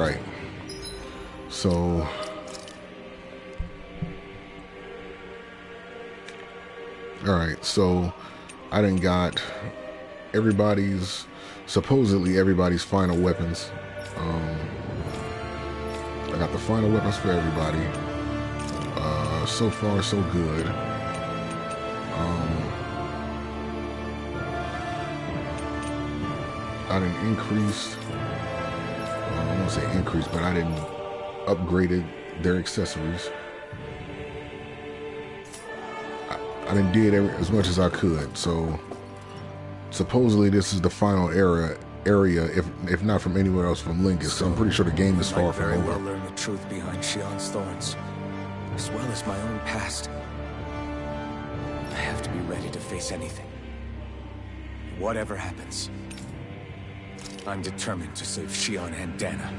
Right. So alright, so I done got supposedly everybody's final weapons. I got the final weapons for everybody. So far so good. I didn't increase, I won't say increase, but I didn't upgraded their accessories. I didn't did as much as I could. So supposedly this is the final area, if not from anywhere else from Lingus. So I'm pretty sure the game is far from over. I will learn the truth behind Shion's thorns, as well as my own past. I have to be ready to face anything. Whatever happens. I'm determined to save Shion and Dana.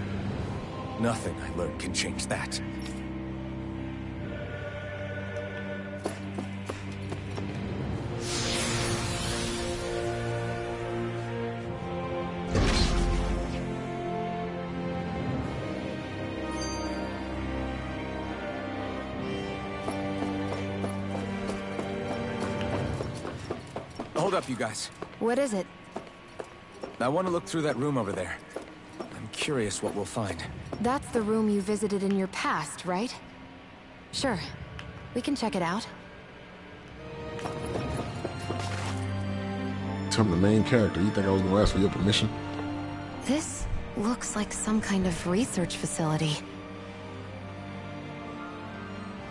Nothing I learned can change that. Hold up, you guys. What is it? I want to look through that room over there. I'm curious what we'll find. That's the room you visited in your past, right? Sure. We can check it out. I'm the main character. You think I was going to ask for your permission? This looks like some kind of research facility.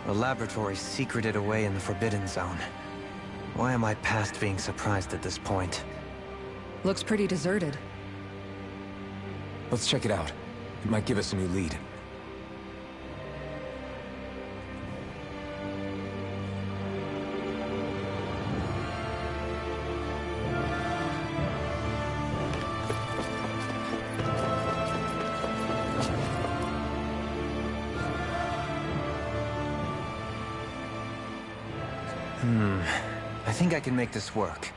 A laboratory secreted away in the Forbidden Zone. Why am I past being surprised at this point? Looks pretty deserted. Let's check it out. It might give us a new lead. I think I can make this work.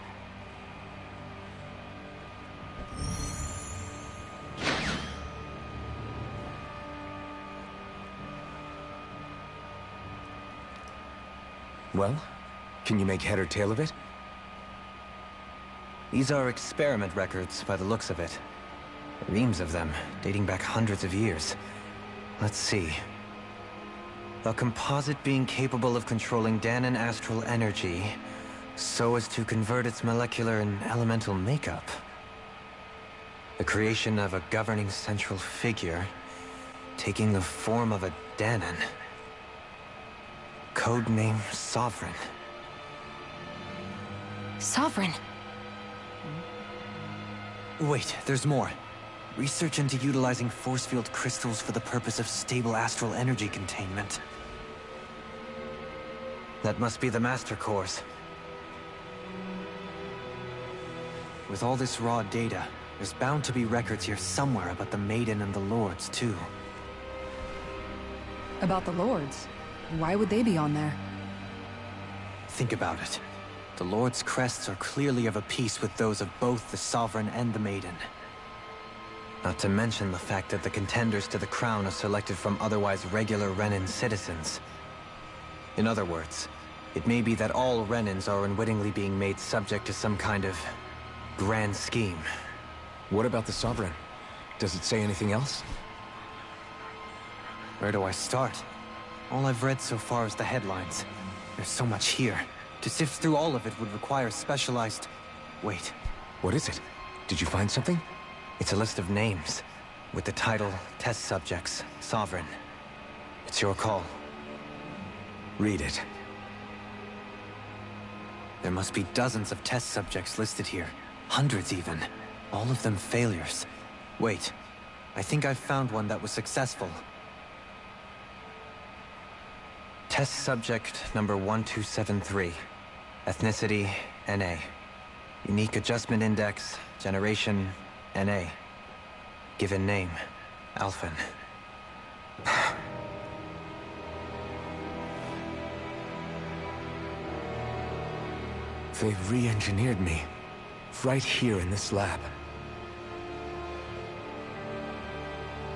Well, can you make head or tail of it? These are experiment records by the looks of it. Reams of them, dating back hundreds of years. Let's see. A composite being capable of controlling Danon astral energy, so as to convert its molecular and elemental makeup. The creation of a governing central figure, taking the form of a Danon. Codename Sovereign. Sovereign? Wait, there's more. Research into utilizing force field crystals for the purpose of stable astral energy containment. That must be the master cores. With all this raw data, there's bound to be records here somewhere about the Maiden and the Lords, too. About the Lords? Why would they be on there? Think about it. The Lord's crests are clearly of a piece with those of both the Sovereign and the Maiden. Not to mention the fact that the contenders to the crown are selected from otherwise regular Renan citizens. In other words, it may be that all Renans are unwittingly being made subject to some kind of grand scheme. What about the Sovereign? Does it say anything else? Where do I start? All I've read so far is the headlines. There's so much here. To sift through all of it would require specialized... Wait. What is it? Did you find something? It's a list of names, with the title, Test Subjects, Sovereign. It's your call. Read it. There must be dozens of test subjects listed here. Hundreds even. All of them failures. Wait. I think I've found one that was successful. Test subject number 1273. Ethnicity, NA. Unique adjustment index, generation, NA. Given name, Alphen. They've re-engineered me. Right here in this lab.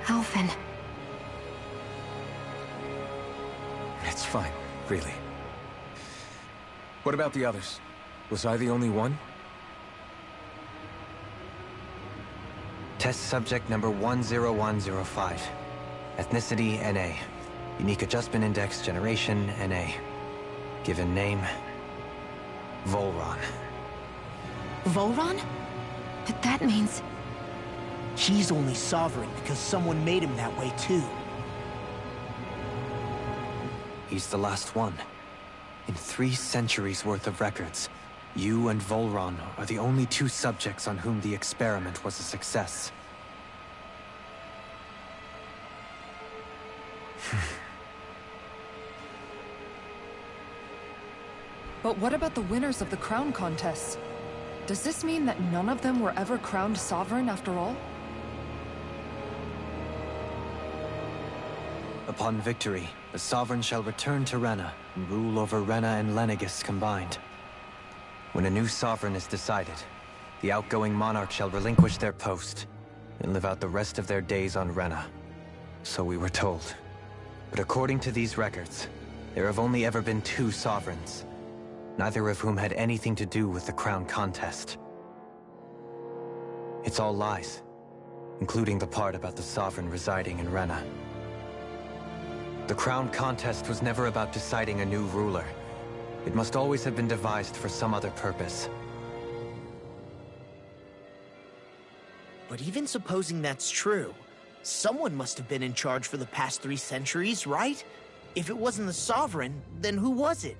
Alphen. It's fine, really. What about the others? Was I the only one? Test subject number 10105. Ethnicity, NA. Unique Adjustment Index, Generation, NA. Given name, Volron. Volron? But that means... He's only sovereign because someone made him that way too. He's the last one. In 3 centuries worth of records, you and Volron are the only 2 subjects on whom the experiment was a success. But what about the winners of the crown contests? Does this mean that none of them were ever crowned sovereign after all? Upon victory, the Sovereign shall return to Rena and rule over Rena and Legenis combined. When a new Sovereign is decided, the outgoing monarch shall relinquish their post and live out the rest of their days on Rena. So we were told. But according to these records, there have only ever been 2 Sovereigns, neither of whom had anything to do with the crown contest. It's all lies, including the part about the Sovereign residing in Rena. The crown contest was never about deciding a new ruler. It must always have been devised for some other purpose. But even supposing that's true, someone must have been in charge for the past 3 centuries, right? If it wasn't the Sovereign, then who was it?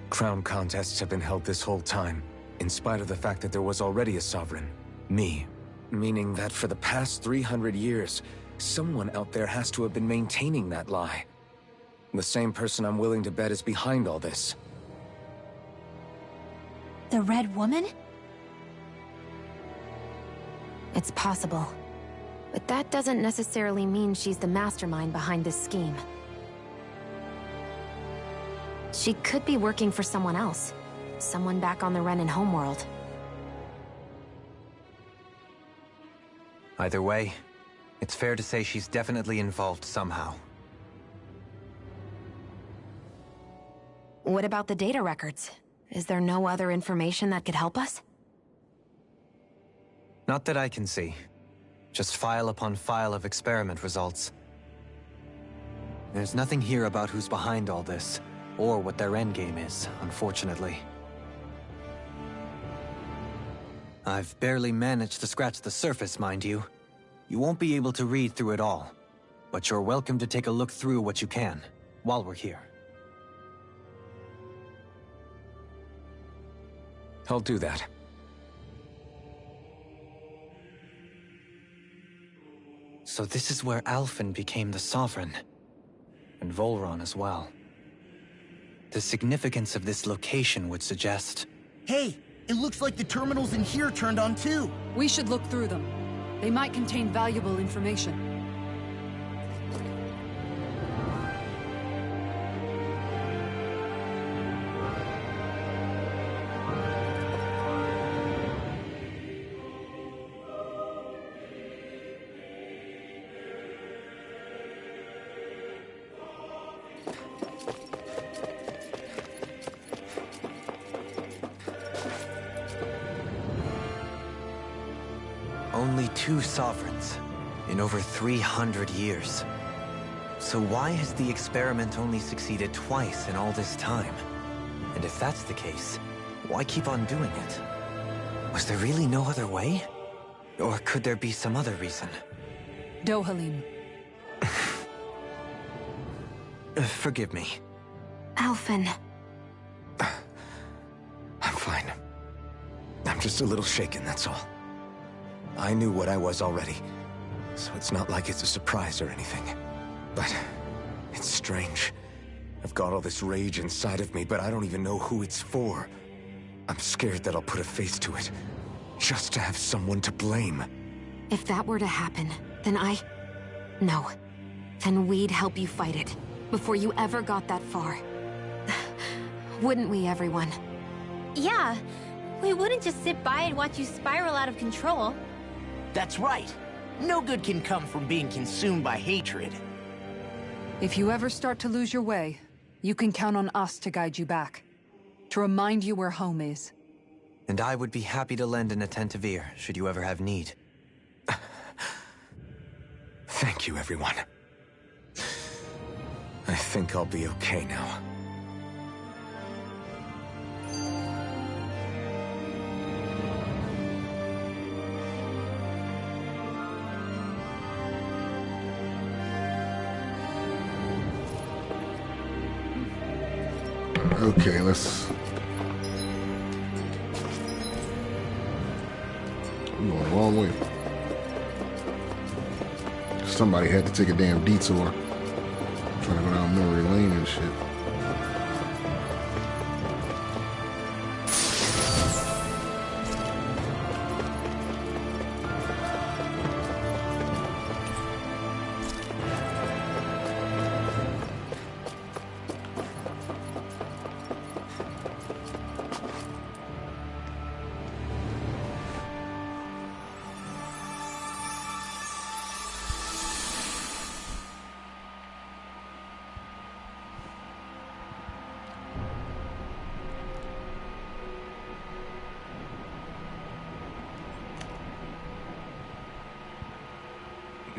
Crown contests have been held this whole time, in spite of the fact that there was already a Sovereign. Me. Meaning that for the past 300 years, someone out there has to have been maintaining that lie. The same person I'm willing to bet is behind all this. The Red Woman? It's possible. But that doesn't necessarily mean she's the mastermind behind this scheme. She could be working for someone else. Someone back on the Renan homeworld. Either way, it's fair to say she's definitely involved somehow. What about the data records? Is there no other information that could help us? Not that I can see. Just file upon file of experiment results. There's nothing here about who's behind all this, or what their endgame is, unfortunately. I've barely managed to scratch the surface, mind you. You won't be able to read through it all, but you're welcome to take a look through what you can, while we're here. I'll do that. So this is where Alphen became the Sovereign, and Volron as well. The significance of this location would suggest... Hey, it looks like the terminals in here turned on too. We should look through them. They might contain valuable information. Only 2 sovereigns in over 300 years. So why has the experiment only succeeded twice in all this time? And if that's the case, why keep on doing it? Was there really no other way? Or could there be some other reason? Dohalim. Forgive me. Alphen. I'm fine. I'm just a little shaken, that's all. I knew what I was already, so it's not like it's a surprise or anything. But it's strange. I've got all this rage inside of me, but I don't even know who it's for. I'm scared that I'll put a face to it, just to have someone to blame. If that were to happen, then No. Then we'd help you fight it, before you ever got that far. Wouldn't we, everyone? Yeah, we wouldn't just sit by and watch you spiral out of control. That's right. No good can come from being consumed by hatred. If you ever start to lose your way, you can count on us to guide you back. To remind you where home is. And I would be happy to lend an attentive ear, should you ever have need. Thank you, everyone. I think I'll be okay now. Okay, let's... We're going the wrong way. Somebody had to take a damn detour. Trying to go down memory lane and shit.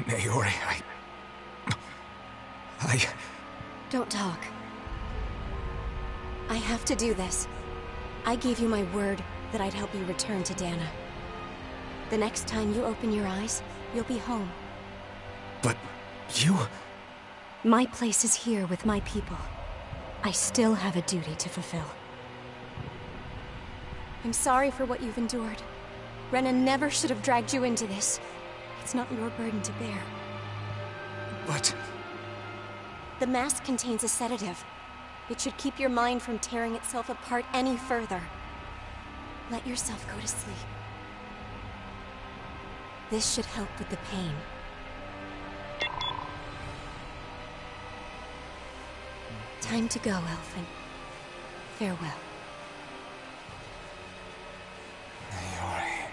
Naori, I... Don't talk. I have to do this. I gave you my word that I'd help you return to Dana. The next time you open your eyes, you'll be home. But you... My place is here with my people. I still have a duty to fulfill. I'm sorry for what you've endured. Rena never should have dragged you into this. It's not your burden to bear. But... The mask contains a sedative. It should keep your mind from tearing itself apart any further. Let yourself go to sleep. This should help with the pain. Time to go, Elfin. Farewell. Naori...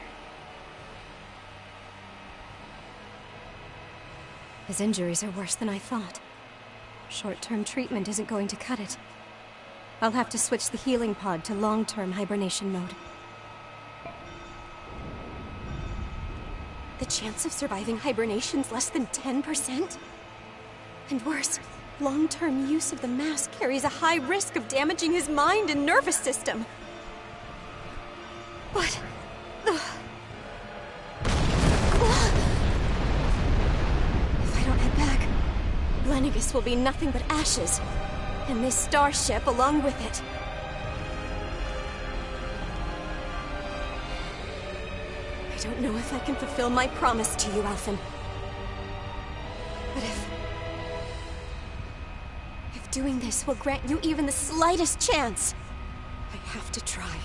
His injuries are worse than I thought. Short-term treatment isn't going to cut it. I'll have to switch the healing pod to long-term hibernation mode. The chance of surviving hibernation's less than 10%? And worse, long-term use of the mask carries a high risk of damaging his mind and nervous system. But... Legenis will be nothing but ashes, and this starship along with it. I don't know if I can fulfill my promise to you, Alphen. But if doing this will grant you even the slightest chance, I have to try.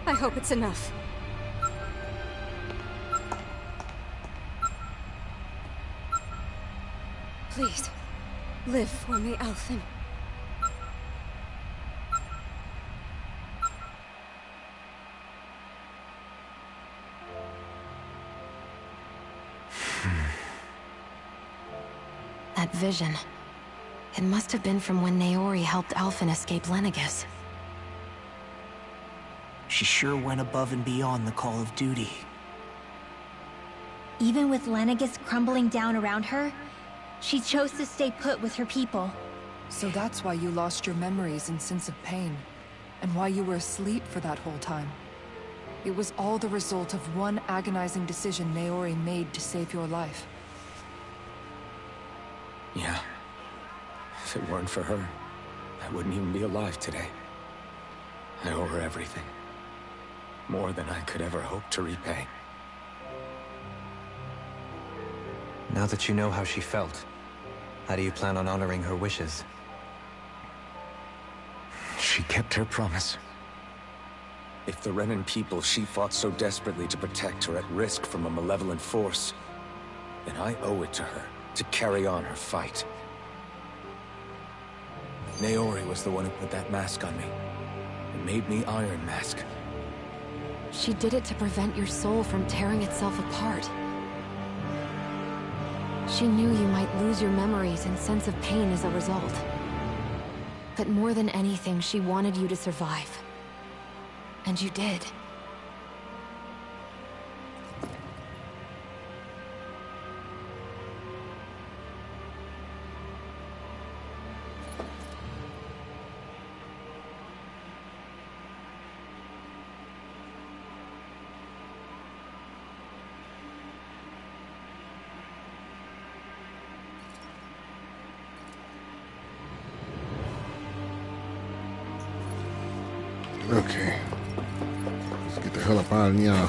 I hope it's enough. Please, live for me, Alphen. That vision. It must have been from when Naori helped Alphen escape Legenis. She sure went above and beyond the call of duty. Even with Legenis crumbling down around her, she chose to stay put with her people. So that's why you lost your memories and sense of pain, and why you were asleep for that whole time. It was all the result of one agonizing decision Naori made to save your life. Yeah. If it weren't for her, I wouldn't even be alive today. I owe her everything. More than I could ever hope to repay. Now that you know how she felt, how do you plan on honoring her wishes? She kept her promise. If the Renan people she fought so desperately to protect are at risk from a malevolent force, then I owe it to her to carry on her fight. Naori was the one who put that mask on me, and made me Iron Mask. She did it to prevent your soul from tearing itself apart. She knew you might lose your memories and sense of pain as a result. But more than anything, she wanted you to survive. And you did. Okay. Let's get the hell up out of here.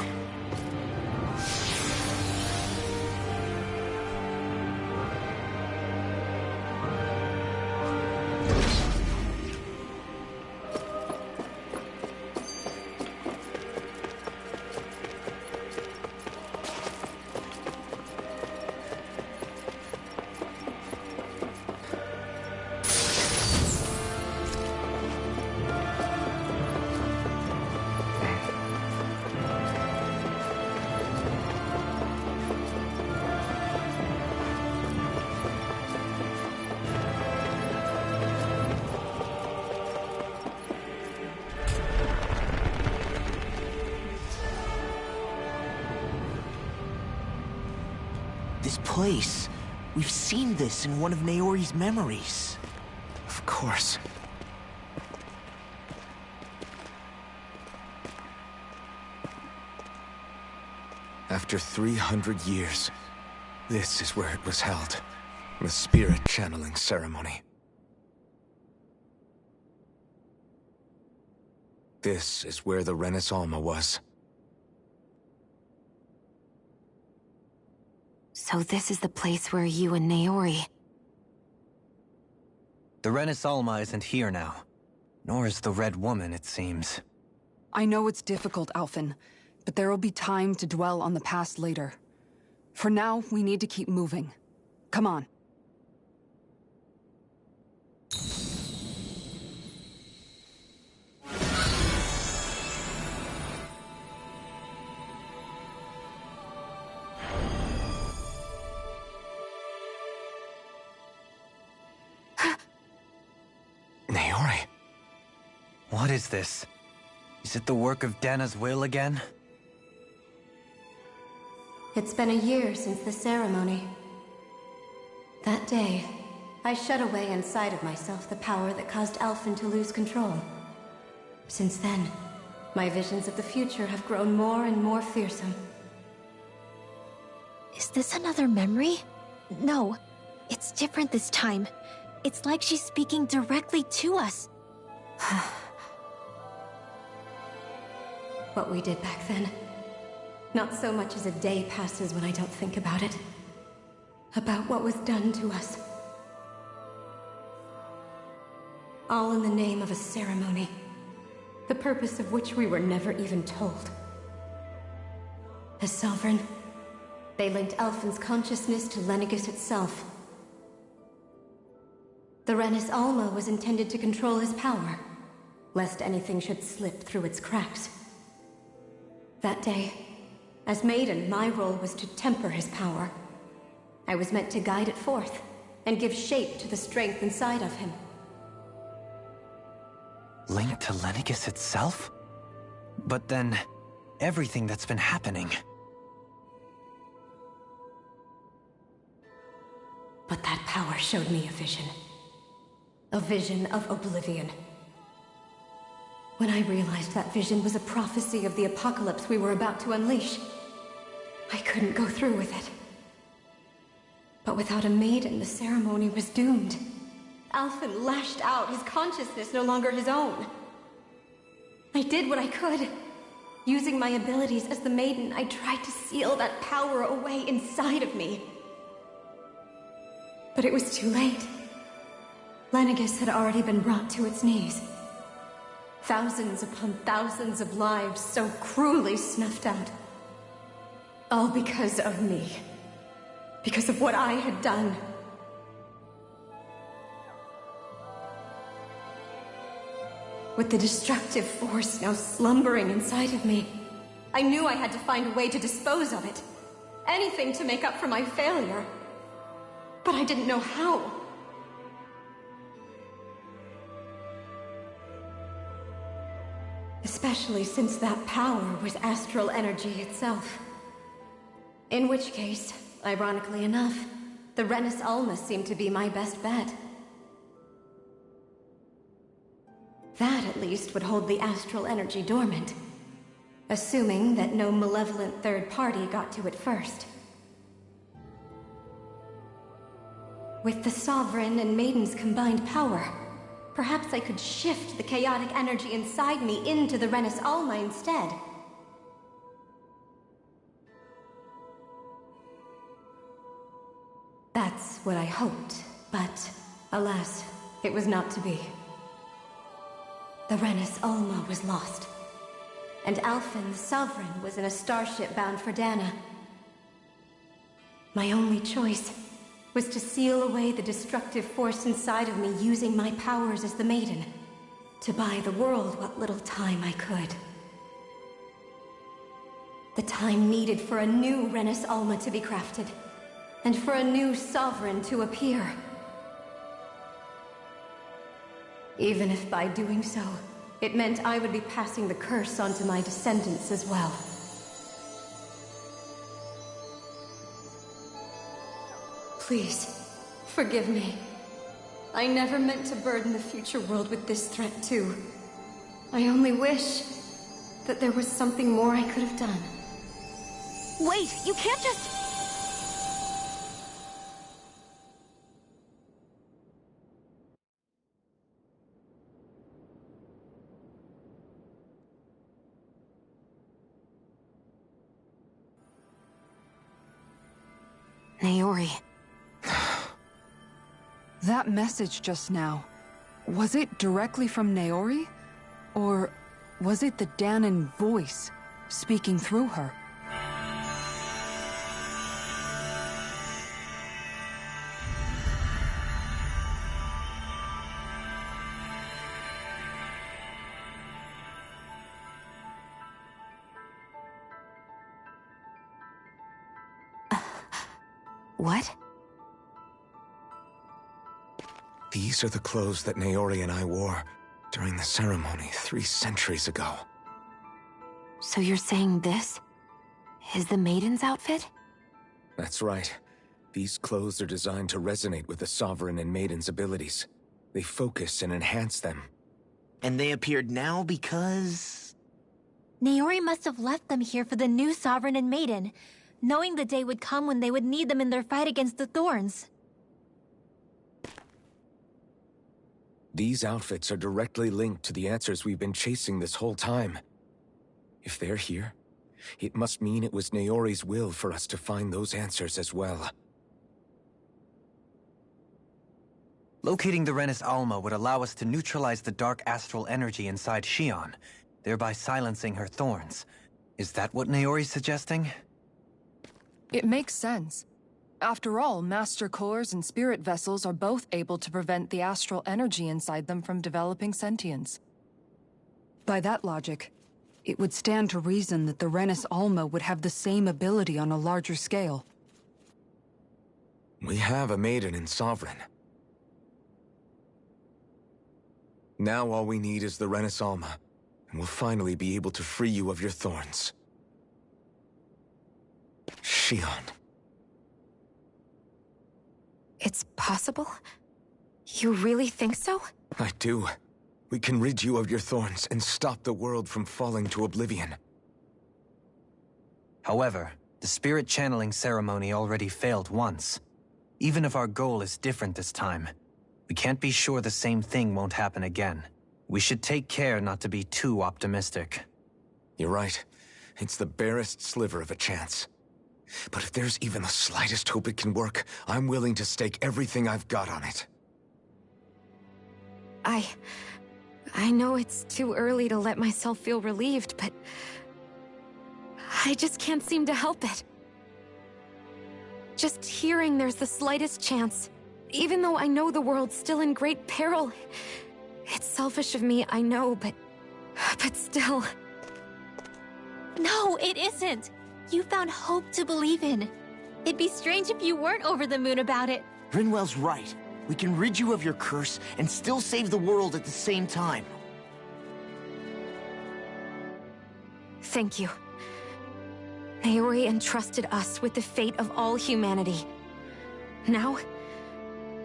This place. We've seen this in one of Naori's memories. Of course. After 300 years, this is where it was held. The spirit channeling ceremony. This is where the Rena's Alma was. So this is the place where you and Naori... The Rena's Alma isn't here now. Nor is the Red Woman, it seems. I know it's difficult, Alphen, but there will be time to dwell on the past later. For now, we need to keep moving. Come on. Naori. What is this? Is it the work of Dana's will again? It's been a year since the ceremony. That day, I shut away inside of myself the power that caused Alphen to lose control. Since then, my visions of the future have grown more and more fearsome. Is this another memory? No, it's different this time. It's like she's speaking directly to us. What we did back then. Not so much as a day passes when I don't think about it. About what was done to us. All in the name of a ceremony. The purpose of which we were never even told. As Sovereign, they linked Alphen's consciousness to Legenis itself. The Rena's Alma was intended to control his power, lest anything should slip through its cracks. That day, as Maiden, my role was to temper his power. I was meant to guide it forth, and give shape to the strength inside of him. Linked to Legenis itself? But then, everything that's been happening... But that power showed me a vision. A vision of oblivion. When I realized that vision was a prophecy of the apocalypse we were about to unleash, I couldn't go through with it. But without a maiden, the ceremony was doomed. Alphen lashed out, his consciousness no longer his own. I did what I could. Using my abilities as the maiden, I tried to seal that power away inside of me. But it was too late. Legenis had already been brought to its knees. Thousands upon thousands of lives so cruelly snuffed out. All because of me. Because of what I had done. With the destructive force now slumbering inside of me, I knew I had to find a way to dispose of it. Anything to make up for my failure. But I didn't know how. Especially since that power was astral energy itself. In which case, ironically enough, the Renis Alma seemed to be my best bet. That at least would hold the astral energy dormant. Assuming that no malevolent third party got to it first. With the Sovereign and Maiden's combined power, perhaps I could shift the chaotic energy inside me into the Renis Alma instead. That's what I hoped, but alas, it was not to be. The Renis Alma was lost. And Alphen, the Sovereign, was in a starship bound for Dana. My only choice was to seal away the destructive force inside of me using my powers as the Maiden, to buy the world what little time I could. The time needed for a new Renis Alma to be crafted, and for a new Sovereign to appear. Even if by doing so, it meant I would be passing the curse onto my descendants as well. Please, forgive me. I never meant to burden the future world with this threat too. I only wish that there was something more I could have done. Wait, you can't just... Naori. That message just now, was it directly from Naori? Or was it the Danan voice speaking through her? What? These are the clothes that Naori and I wore during the ceremony 3 centuries ago. So you're saying this is the Maiden's outfit? That's right. These clothes are designed to resonate with the Sovereign and Maiden's abilities. They focus and enhance them. And they appeared now because... Naori must have left them here for the new Sovereign and Maiden, knowing the day would come when they would need them in their fight against the Thorns. These outfits are directly linked to the answers we've been chasing this whole time. If they're here, it must mean it was Naori's will for us to find those answers as well. Locating the Renis Alma would allow us to neutralize the dark astral energy inside Xion, thereby silencing her thorns. Is that what Naori's suggesting? It makes sense. After all, Master Cores and Spirit Vessels are both able to prevent the astral energy inside them from developing sentience. By that logic, it would stand to reason that the Renis Alma would have the same ability on a larger scale. We have a Maiden and Sovereign. Now all we need is the Renis Alma, and we'll finally be able to free you of your thorns. Xion. It's possible? You really think so? I do. We can rid you of your thorns and stop the world from falling to oblivion. However, the spirit channeling ceremony already failed once. Even if our goal is different this time, we can't be sure the same thing won't happen again. We should take care not to be too optimistic. You're right. It's the barest sliver of a chance. But if there's even the slightest hope it can work, I'm willing to stake everything I've got on it. I know it's too early to let myself feel relieved, but I just can't seem to help it. Just hearing there's the slightest chance, even though I know the world's still in great peril. It's selfish of me, I know, but still. No, it isn't. You found hope to believe in. It'd be strange if you weren't over the moon about it. Rinwell's right. We can rid you of your curse and still save the world at the same time. Thank you. Naori entrusted us with the fate of all humanity. Now,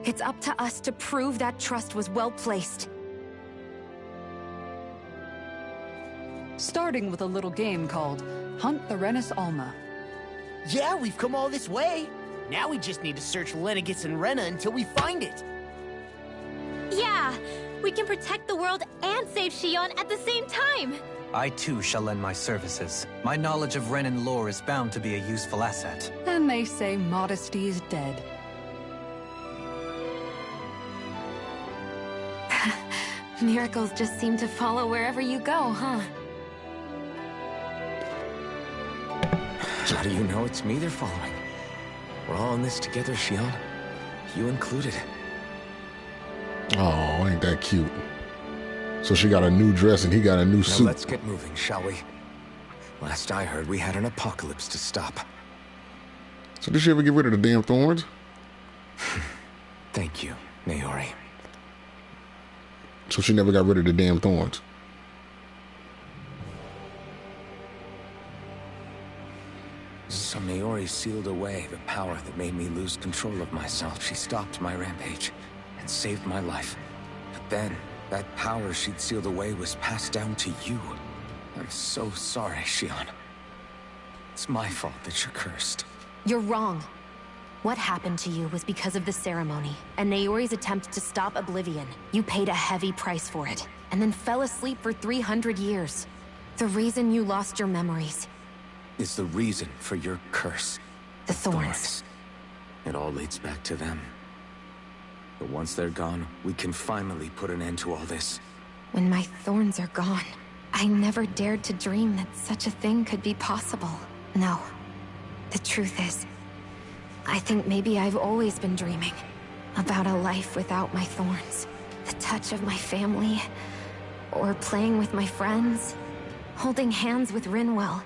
it's up to us to prove that trust was well placed. Starting with a little game called Hunt the Renis Alma. Yeah, we've come all this way. Now we just need to search Legenis and Rena until we find it. Yeah, we can protect the world and save Xion at the same time. I too shall lend my services. My knowledge of Renan lore is bound to be a useful asset. And they say modesty is dead. Miracles just seem to follow wherever you go, huh? How do you know it's me they're following? We're all in this together, Xion. You included. Oh, ain't that cute. So she got a new dress and he got a new suit. Now let's get moving, shall we? Last I heard, we had an apocalypse to stop. So did she ever get rid of the damn thorns? Thank you, Naori. So she never got rid of the damn thorns. So Naori sealed away the power that made me lose control of myself. She stopped my rampage and saved my life. But then, that power she'd sealed away was passed down to you. I'm so sorry, Xion. It's my fault that you're cursed. You're wrong. What happened to you was because of the ceremony, and Naori's attempt to stop Oblivion. You paid a heavy price for it, and then fell asleep for 300 years. The reason you lost your memories Is the reason for your curse. the thorns. It all leads back to them. But once they're gone, we can finally put an end to all this. When my thorns are gone, I never dared to dream that such a thing could be possible. No. The truth is, I think maybe I've always been dreaming about a life without my thorns. The touch of my family, or playing with my friends, holding hands with Rinwell,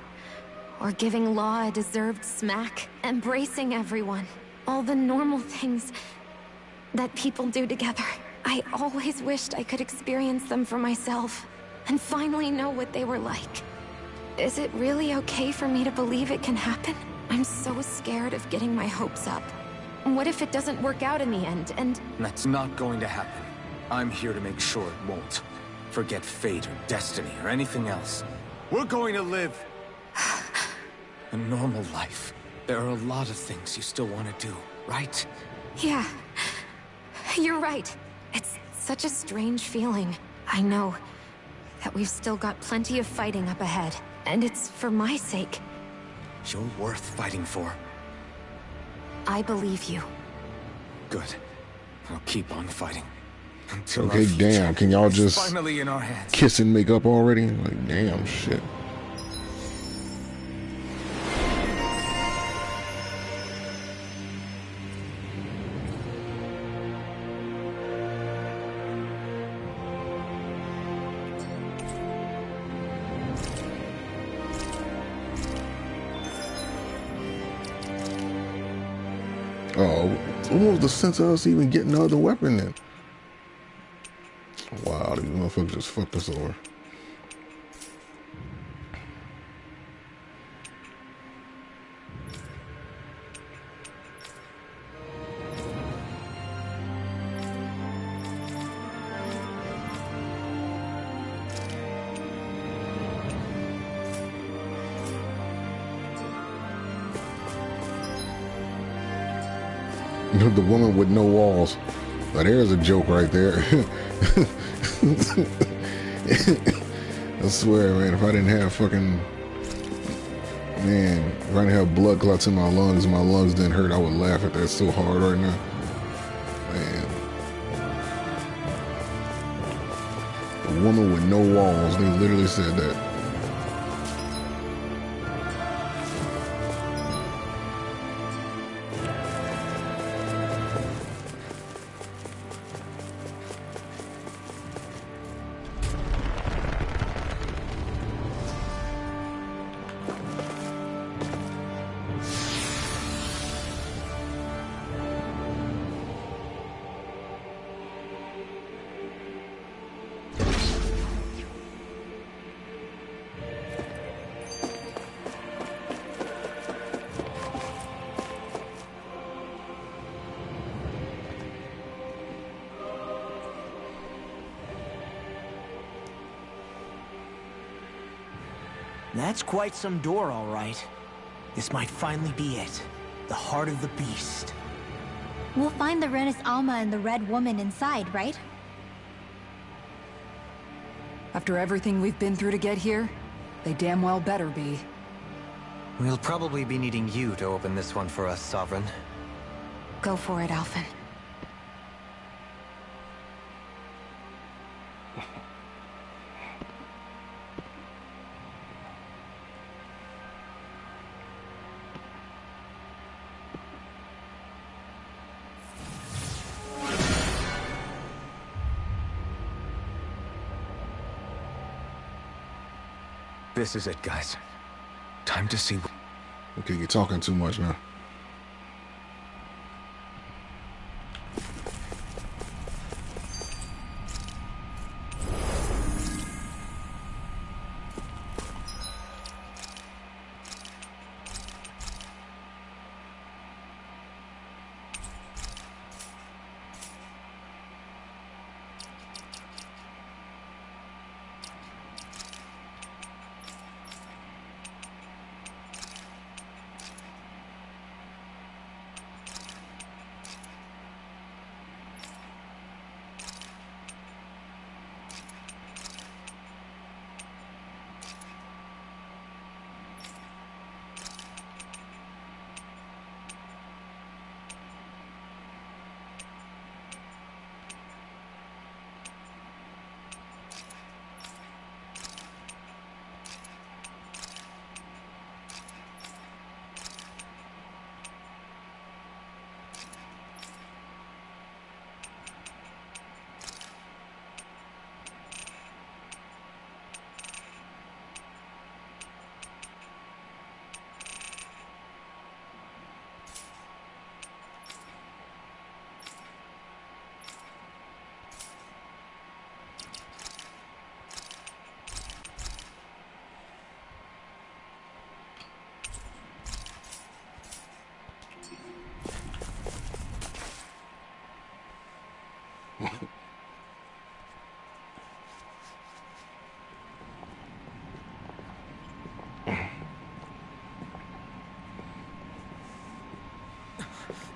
or giving Law a deserved smack, embracing everyone. All the normal things that people do together. I always wished I could experience them for myself, and finally know what they were like. Is it really okay for me to believe it can happen? I'm so scared of getting my hopes up. What if it doesn't work out in the end, and... That's not going to happen. I'm here to make sure it won't. Forget fate or destiny or anything else. We're going to live a normal life. There are a lot of things you still want to do, right? Yeah. You're right. It's such a strange feeling. I know that we've still got plenty of fighting up ahead, and it's for my sake. You're worth fighting for. I believe you. Good. I'll keep on fighting. Until Okay, our future damn. Can y'all is just finally in our hands. kiss and make up already? Like, damn, shit. Oh, what was the sense of us even getting the other weapon then? Wow, these motherfuckers just fucked us over. The woman with no walls. Now there's a joke right there. I swear, man, if I didn't have fucking... Man, if I didn't have blood clots in my lungs and my lungs didn't hurt, I would laugh at that so hard right now. Man. A woman with no walls. They literally said that. That's quite some door, all right. This might finally be it. The heart of the beast. We'll find the Renis Alma and the Red Woman inside, right? After everything we've been through to get here, they damn well better be. We'll probably be needing you to open this one for us, Sovereign. Go for it, Alphen. This is it, guys. Time to see. Okay, you're talking too much now.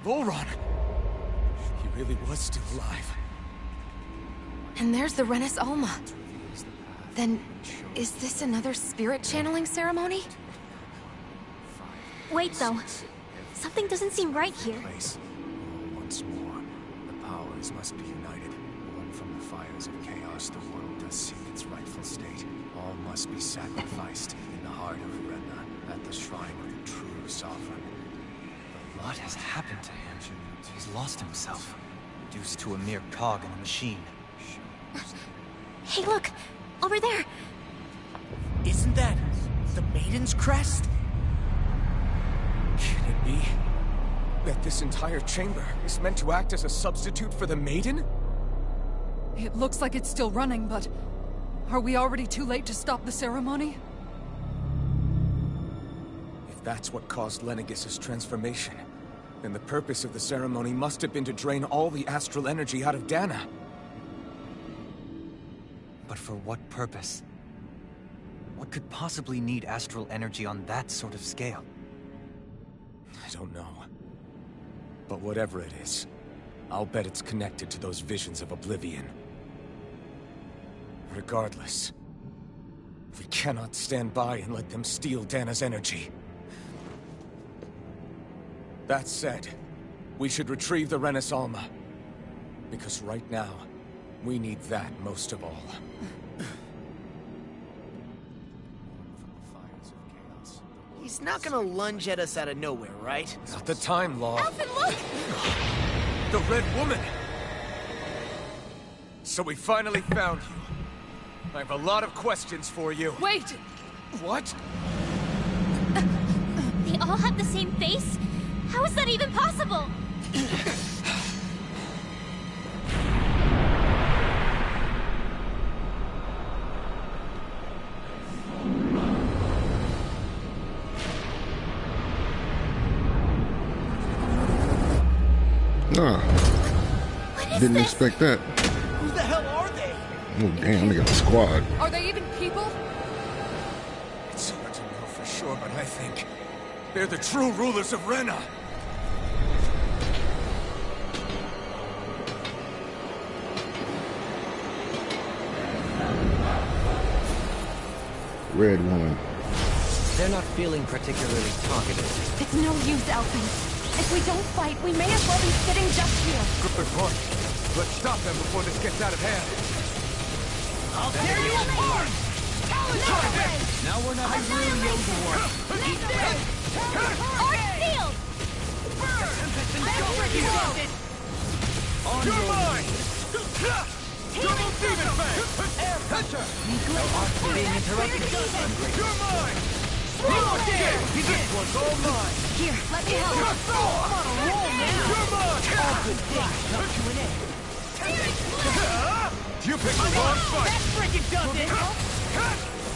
Volron! He really was still alive. And there's the Renis Alma. Then, is this another spirit channeling ceremony? Wait, though. Something doesn't seem right here. Once more, the powers must be united. Born from the fires of chaos, the world does seek its rightful state. All must be sacrificed in the heart of Rena, at the shrine of the true sovereign. What has happened to him? He's lost himself, reduced to a mere cog in a machine. Hey, look! Over there! Isn't that the Maiden's crest? Can it be that this entire chamber is meant to act as a substitute for the Maiden? It looks like it's still running, but... are we already too late to stop the ceremony? If that's what caused Legenis' transformation, then the purpose of the ceremony must have been to drain all the astral energy out of Dana. But for what purpose? What could possibly need astral energy on that sort of scale? I don't know. But whatever it is, I'll bet it's connected to those visions of oblivion. Regardless, we cannot stand by and let them steal Dana's energy. That said, we should retrieve the Renis Alma. Because right now, we need that most of all. He's not gonna lunge at us out of nowhere, right? Not the time, Law. Alphen, look! The Red Woman! So we finally found you. I have a lot of questions for you. Wait! What? They all have the same face? How is that even possible? Didn't expect that. Who the hell are they? Oh damn, they got the squad. Are they even people? It's hard to sure, but I think they're the true rulers of Rena. Red woman. They're not feeling particularly talkative. It's no use, Elfin. If we don't fight, we may as well be sitting just here. Good point. Let's stop them before this gets out of hand. I'll tear you apart! Now we're not really the one. Our shield! You're mine! Double demon fang! Air pressure! Being interrupted. You're mine! This one's all mine! Here, let me help. You're mine! You picked the wrong fight! That freaking does it!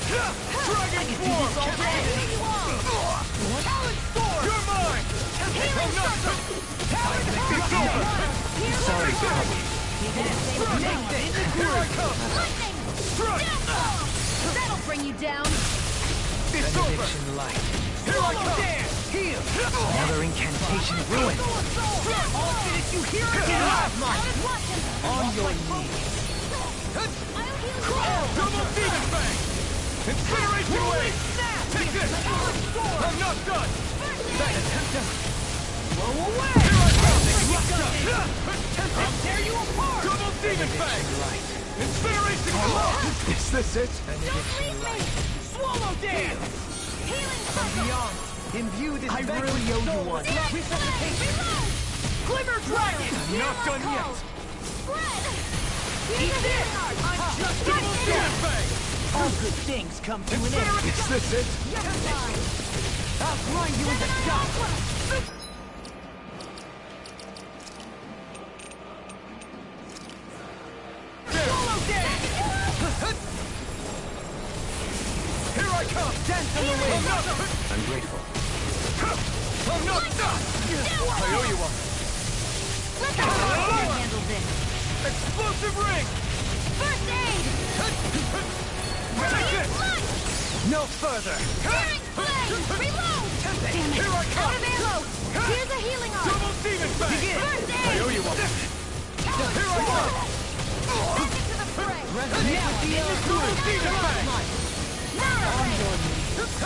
Dragon form! Talon sword! You're mine! I'm not done! It's over! Sorry, Cubby. Here I come! Strike! That'll bring you down. It's over! Benediction light. Here I come! Heal! Another incantation ruined. I'll finish you here again! On your knees. Double demon fang! Incineration wave! Take this! I'm not done! Blow away! I'll tear you apart! Double demon fang! Incineration wave! Is this it? Swallow dance! From beyond, imbue this I really owe you one. Glimmer dragon! I'm not done yet! Eat this! I'm just Double demon fang! all good things come to an end. Is this it? I'll grind you into dust! Swallow dance! Here I come! Dance on the way! I'm grateful. I'm not done! I owe you one! Let the Hellborn handle this. Explosive ring! First aid! Take this! No further! Searing flame! Reload! Damn it! Here I come! Out of ammo! Here's a healing arm! Double demon fang! First I aid! owe you one! Here I come! Back into the fray! Now the Double demon fang!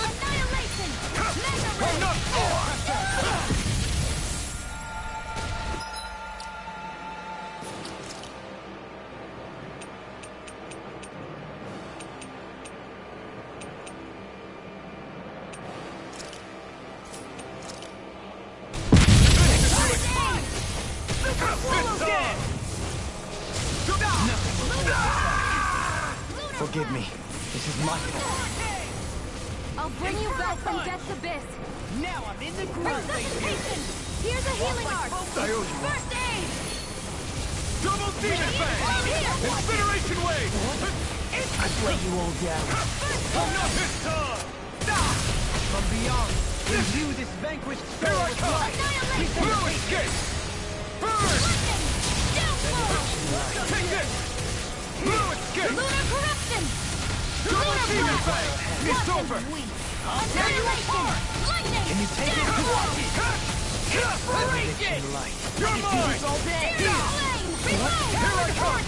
Annihilation! Mega I'm ray! not... Forgive me. This is my fault. I'll bring you back from Death's Abyss! Now I'm in the groove! Resuscitation! Here's a healing arm! I owe you one! First aid! Double demon fang! Incineration wave! I let you all down. I'm not this time! From beyond, imbue this vanquished Here soul I with come! light. No escape! Burn! Take this! No escape! Lunar corruption! Double demon fang! It's over! Annihilation! Lightning! Can you take it? Benediction light. You're mine! Searing flame! Reload! Here I come!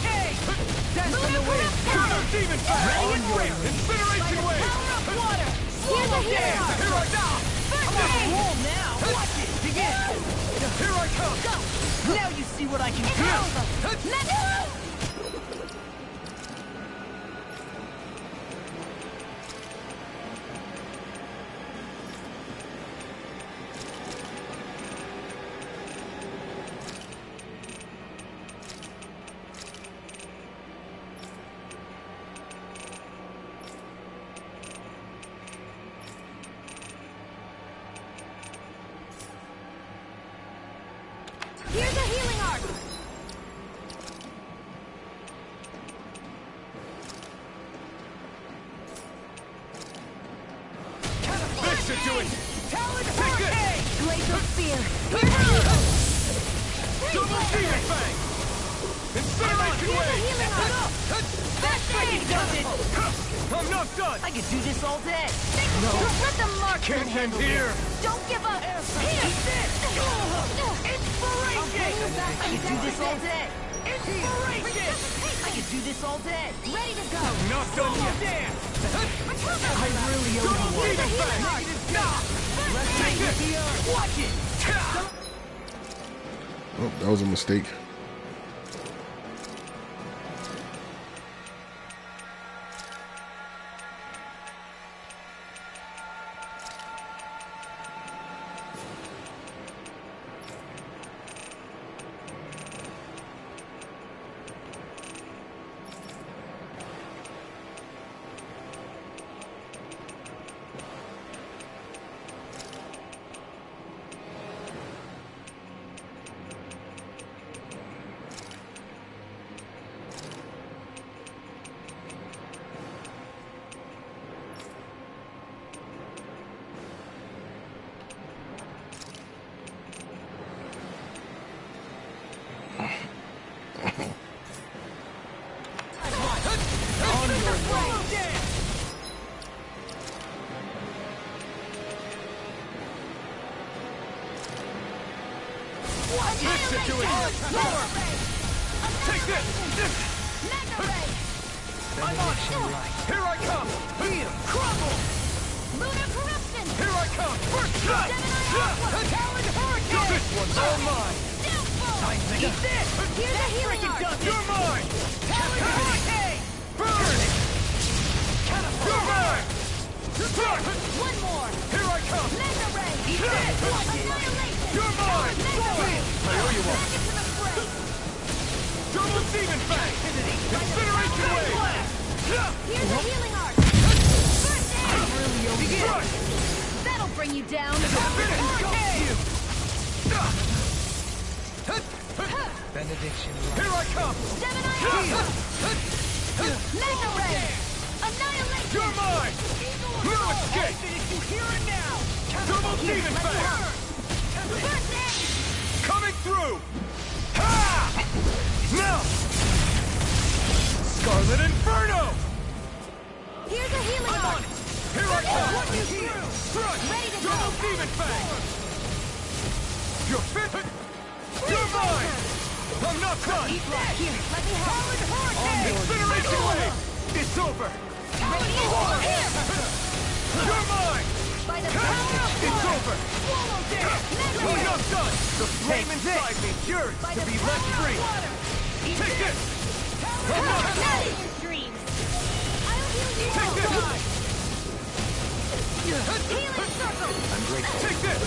Dance on the wind. Double demon fang! Incineration wave! Power of water! Here's a healing arm! Here I come! First aid! Roll now! Watch it! Begin! Here I come! Go! Now you see what I can It's do! over! Mega! Here's a healing arm! This should do it! Talon Take this! Glacial Spear! Double demon fang! Incineration Here's a wave! healing arm! First aid! does it! I'm not done! I could do this all day! No. Let the marksman Can't end handle here! this. Don't give up! Here! Inspiration! I could do this all day! Inspiration! I could do this all day! Ready to go! Not done yet! I really owe you one. Let's take it! Watch it! Oh, that was a mistake. Take this! I'm on it! Here I come! Heal! Crumble! Lunar corruption! Here I come! First shot! Talon Hurricane! This one's all mine! Eat this! Here's a healing arc! You're mine! Talon Hurricane! Burn! You're mine! One more! Here I come! Mega ray! Eat this! Annihilation! You're mine! Mega ray! I owe you one! Back into the fray! Double Demon Fang! Incineration Wave! Here's a healing arc! First aid! Begin! That'll bring you down! Hurricane! Benediction. Here I come! Gemini Alpha! Mega ray! Annihilation! You're mine! No escape! You hear it now! Double Demon Fang! First aid! Coming through! Ha! Now! Scarlet Inferno! Here's a healing I'm on arc! it! Here I come! What you through? Strike! Ready to go! Double Demon Fang! You're fit! You're mine! I'm not done! Eat that! Here, let me help! Incineration Wave! It's over! Here! You're mine! By the power of It's blood! over! Swallow this! Mega I'm ray! not done! The flame inside me yearns By to the be let power free! of water! Take this! I'm not done! Daddy in dreams! I'll heal you Take this! all! Healing circle! I'm grateful. Take this!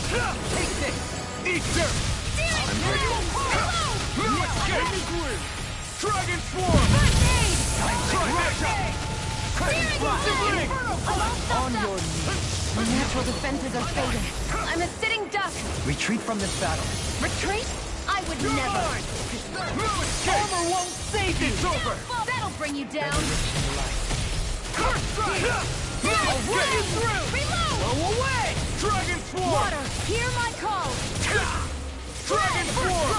Take this! Eat dirt! I'm grateful! No escape! Dragon Swarm! First aid! Try this! Crazy Flash! On your knees. My natural defenses are fading. I'm a sitting duck. Retreat from this battle. Retreat? I would You're never. mine! No escape! Armor won't save you. It's over! That'll bring you down. Curse Strike! I'll get you through! Reload! Go away! Dragon Swarm! Water, hear my call. Dragon Swarm!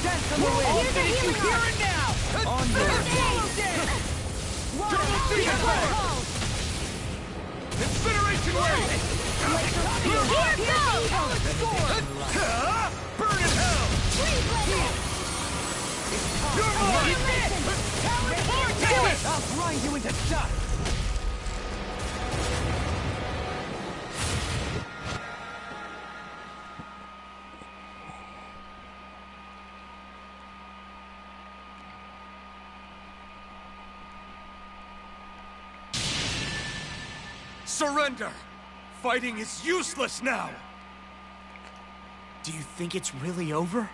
Dance on the wind. I'll finish you here and now! On your First aid. Water, Double hear Demon my Fang. call. Incineration Wave! Here goes. Burn in hell! Freeze level. You're mine! Do it. I'll grind you into dust. Surrender! Fighting is useless now! Do you think it's really over?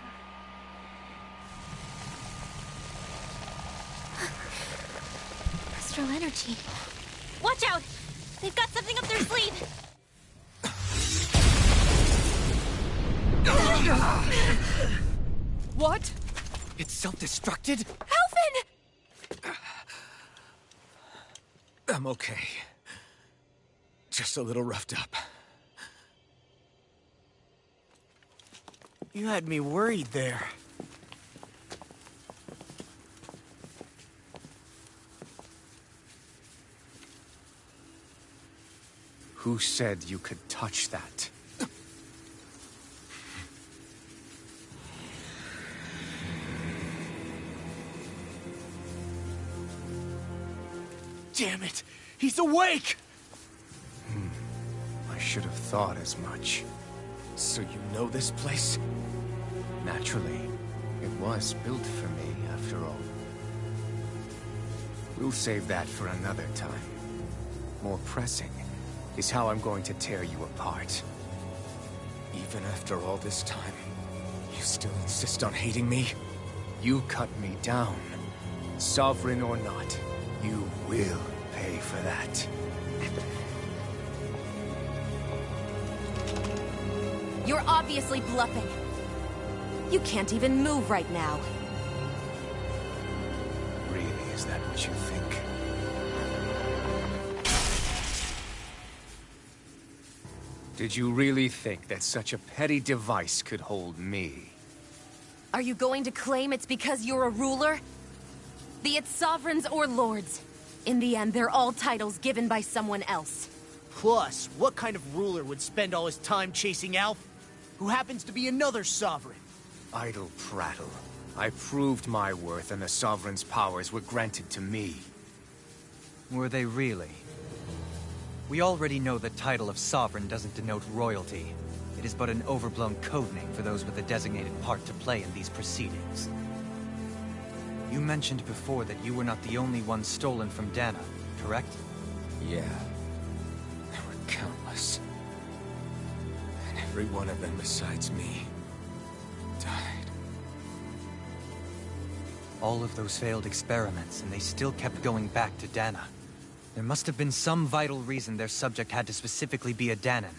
Astral energy. Watch out! They've got something up their sleeve! What? It's self-destructed? Alvin! I'm okay. Just a little roughed up. You had me worried there. Who said you could touch that? Damn it! He's awake! I should have thought as much. So you know this place? Naturally. It was built for me, after all. We'll save that for another time. More pressing is how I'm going to tear you apart. Even after all this time, you still insist on hating me? You cut me down. Sovereign or not, you will pay for that. You're obviously bluffing. You can't even move right now. Really, is that what you think? Did you really think that such a petty device could hold me? Are you going to claim it's because you're a ruler? Be it sovereigns or lords. In the end, they're all titles given by someone else. Plus, what kind of ruler would spend all his time chasing Alf, who happens to be another sovereign? Idle prattle. I proved my worth and the Sovereign's powers were granted to me. Were they really? We already know the title of Sovereign doesn't denote royalty. It is but an overblown codename for those with a designated part to play in these proceedings. You mentioned before that you were not the only one stolen from Dana, correct? Yeah. There were countless. And every one of them besides me died. All of those failed experiments, and they still kept going back to Dana. There must have been some vital reason their subject had to specifically be a Danan.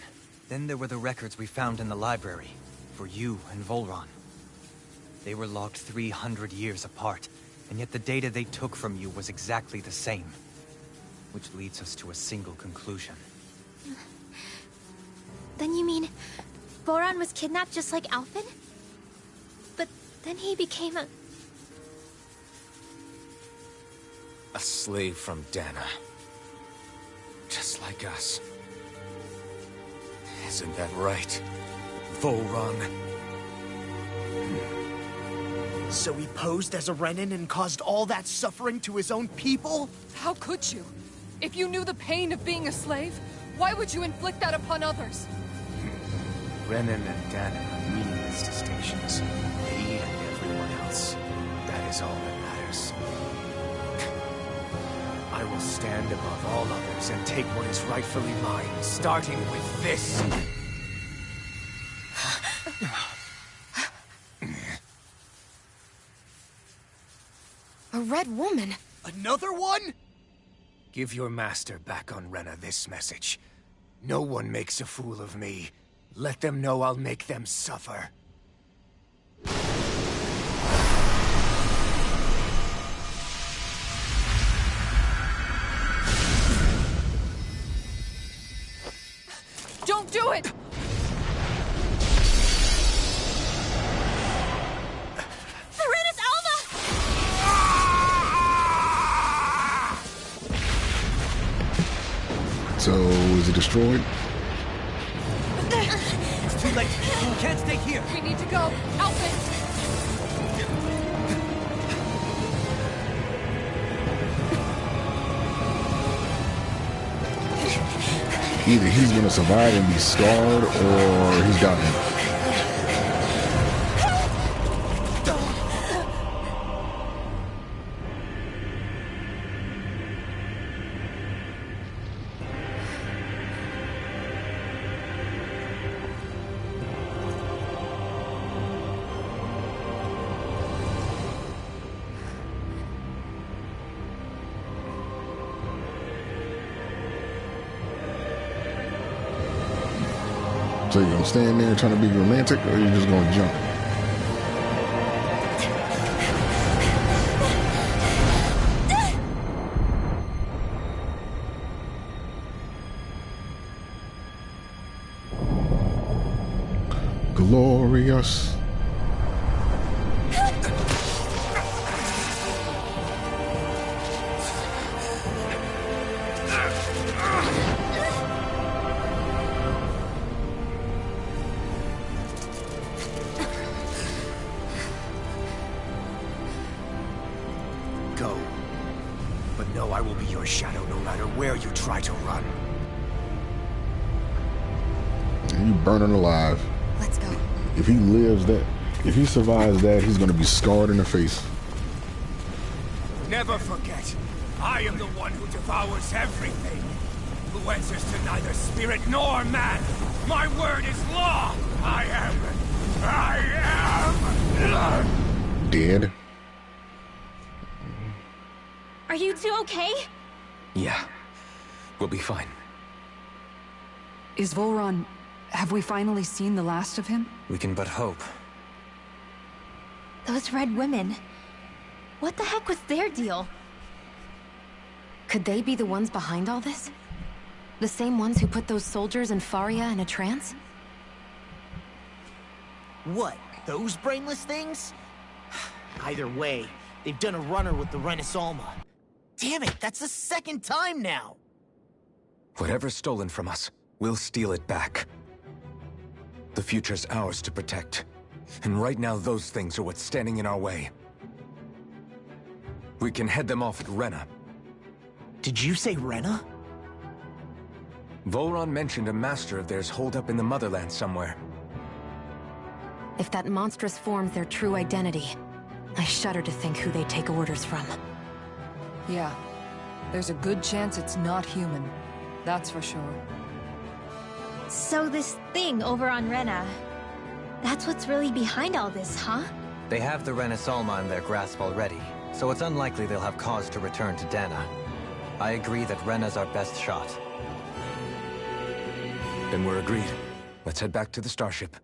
Then there were the records we found in the library, for you and Volron. They were logged 300 years apart, and yet the data they took from you was exactly the same. Which leads us to a single conclusion. Then you mean Voron was kidnapped just like Alphen? But then he became a slave from Dana. Just like us. Isn't that right, Volron? So he posed as a Renan and caused all that suffering to his own people? How could you? If you knew the pain of being a slave, why would you inflict that upon others? Renan and Dana are meaningless distinctions. Me and everyone else. That is all that matters. I will stand above all others and take what is rightfully mine, starting with this. A red woman? Another one? Give your master back on Rena this message. No one makes a fool of me. Let them know I'll make them suffer. Don't do it! Rena's Alva! So, is it destroyed? It's too late! We can't stay here! We need to go! Alphen! Either he's gonna survive and be scarred, or he's dying. So you gonna stand there trying to be romantic, or you just gonna jump? Glorious. your shadow no matter where you try to run. And you burning alive. Let's go. If he lives that, if he survives that, he's gonna be scarred in the face. Never forget, I am the one who devours everything. Who answers to neither spirit nor man. My word is law. I am Dead. Are you two okay? Yeah, we'll be fine. Is Volron... have we finally seen the last of him? We can but hope. Those red women. What the heck was their deal? Could they be the ones behind all this? The same ones who put those soldiers in Faria in a trance? What? Those brainless things? Either way, they've done a runner with the Renasalma. Damn it, that's the second time now! Whatever's stolen from us, we'll steal it back. The future's ours to protect. And right now those things are what's standing in our way. We can head them off at Rena. Did you say Rena? Volron mentioned a master of theirs holed up in the motherland somewhere. If that monstrous form's their true identity, I shudder to think who they take orders from. Yeah. There's a good chance it's not human. That's for sure. So this thing over on Rena... that's what's really behind all this, huh? They have the Renasalma in their grasp already, so it's unlikely they'll have cause to return to Dana. I agree that Rena's our best shot. Then we're agreed. Let's head back to the starship.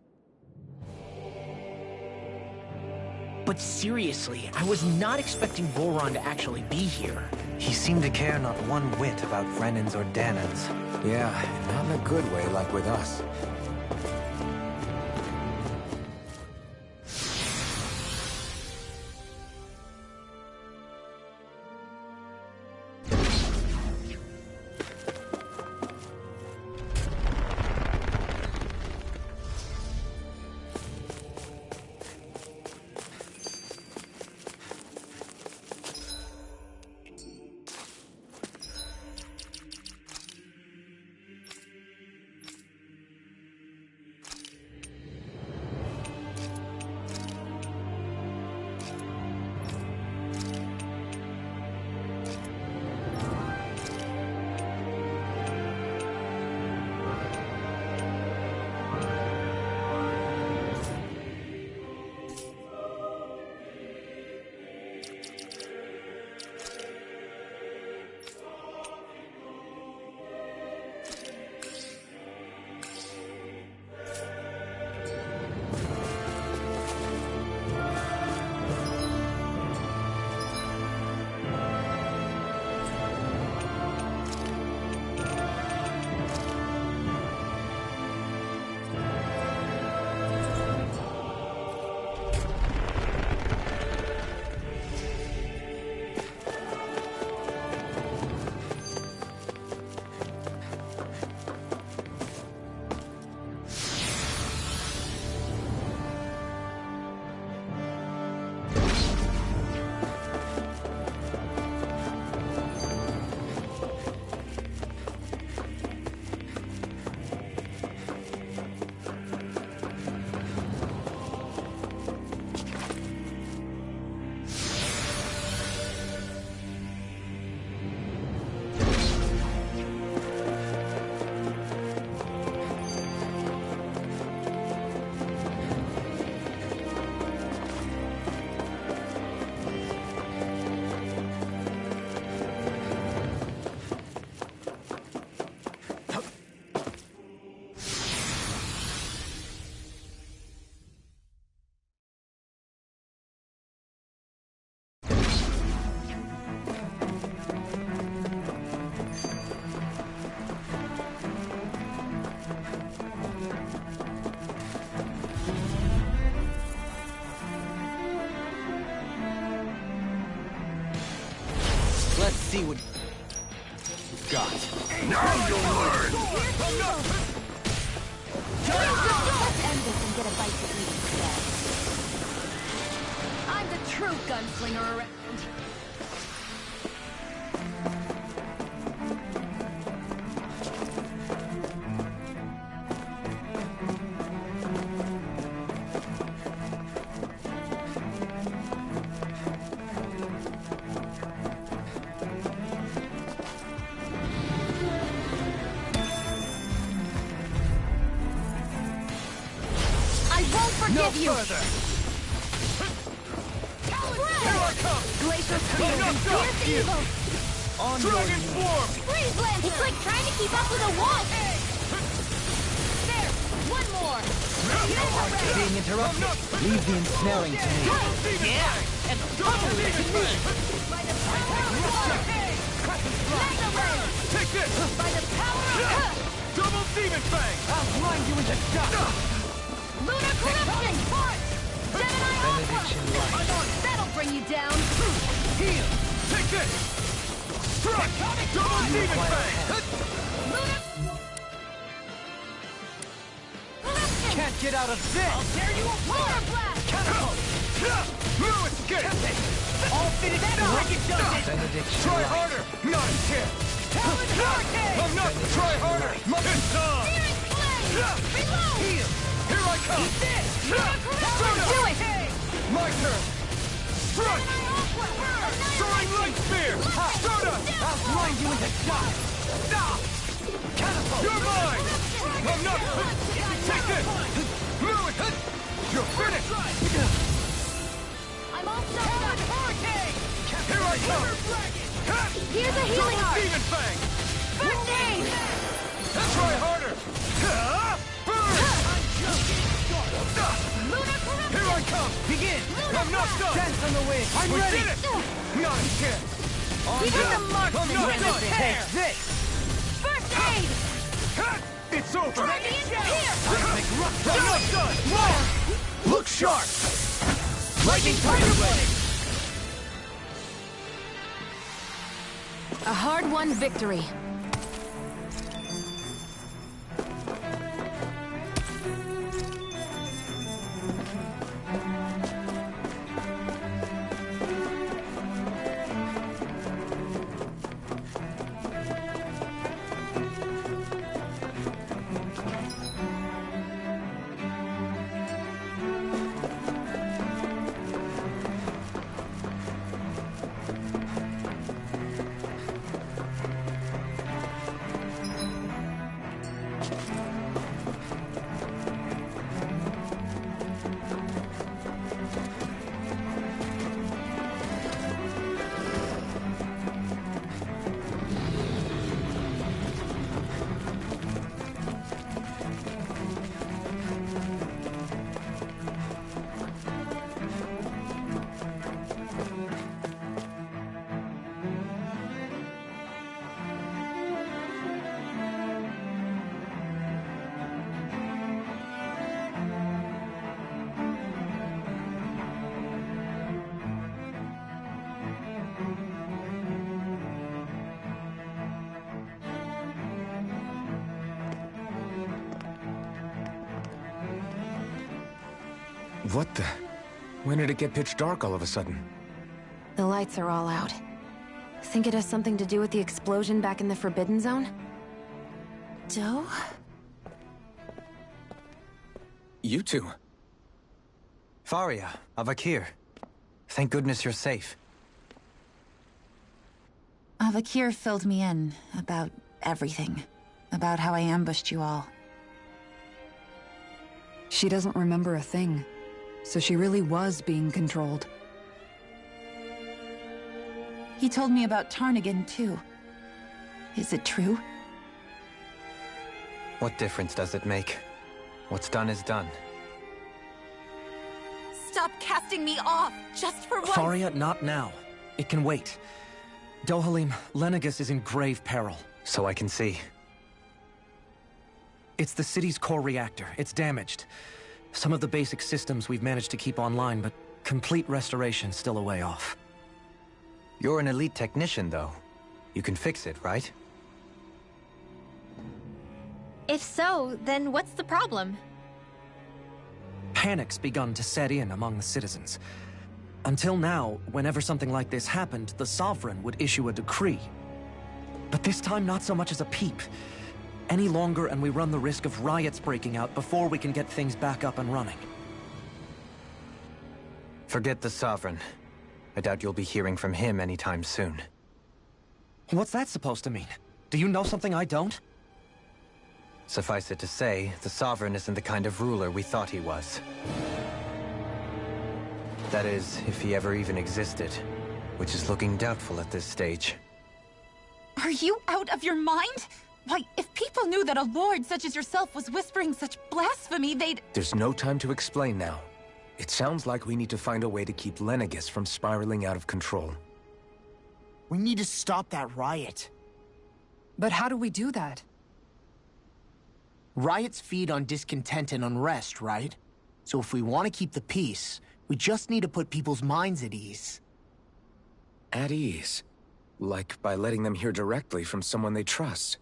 But seriously, I was not expecting Volron to actually be here. He seemed to care not one whit about Renans or Danans. Yeah, not in a good way like with us. Let's see what you've got. Now you'll learn! Let's end this and get a bite to eat instead. I'm the true gunslinger around. forgive you! Further. Here I come! Glacial spear and fierce evil! Dragon form! Freeze Lancer! It's like trying to keep up with a wolf! There! One more! Being interrupted. Leave the ensnaring to me. Yeah! And double it to me! By the power of water! Mega Ray! Take this! By the power of... Double demon fang! I'll grind you into dust. Lunar corruption! Gemini Aqua! Benediction light. That'll bring you down! Heal! Take this! Strike! Double demon fang! Can't get out of this. I'll tear you apart! Lunar blast! Catapult! No escape! All fitted down. Benediction Try light. harder! Not a chance! I'm not! Try harder! It's on! Searing flame! Reload! Heal! Here I come! Eat this! Soda! Do it! My turn! Strike! Soaring light spear! Soda! I'll grind you into dust. Catapult. You're mine! I'm not! Take this! Move it! You're finished! I'm all set up! Hurricane! Here I come! Here's a healing Double art! demon fang! First aid! Try harder! Burn! Lunar corruption! Here I come! Begin. I'm not done! Dance on the wind. I'm We ready. did it! Not a chance! These are the marksman I'm not done! benefits! Take this. First aid! It's over! Radiant here! I'm not done! Look sharp! Lightning Tiger Blade. A hard-won victory. What the? When did it get pitch dark all of a sudden? The lights are all out. Think it has something to do with the explosion back in the Forbidden Zone? Doe? You two. Faria, Avakir. Thank goodness you're safe. Avakir filled me in about everything. About how I ambushed you all. She doesn't remember a thing, so she really was being controlled. He told me about Tarnigan, too. Is it true? What difference does it make? What's done is done. Stop casting me off, just for once! Faria, not now. It can wait. Dohalim, Legenis is in grave peril. So I can see. It's the city's core reactor. It's damaged. Some of the basic systems we've managed to keep online, but complete restoration's still a way off. You're an elite technician, though. You can fix it, right? If so, then what's the problem? Panic's begun to set in among the citizens. Until now, whenever something like this happened, the Sovereign would issue a decree. But this time, not so much as a peep. Any longer, and we run the risk of riots breaking out before we can get things back up and running. Forget the Sovereign. I doubt you'll be hearing from him anytime soon. What's that supposed to mean? Do you know something I don't? Suffice it to say, the Sovereign isn't the kind of ruler we thought he was. That is, if he ever even existed, which is looking doubtful at this stage. Are you out of your mind? Why, if people knew that a lord such as yourself was whispering such blasphemy, they'd... There's no time to explain now. It sounds like we need to find a way to keep Legenis from spiraling out of control. We need to stop that riot. But how do we do that? Riots feed on discontent and unrest, right? So if we want to keep the peace, we just need to put people's minds at ease. At ease? Like by letting them hear directly from someone they trust.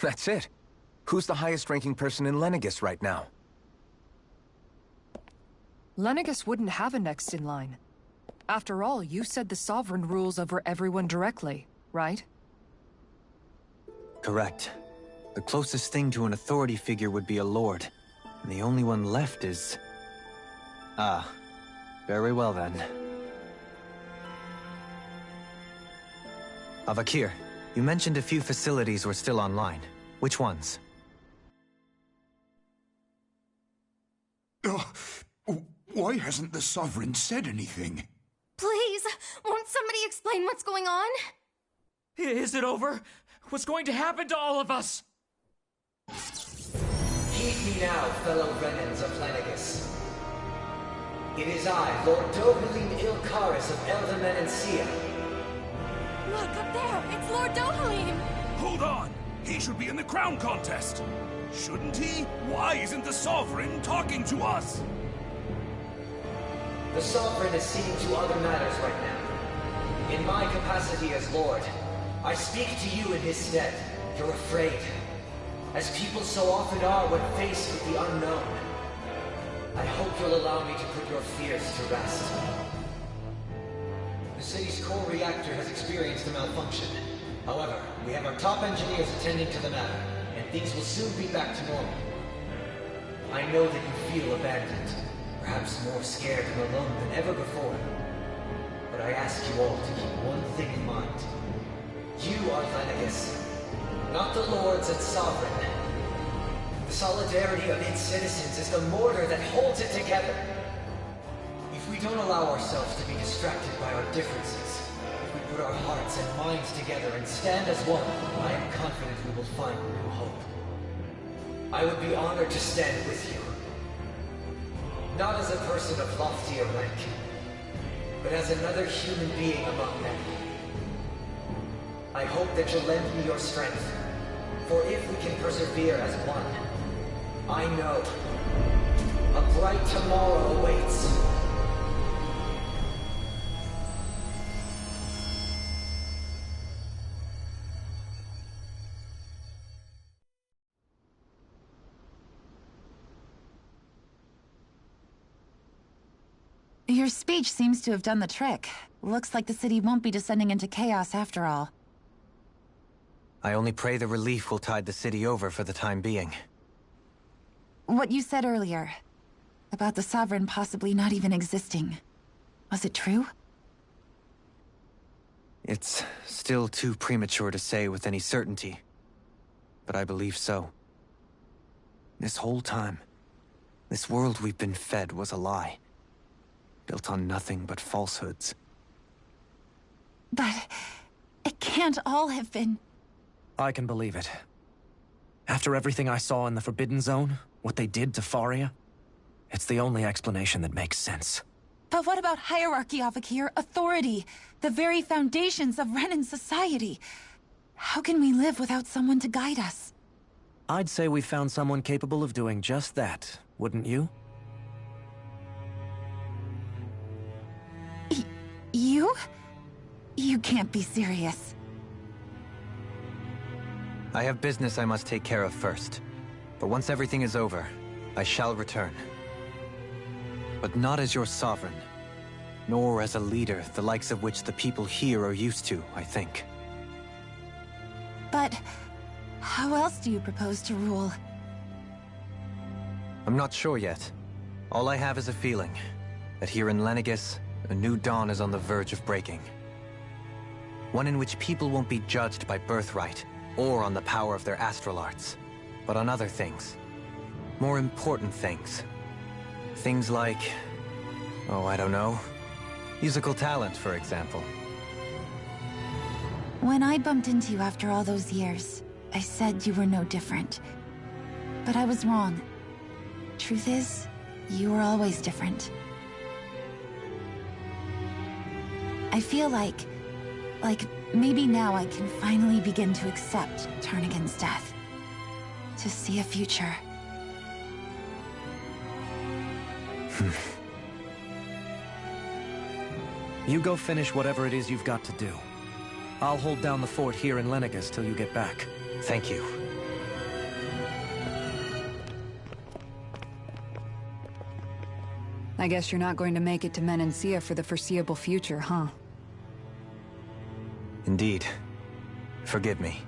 That's it. Who's the highest-ranking person in Legenis right now? Legenis wouldn't have a next in line. After all, you said the Sovereign rules over everyone directly, right? Correct. The closest thing to an authority figure would be a lord. And the only one left is... Ah. Very well then. Avakir, you mentioned a few facilities were still online. Which ones? Why hasn't the Sovereign said anything? Please, won't somebody explain what's going on? Is it over? What's going to happen to all of us? Heed me now, fellow Renans of Legenis. It is I, Lord Dohalim Ilkaris of Eldaman and Sia. Look, up there! It's Lord Dohalim! Hold on! He should be in the crown contest! Shouldn't he? Why isn't the Sovereign talking to us? The Sovereign is seeing to other matters right now. In my capacity as Lord, I speak to you in his stead. You're afraid. As people so often are when faced with the unknown. I hope you'll allow me to put your fears to rest. The city's core reactor has experienced a malfunction. However, we have our top engineers attending to the matter, and things will soon be back to normal. I know that you feel abandoned, perhaps more scared and alone than ever before. But I ask you all to keep one thing in mind. You are Legenis, not the Lords and Sovereign. The solidarity of its citizens is the mortar that holds it together. If we don't allow ourselves to be distracted by our differences, if we put our hearts and minds together and stand as one, I am confident we will find new hope. I would be honored to stand with you. Not as a person of loftier rank, but as another human being among men. I hope that you'll lend me your strength, for if we can persevere as one, I know a bright tomorrow awaits. Your speech seems to have done the trick. Looks like the city won't be descending into chaos after all. I only pray the relief will tide the city over for the time being. What you said earlier, about the Sovereign possibly not even existing, was it true? It's still too premature to say with any certainty, but I believe so. This whole time, this world we've been fed was a lie, built on nothing but falsehoods. But it can't all have been... I can believe it. After everything I saw in the Forbidden Zone, what they did to Faria, it's the only explanation that makes sense. But what about hierarchy, Avakir? Authority? The very foundations of Renan society? How can we live without someone to guide us? I'd say we found someone capable of doing just that, wouldn't you? You? You can't be serious. I have business I must take care of first. But once everything is over, I shall return. But not as your sovereign, nor as a leader the likes of which the people here are used to, I think. But how else do you propose to rule? I'm not sure yet. All I have is a feeling that here in Legenis, a new dawn is on the verge of breaking. One in which people won't be judged by birthright or on the power of their astral arts, but on other things. More important things. Things like... oh, I don't know. Musical talent, for example. When I bumped into you after all those years, I said you were no different. But I was wrong. Truth is, you were always different. I feel like maybe now I can finally begin to accept Turnagain's death. To see a future. You go finish whatever it is you've got to do. I'll hold down the fort here in Legenis till you get back. Thank you. I guess you're not going to make it to Menancia for the foreseeable future, huh? Indeed. Forgive me.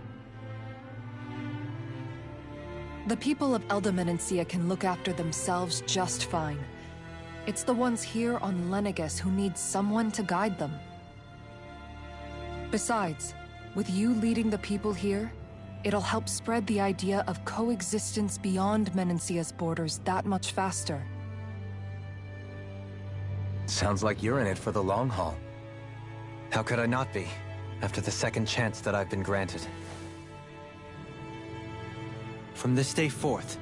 The people of Elda Menancia can look after themselves just fine. It's the ones here on Legenis who need someone to guide them. Besides, with you leading the people here, it'll help spread the idea of coexistence beyond Menancia's borders that much faster. Sounds like you're in it for the long haul. How could I not be, after the second chance that I've been granted? From this day forth,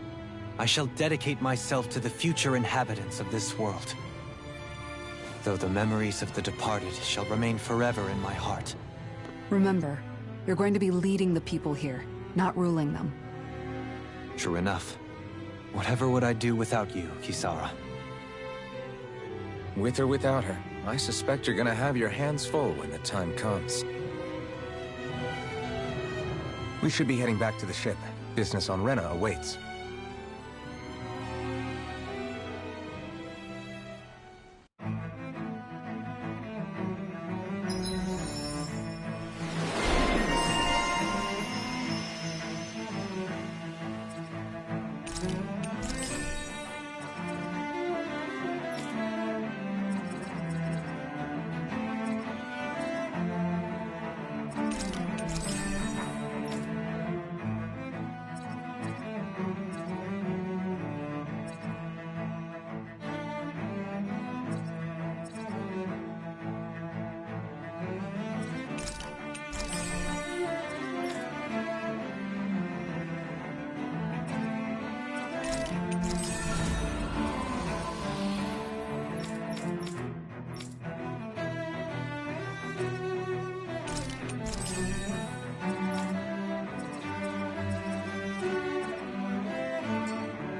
I shall dedicate myself to the future inhabitants of this world. Though the memories of the departed shall remain forever in my heart. Remember, you're going to be leading the people here, not ruling them. True enough. Whatever would I do without you, Kisara? With or without her, I suspect you're gonna have your hands full when the time comes. We should be heading back to the ship. Business on Rena awaits.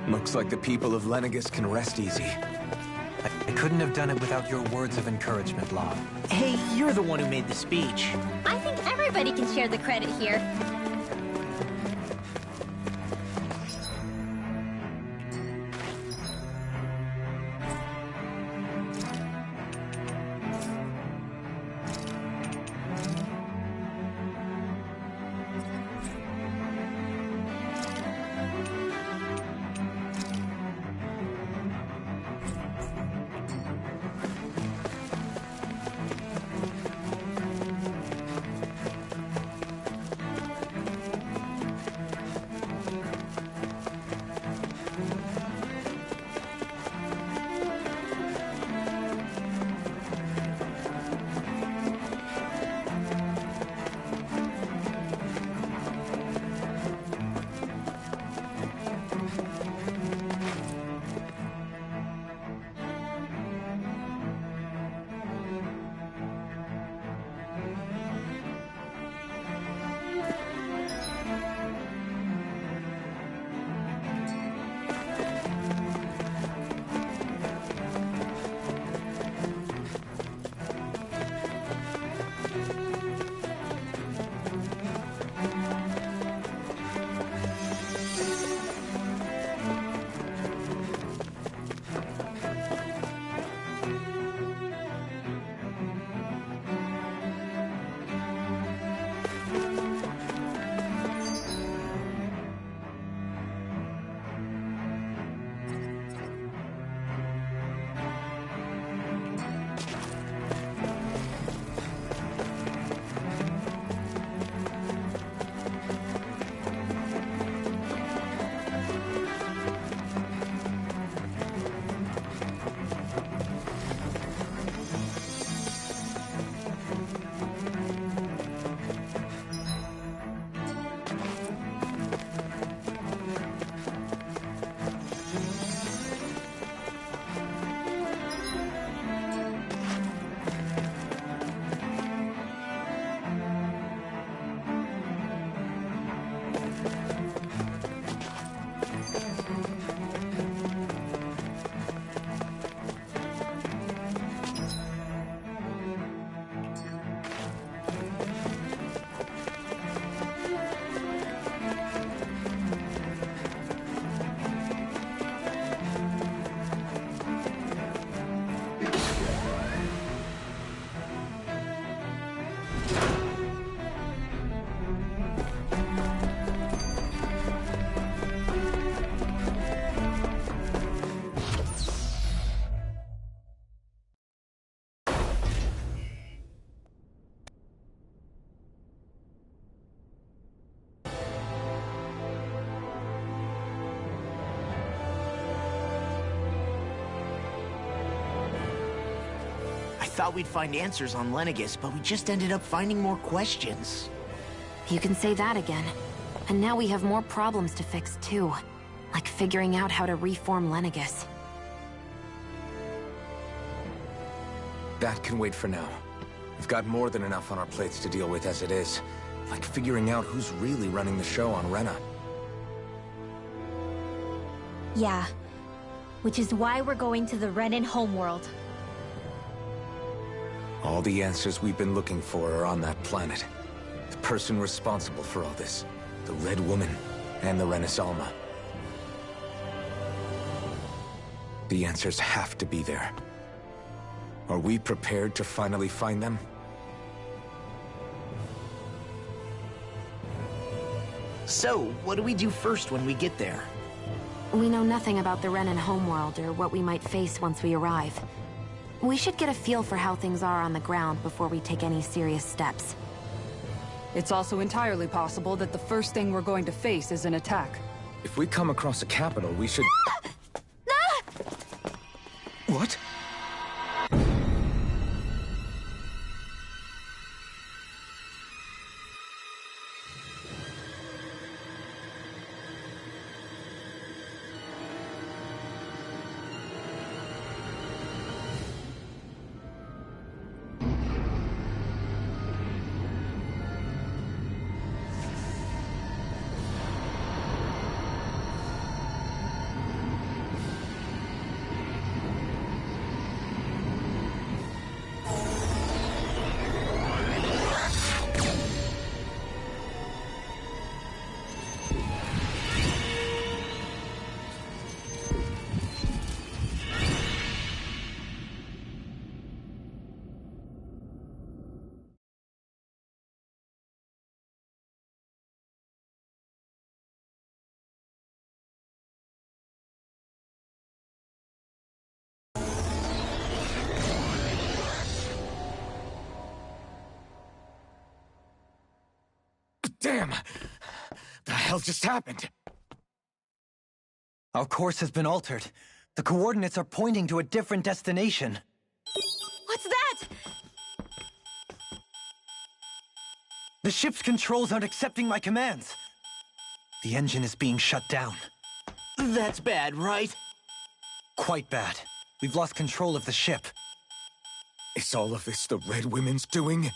Looks like the people of Legenis can rest easy. I couldn't have done it without your words of encouragement, La. Hey, you're the one who made the speech. I think everybody can share the credit here. thought we'd find answers on Legenis, but we just ended up finding more questions. You can say that again. And now we have more problems to fix, too. Like figuring out how to reform Legenis. That can wait for now. We've got more than enough on our plates to deal with as it is. Like figuring out who's really running the show on Rena. Yeah. Which is why we're going to the Renan homeworld. All the answers we've been looking for are on that planet. The person responsible for all this. The Red Woman and the Renis Alma. The answers have to be there. Are we prepared to finally find them? So, what do we do first when we get there? We know nothing about the Renan homeworld or what we might face once we arrive. We should get a feel for how things are on the ground before we take any serious steps. It's also entirely possible that the first thing we're going to face is an attack. If we come across a capital, we should... What? Damn! The hell just happened? Our course has been altered. The coordinates are pointing to a different destination. What's that? The ship's controls aren't accepting my commands. The engine is being shut down. That's bad, right? Quite bad. We've lost control of the ship. Is all of this the Red Women's doing?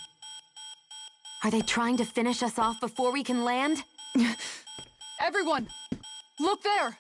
Are they trying to finish us off before we can land? Everyone! Look there!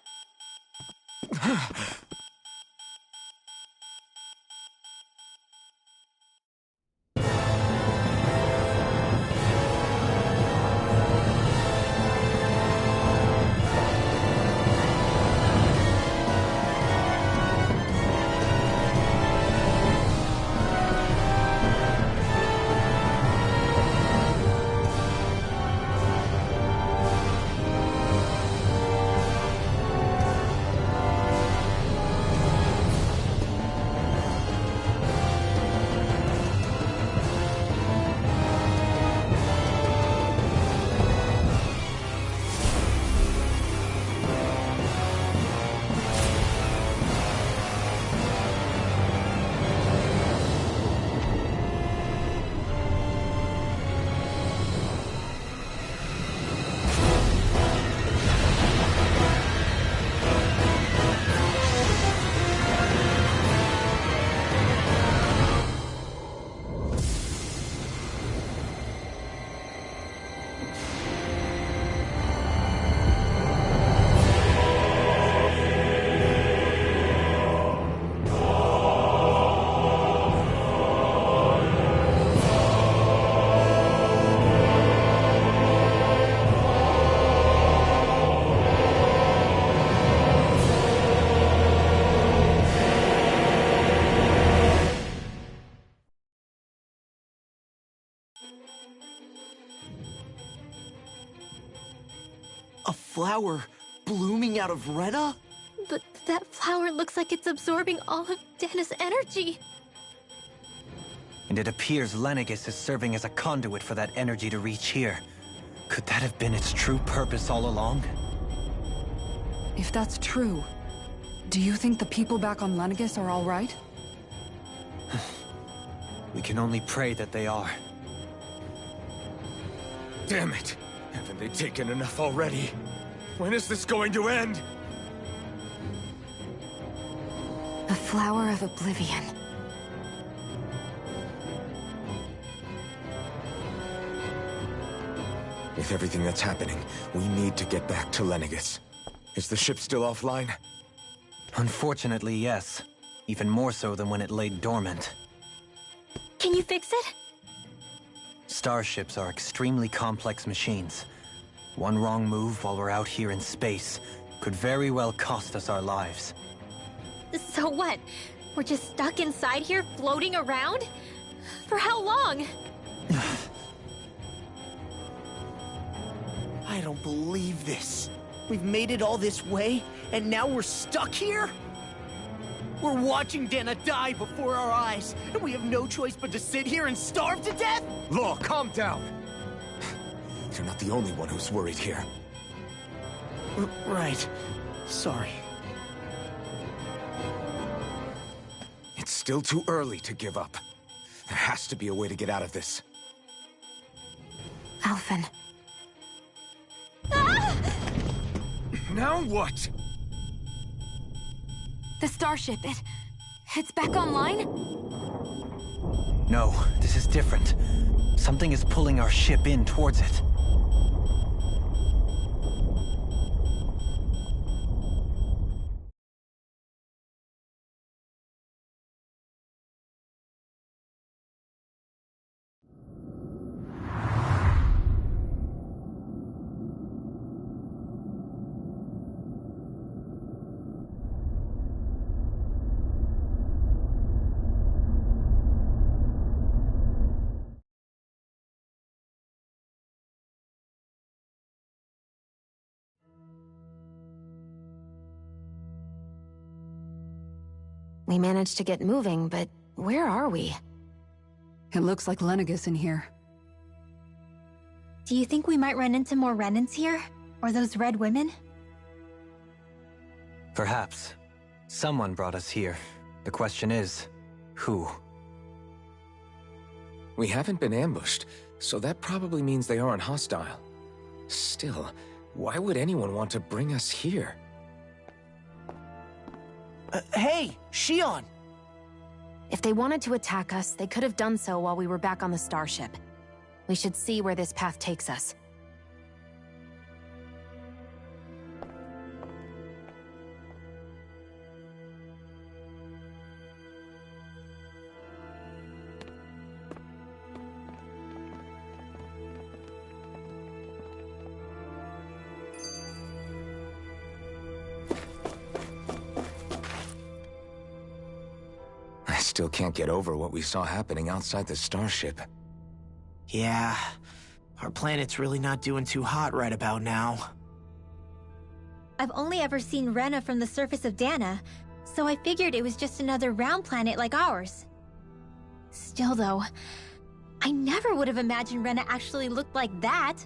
A flower blooming out of Rena? But that flower looks like it's absorbing all of Dana's energy. And it appears Legenis is serving as a conduit for that energy to reach here. Could that have been its true purpose all along? If that's true, do you think the people back on Legenis are all right? We can only pray that they are. Damn it! Haven't they taken enough already? When is this going to end? The Flower of Oblivion. With everything that's happening, we need to get back to Legenis. Is the ship still offline? Unfortunately, yes. Even more so than when it lay dormant. Can you fix it? Starships are extremely complex machines. One wrong move while we're out here in space could very well cost us our lives. So what? We're just stuck inside here, floating around? For how long? I don't believe this. We've made it all this way, and now we're stuck here? We're watching Dana die before our eyes, and we have no choice but to sit here and starve to death? Law, calm down! You're not the only one who's worried here. Right. Sorry. It's still too early to give up. There has to be a way to get out of this. Alphen. Now what? The starship, it's back online? No, this is different. Something is pulling our ship in towards it. We managed to get moving, but where are we? It looks like Legenis in here. Do you think we might run into more Renans here? Or those red women? Perhaps. Someone brought us here. The question is, who? We haven't been ambushed, so that probably means they aren't hostile. Still, why would anyone want to bring us here? Hey, Shion! If they wanted to attack us, they could have done so while we were back on the starship. We should see where this path takes us. I still can't get over what we saw happening outside the starship. Yeah, our planet's really not doing too hot right about now. I've only ever seen Rena from the surface of Dana, so I figured it was just another round planet like ours. Still though, I never would have imagined Rena actually looked like that.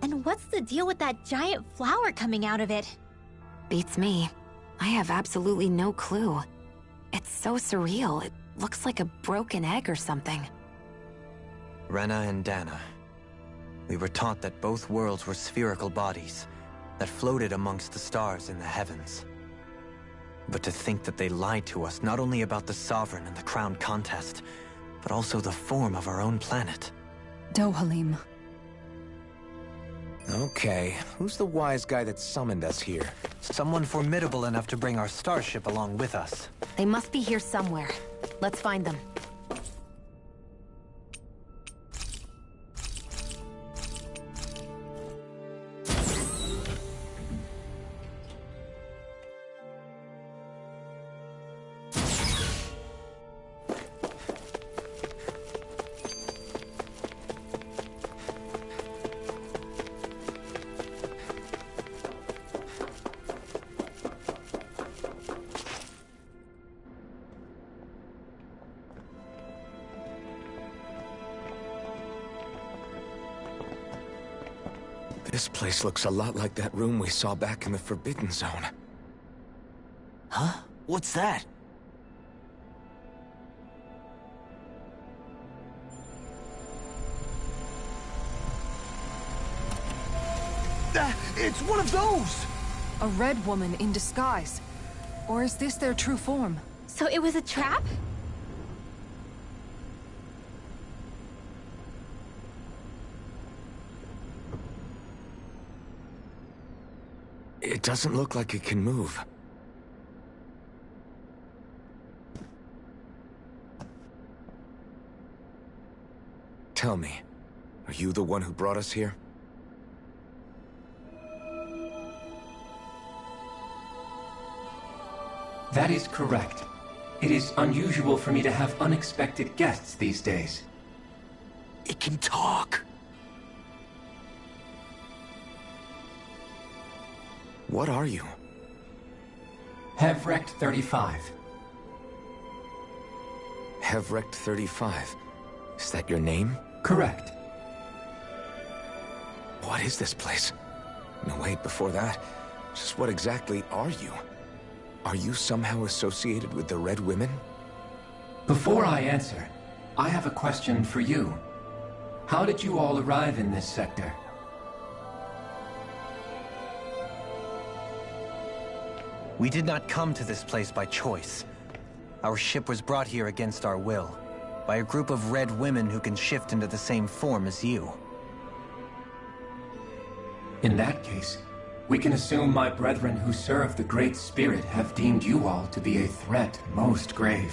And what's the deal with that giant flower coming out of it? Beats me. I have absolutely no clue. It's so surreal. It looks like a broken egg or something. Rena and Dana. We were taught that both worlds were spherical bodies that floated amongst the stars in the heavens. But to think that they lied to us not only about the Sovereign and the Crown contest, but also the form of our own planet. Dohalim. Okay, who's the wise guy that summoned us here? Someone formidable enough to bring our starship along with us. They must be here somewhere. Let's find them. This place looks a lot like that room we saw back in the Forbidden Zone. Huh? What's that? It's one of those! A red woman in disguise. Or is this their true form? So it was a trap? It doesn't look like it can move. Tell me, are you the one who brought us here? That is correct. It is unusual for me to have unexpected guests these days. It can talk. What are you? Helghan 35. Helghan 35. Is that your name? Correct. What is this place? No, wait, before that, just what exactly are you? Are you somehow associated with the Red Women? Before I answer, I have a question for you. How did you all arrive in this sector? We did not come to this place by choice. Our ship was brought here against our will, by a group of red women who can shift into the same form as you. In that case, we can assume my brethren who serve the Great Spirit have deemed you all to be a threat most grave.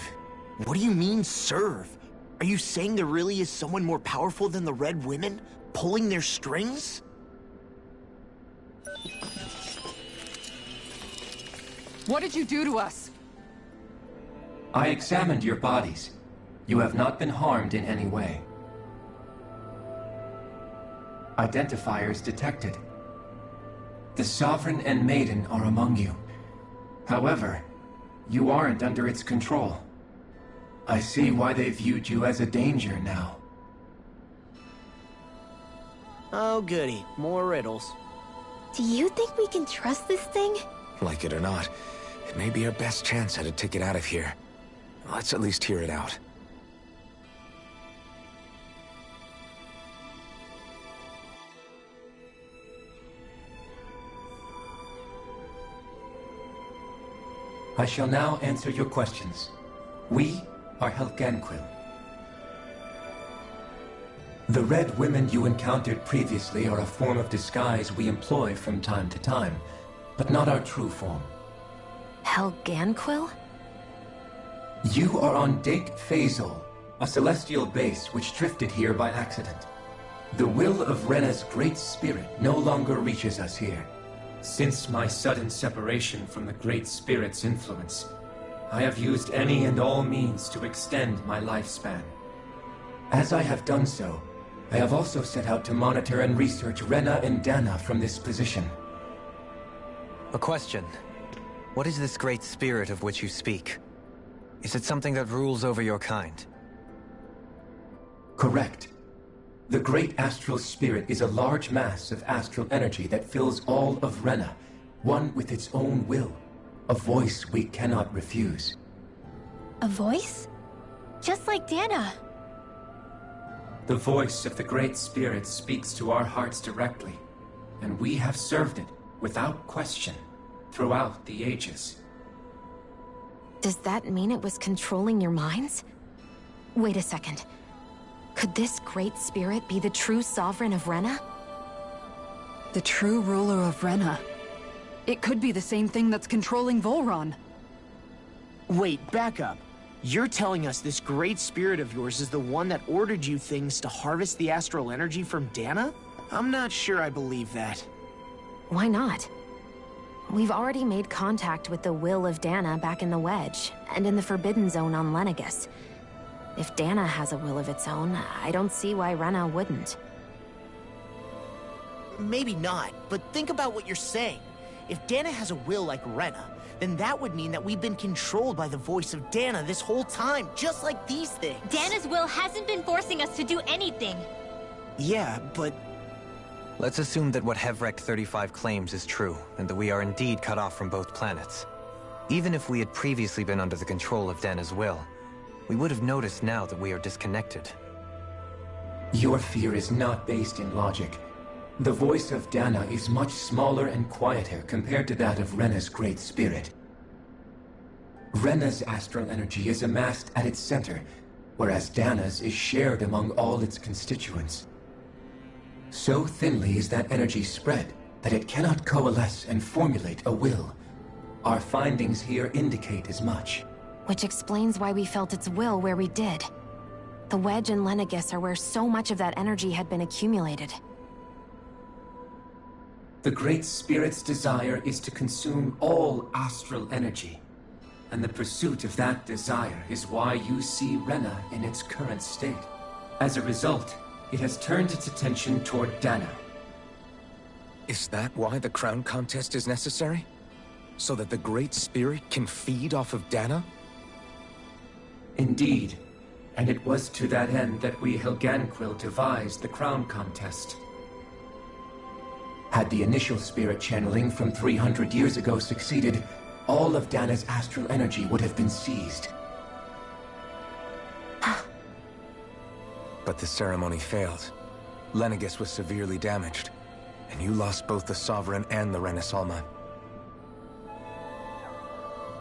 What do you mean, serve? Are you saying there really is someone more powerful than the Red Women, pulling their strings? What did you do to us? I examined your bodies. You have not been harmed in any way. Identifiers detected. The Sovereign and Maiden are among you. However, you aren't under its control. I see why they viewed you as a danger now. Oh goody, more riddles. Do you think we can trust this thing? Like it or not, it may be our best chance at a ticket out of here. Let's at least hear it out. I shall now answer your questions. We are Helghan Quill. The red women you encountered previously are a form of disguise we employ from time to time, but not our true form. Helghan Quill? You are on Dake Phasol, a celestial base which drifted here by accident. The will of Rena's great spirit no longer reaches us here. Since my sudden separation from the Great Spirit's influence, I have used any and all means to extend my lifespan. As I have done so, I have also set out to monitor and research Rena and Dana from this position. A question. What is this Great Spirit of which you speak? Is it something that rules over your kind? Correct. The Great Astral Spirit is a large mass of astral energy that fills all of Rena, one with its own will, a voice we cannot refuse. A voice? Just like Dana. The voice of the Great Spirit speaks to our hearts directly, and we have served it, without question, throughout the ages. Does that mean it was controlling your minds? Wait a second. Could this Great Spirit be the true Sovereign of Rena? The true ruler of Rena. It could be the same thing that's controlling Volron. Wait, back up. You're telling us this Great Spirit of yours is the one that ordered you things to harvest the astral energy from Dana? I'm not sure I believe that. Why not? We've already made contact with the will of Dana back in the Wedge, and in the Forbidden Zone on Legenis. If Dana has a will of its own, I don't see why Rena wouldn't. Maybe not, but think about what you're saying. If Dana has a will like Rena, then that would mean that we've been controlled by the voice of Dana this whole time, just like these things. Dana's will hasn't been forcing us to do anything. Yeah, but... Let's assume that what Helghan 35 claims is true, and that we are indeed cut off from both planets. Even if we had previously been under the control of Dana's will, we would have noticed now that we are disconnected. Your fear is not based in logic. The voice of Dana is much smaller and quieter compared to that of Rena's Great Spirit. Rena's astral energy is amassed at its center, whereas Dana's is shared among all its constituents. So thinly is that energy spread that it cannot coalesce and formulate a will. Our findings here indicate as much. Which explains why we felt its will where we did. The Wedge and Legenis are where so much of that energy had been accumulated. The Great Spirit's desire is to consume all astral energy, and the pursuit of that desire is why you see Rena in its current state. As a result, it has turned its attention toward Dana. Is that why the crown contest is necessary? So that the Great Spirit can feed off of Dana? Indeed, and it was to that end that we Helghan Quill devised the crown contest. Had the initial spirit channeling from 300 years ago succeeded, all of Dana's astral energy would have been seized. But the ceremony failed. Legenis was severely damaged, and you lost both the Sovereign and the Rena Alma.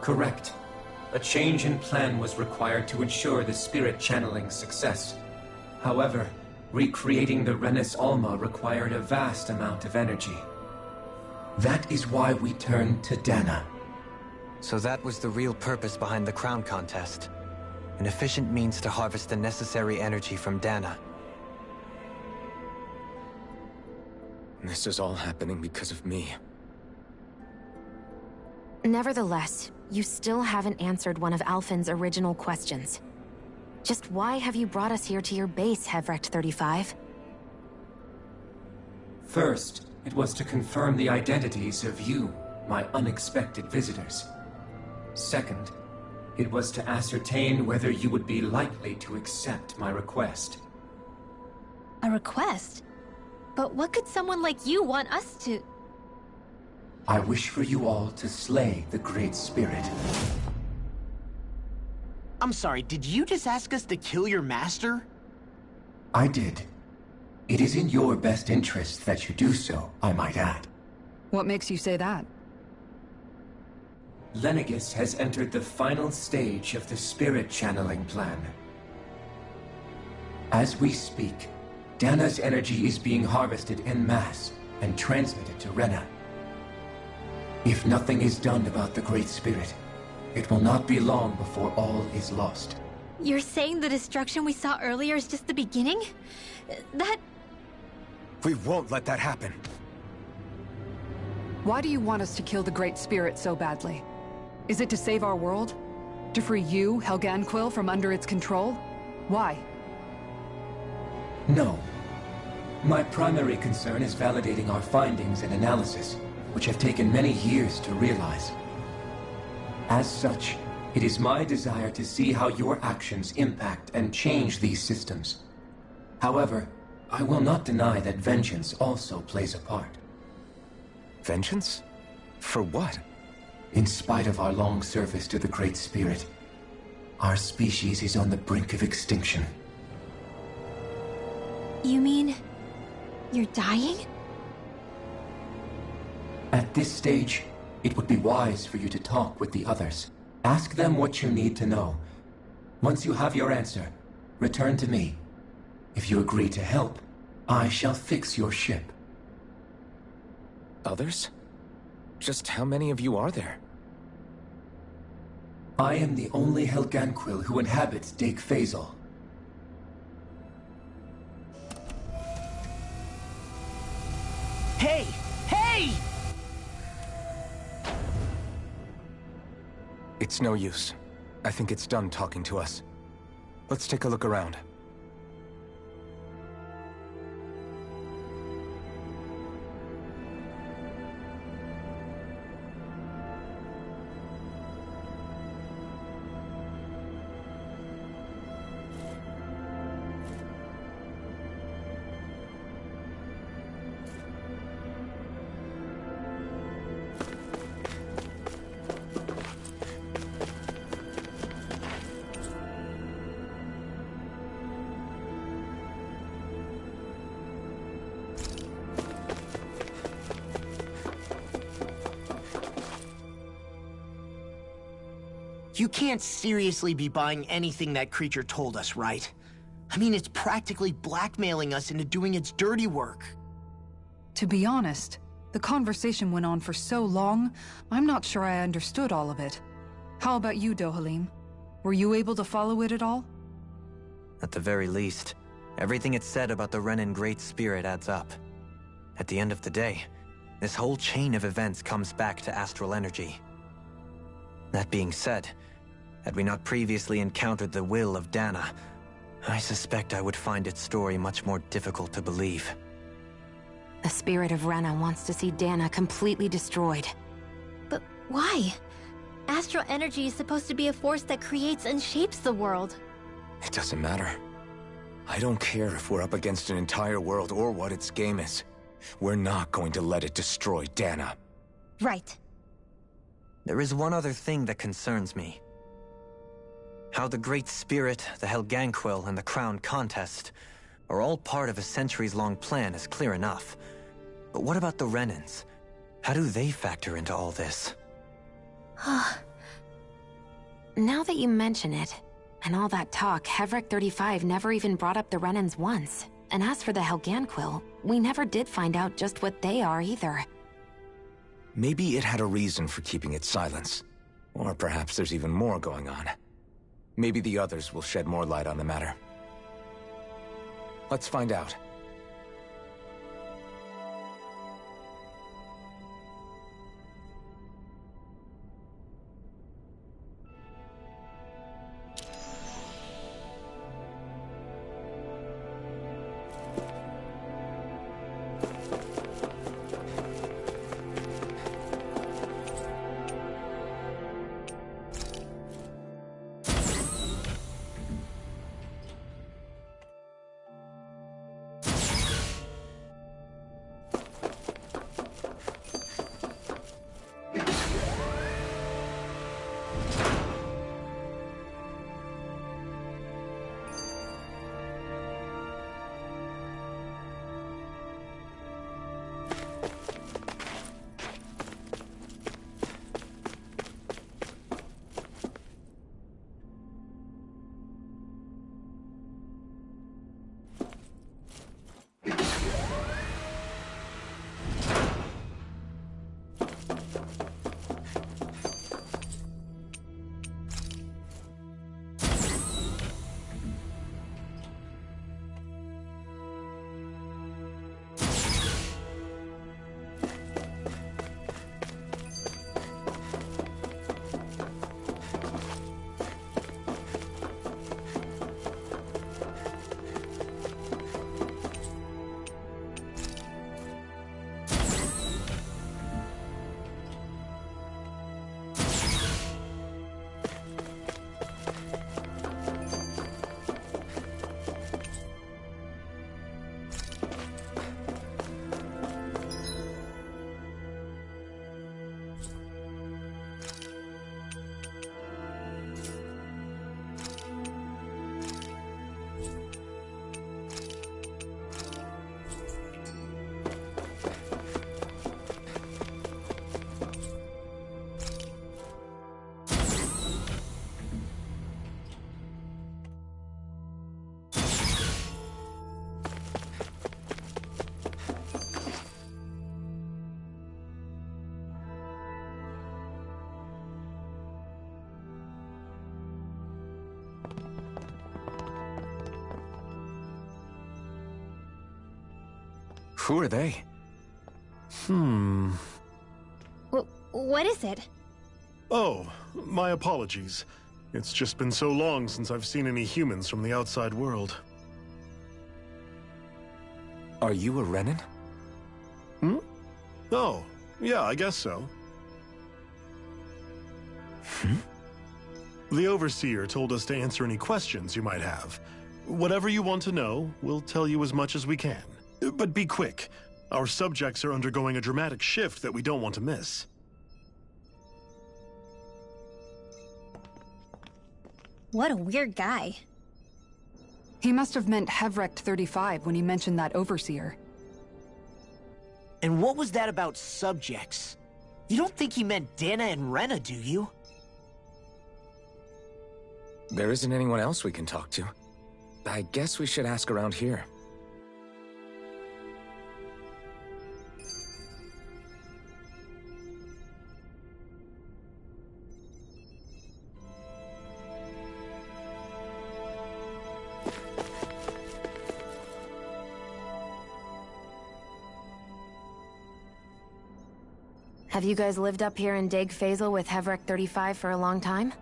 Correct. A change in plan was required to ensure the spirit channeling's success. However, recreating the Rena Alma required a vast amount of energy. That is why we turned to Dana. So that was the real purpose behind the crown contest. An efficient means to harvest the necessary energy from Dana. This is all happening because of me. Nevertheless, you still haven't answered one of Alphen's original questions. Just why have you brought us here to your base, Hevrecht 35? First, it was to confirm the identities of you, my unexpected visitors. Second, it was to ascertain whether you would be likely to accept my request. A request? But what could someone like you want us to... I wish for you all to slay the Great Spirit. I'm sorry, did you just ask us to kill your master? I did. It is in your best interest that you do so, I might add. What makes you say that? Legenis has entered the final stage of the spirit channeling plan. As we speak, Dana's energy is being harvested en masse and transmitted to Rena. If nothing is done about the Great Spirit, it will not be long before all is lost. You're saying the destruction we saw earlier is just the beginning? That... We won't let that happen. Why do you want us to kill the Great Spirit so badly? Is it to save our world? To free you, Helghan Quill, from under its control? Why? No. My primary concern is validating our findings and analysis, which have taken many years to realize. As such, it is my desire to see how your actions impact and change these systems. However, I will not deny that vengeance also plays a part. Vengeance? For what? In spite of our long service to the Great Spirit, our species is on the brink of extinction. You mean... you're dying? At this stage, it would be wise for you to talk with the others. Ask them what you need to know. Once you have your answer, return to me. If you agree to help, I shall fix your ship. Others? Just how many of you are there? I am the only Helghan Quill who inhabits Dake Faisal. Hey! Hey! It's no use. I think it's done talking to us. Let's take a look around. You can't seriously be buying anything that creature told us, right? I mean, it's practically blackmailing us into doing its dirty work. To be honest, the conversation went on for so long, I'm not sure I understood all of it. How about you, Dohalim? Were you able to follow it at all? At the very least, everything it said about the Renan Great Spirit adds up. At the end of the day, this whole chain of events comes back to astral energy. That being said, had we not previously encountered the will of Dana, I suspect I would find its story much more difficult to believe. The spirit of Rena wants to see Dana completely destroyed. But why? Astral energy is supposed to be a force that creates and shapes the world. It doesn't matter. I don't care if we're up against an entire world or what its game is. We're not going to let it destroy Dana. Right. There is one other thing that concerns me. How the Great Spirit, the Helghan Quill, and the Crown Contest are all part of a centuries-long plan is clear enough. But what about the Renans? How do they factor into all this? Now that you mention it, and all that talk, Hevrik-35 never even brought up the Renans once. And as for the Helghan Quill, we never did find out just what they are either. Maybe it had a reason for keeping its silence. Or perhaps there's even more going on. Maybe the others will shed more light on the matter. Let's find out. Who are they? What is it? Oh, my apologies. It's just been so long since I've seen any humans from the outside world. Are you a Renan? Oh, yeah, I guess so. The Overseer told us to answer any questions you might have. Whatever you want to know, we'll tell you as much as we can. But be quick. Our subjects are undergoing a dramatic shift that we don't want to miss. What a weird guy. He must have meant Hevrik-35 when he mentioned that Overseer. And what was that about subjects? You don't think he meant Dana and Rena, do you? There isn't anyone else we can talk to. I guess we should ask around here. Have you guys lived up here in Deg Faisal with Helghan 35 for a long time?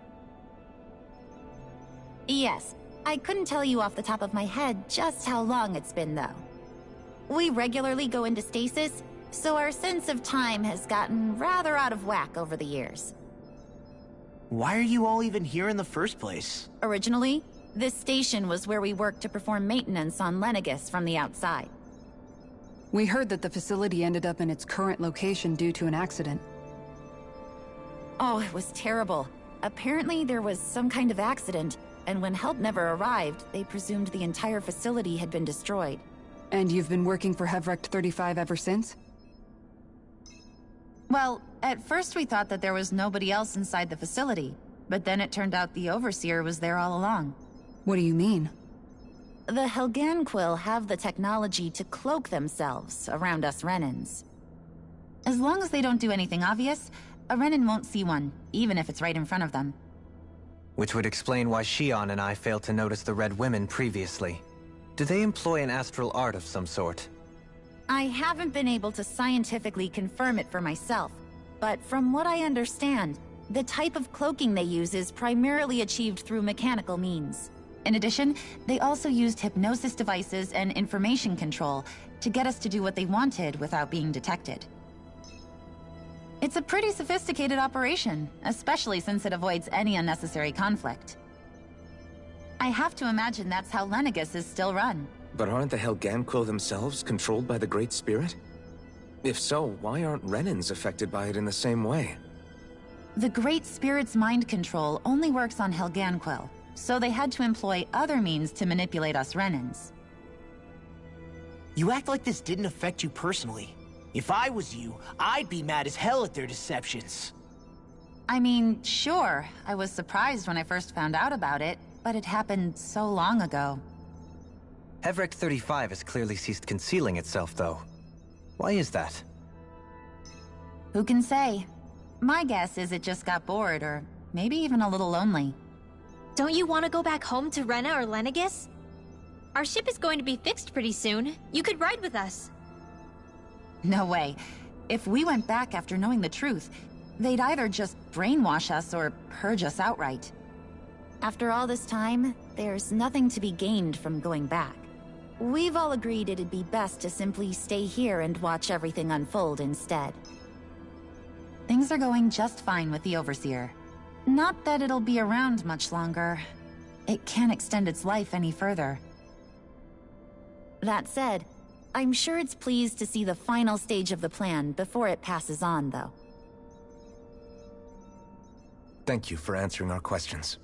Yes. I couldn't tell you off the top of my head just how long it's been, though. We regularly go into stasis, so our sense of time has gotten rather out of whack over the years. Why are you all even here in the first place? Originally, this station was where we worked to perform maintenance on Legenis from the outside. We heard that the facility ended up in its current location due to an accident. Oh, it was terrible. Apparently there was some kind of accident, and when help never arrived, they presumed the entire facility had been destroyed. And you've been working for Helghan 35 ever since? Well, at first we thought that there was nobody else inside the facility, but then it turned out the Overseer was there all along. What do you mean? The Helghan Quill have the technology to cloak themselves around us Renans. As long as they don't do anything obvious, a Renan won't see one, even if it's right in front of them. Which would explain why Xion and I failed to notice the Red Women previously. Do they employ an astral art of some sort? I haven't been able to scientifically confirm it for myself, but from what I understand, the type of cloaking they use is primarily achieved through mechanical means. In addition, they also used hypnosis devices and information control to get us to do what they wanted without being detected. It's a pretty sophisticated operation, especially since it avoids any unnecessary conflict. I have to imagine that's how Legenis is still run. But aren't the Helghan Quill themselves controlled by the Great Spirit? If so, why aren't Renans affected by it in the same way? The Great Spirit's mind control only works on Helghan Quill, so they had to employ other means to manipulate us Renans. You act like this didn't affect you personally. If I was you, I'd be mad as hell at their deceptions. I mean, sure, I was surprised when I first found out about it, but it happened so long ago. Helghan 35 has clearly ceased concealing itself, though. Why is that? Who can say? My guess is it just got bored, or maybe even a little lonely. Don't you want to go back home to Rena or Legenis? Our ship is going to be fixed pretty soon. You could ride with us. No way. If we went back after knowing the truth, they'd either just brainwash us or purge us outright. After all this time, there's nothing to be gained from going back. We've all agreed it'd be best to simply stay here and watch everything unfold instead. Things are going just fine with the Overseer. Not that it'll be around much longer. It can't extend its life any further. That said, I'm sure it's pleased to see the final stage of the plan before it passes on, though. Thank you for answering our questions.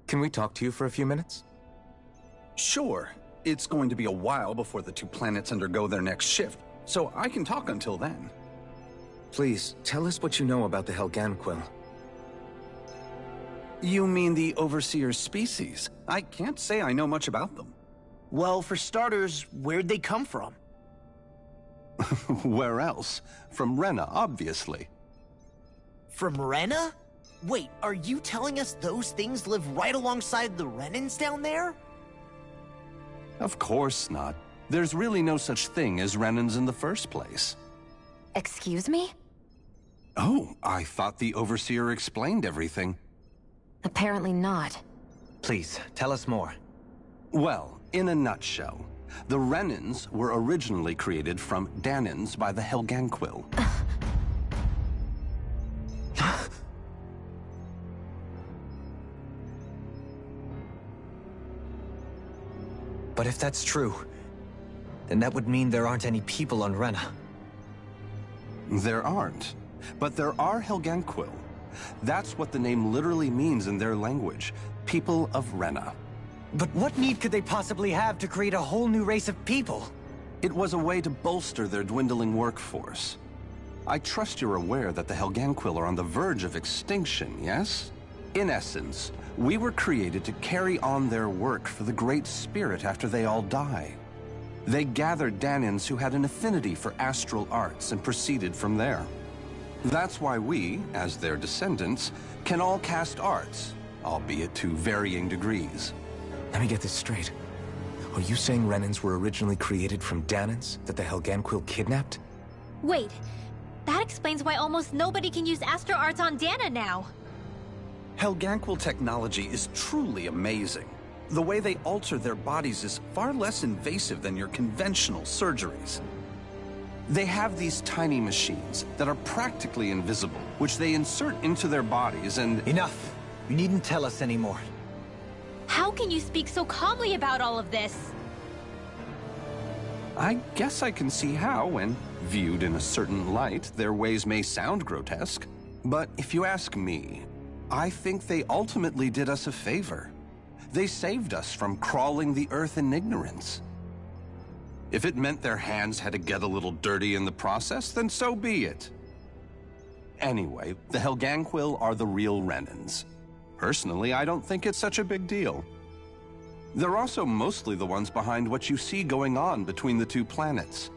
Can we talk to you for a few minutes? Sure. It's going to be a while before the two planets undergo their next shift, so I can talk until then. Please, tell us what you know about the Helghan Quill. You mean the Overseer's species? I can't say I know much about them. Well, for starters, where'd they come from? Where else? From Rena, obviously. From Rena? Wait, are you telling us those things live right alongside the Renans down there? Of course not. There's really no such thing as Renans in the first place. Excuse me? Oh, I thought the Overseer explained everything. Apparently not. Please, tell us more. Well, in a nutshell, The Renans were originally created from Danans by the Helghan Quill. But if that's true, then that would mean there aren't any people on Rena. There aren't. But there are Helghan Quill. That's what the name literally means in their language. People of Rena. But what need could they possibly have to create a whole new race of people? It was a way to bolster their dwindling workforce. I trust you're aware that the Helghan Quill are on the verge of extinction, yes? In essence, we were created to carry on their work for the Great Spirit after they all die. They gathered Danans who had an affinity for astral arts and proceeded from there. That's why we, as their descendants, can all cast arts, albeit to varying degrees. Let me get this straight. Are you saying Renans were originally created from Danans that the Helghan Quill kidnapped? Wait, that explains why almost nobody can use astral arts on Dana now. Helghan Quill technology is truly amazing. The way they alter their bodies is far less invasive than your conventional surgeries. They have these tiny machines that are practically invisible, which they insert into their bodies and... Enough! You needn't tell us anymore. How can you speak so calmly about all of this? I guess I can see how, when viewed in a certain light, their ways may sound grotesque. But if you ask me, I think they ultimately did us a favor. They saved us from crawling the earth in ignorance. If it meant their hands had to get a little dirty in the process, then so be it. Anyway, the Helghan Quill are the real Renans. Personally, I don't think it's such a big deal. They're also mostly the ones behind what you see going on between the two planets.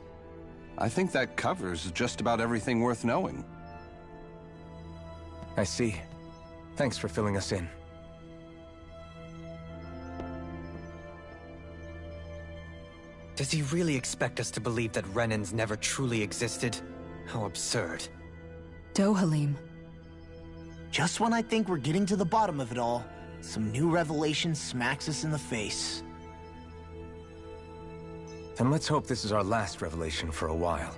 I think that covers just about everything worth knowing. I see. Thanks for filling us in. Does he really expect us to believe that Renans never truly existed? How absurd. Dohalim. Just when I think we're getting to the bottom of it all, some new revelation smacks us in the face. Then let's hope this is our last revelation for a while.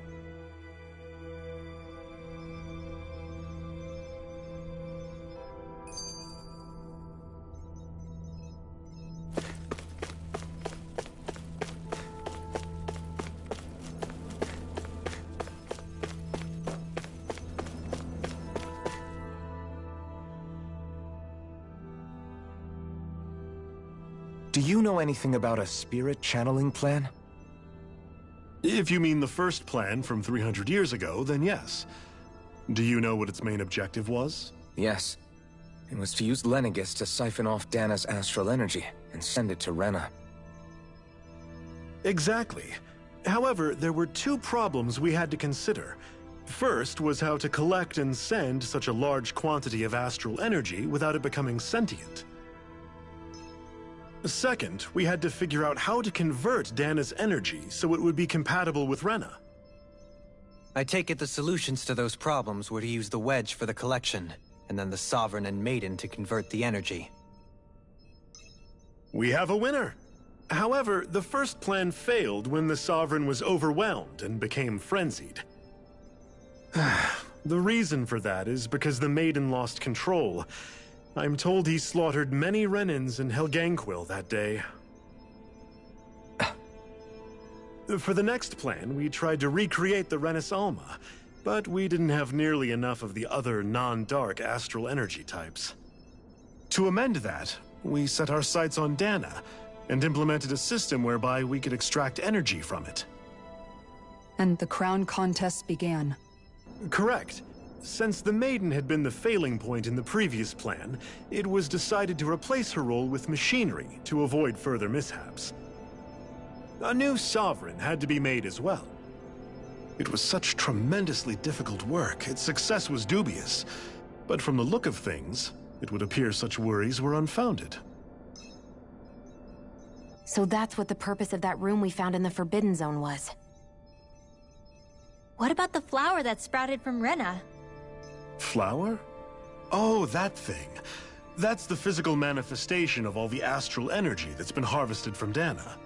Do you know anything about a spirit channeling plan? If you mean the first plan from 300 years ago, then yes. Do you know what its main objective was? Yes. It was to use Legenis to siphon off Dana's astral energy and send it to Rena. Exactly. However, there were two problems we had to consider. First was how to collect and send such a large quantity of astral energy without it becoming sentient. Second, we had to figure out how to convert Dana's energy so it would be compatible with Rena. I take it the solutions to those problems were to use the wedge for the collection, and then the Sovereign and Maiden to convert the energy. We have a winner! However, the first plan failed when the Sovereign was overwhelmed and became frenzied. The reason for that is because the Maiden lost control. I'm told he slaughtered many Renans and Helghan Quill that day. For the next plan, we tried to recreate the Renis Alma, but we didn't have nearly enough of the other non-dark astral energy types. To amend that, we set our sights on Dana, and implemented a system whereby we could extract energy from it. And the crown contest began. Correct. Since the Maiden had been the failing point in the previous plan, it was decided to replace her role with machinery to avoid further mishaps. A new Sovereign had to be made as well. It was such tremendously difficult work, its success was dubious. But from the look of things, it would appear such worries were unfounded. So that's what the purpose of that room we found in the Forbidden Zone was. What about the flower that sprouted from Rena? Flower? Oh, that thing. That's the physical manifestation of all the astral energy that's been harvested from Dana.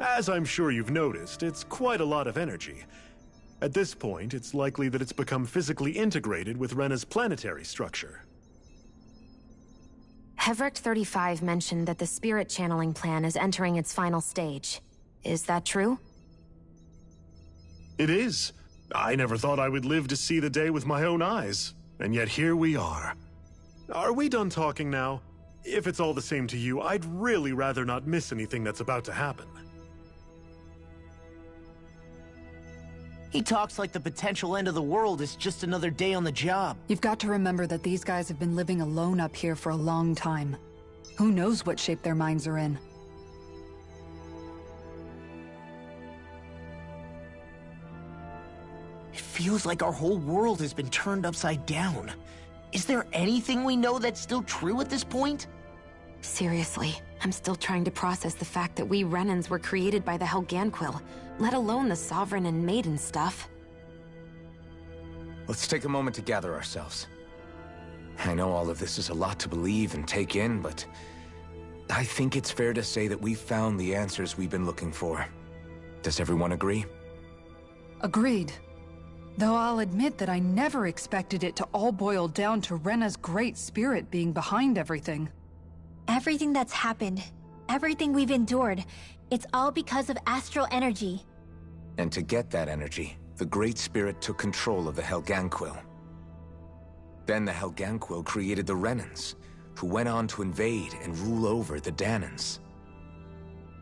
As I'm sure you've noticed, it's quite a lot of energy. At this point, it's likely that it's become physically integrated with Rena's planetary structure. Helghan 35 mentioned that the spirit channeling plan is entering its final stage. Is that true? It is. I never thought I would live to see the day with my own eyes, and yet here we are. Are we done talking now? If it's all the same to you, I'd really rather not miss anything that's about to happen. He talks like the potential end of the world is just another day on the job. You've got to remember that these guys have been living alone up here for a long time. Who knows what shape their minds are in? It feels like our whole world has been turned upside down. Is there anything we know that's still true at this point? Seriously, I'm still trying to process the fact that we Renans were created by the Helghan Quill, let alone the Sovereign and Maiden stuff. Let's take a moment to gather ourselves. I know all of this is a lot to believe and take in, but I think it's fair to say that we've found the answers we've been looking for. Does everyone agree? Agreed. Though I'll admit that I never expected it to all boil down to Rena's great spirit being behind everything. Everything that's happened, everything we've endured, it's all because of astral energy. And to get that energy, the Great Spirit took control of the Helghan Quill. Then the Helghan Quill created the Renans, who went on to invade and rule over the Danans.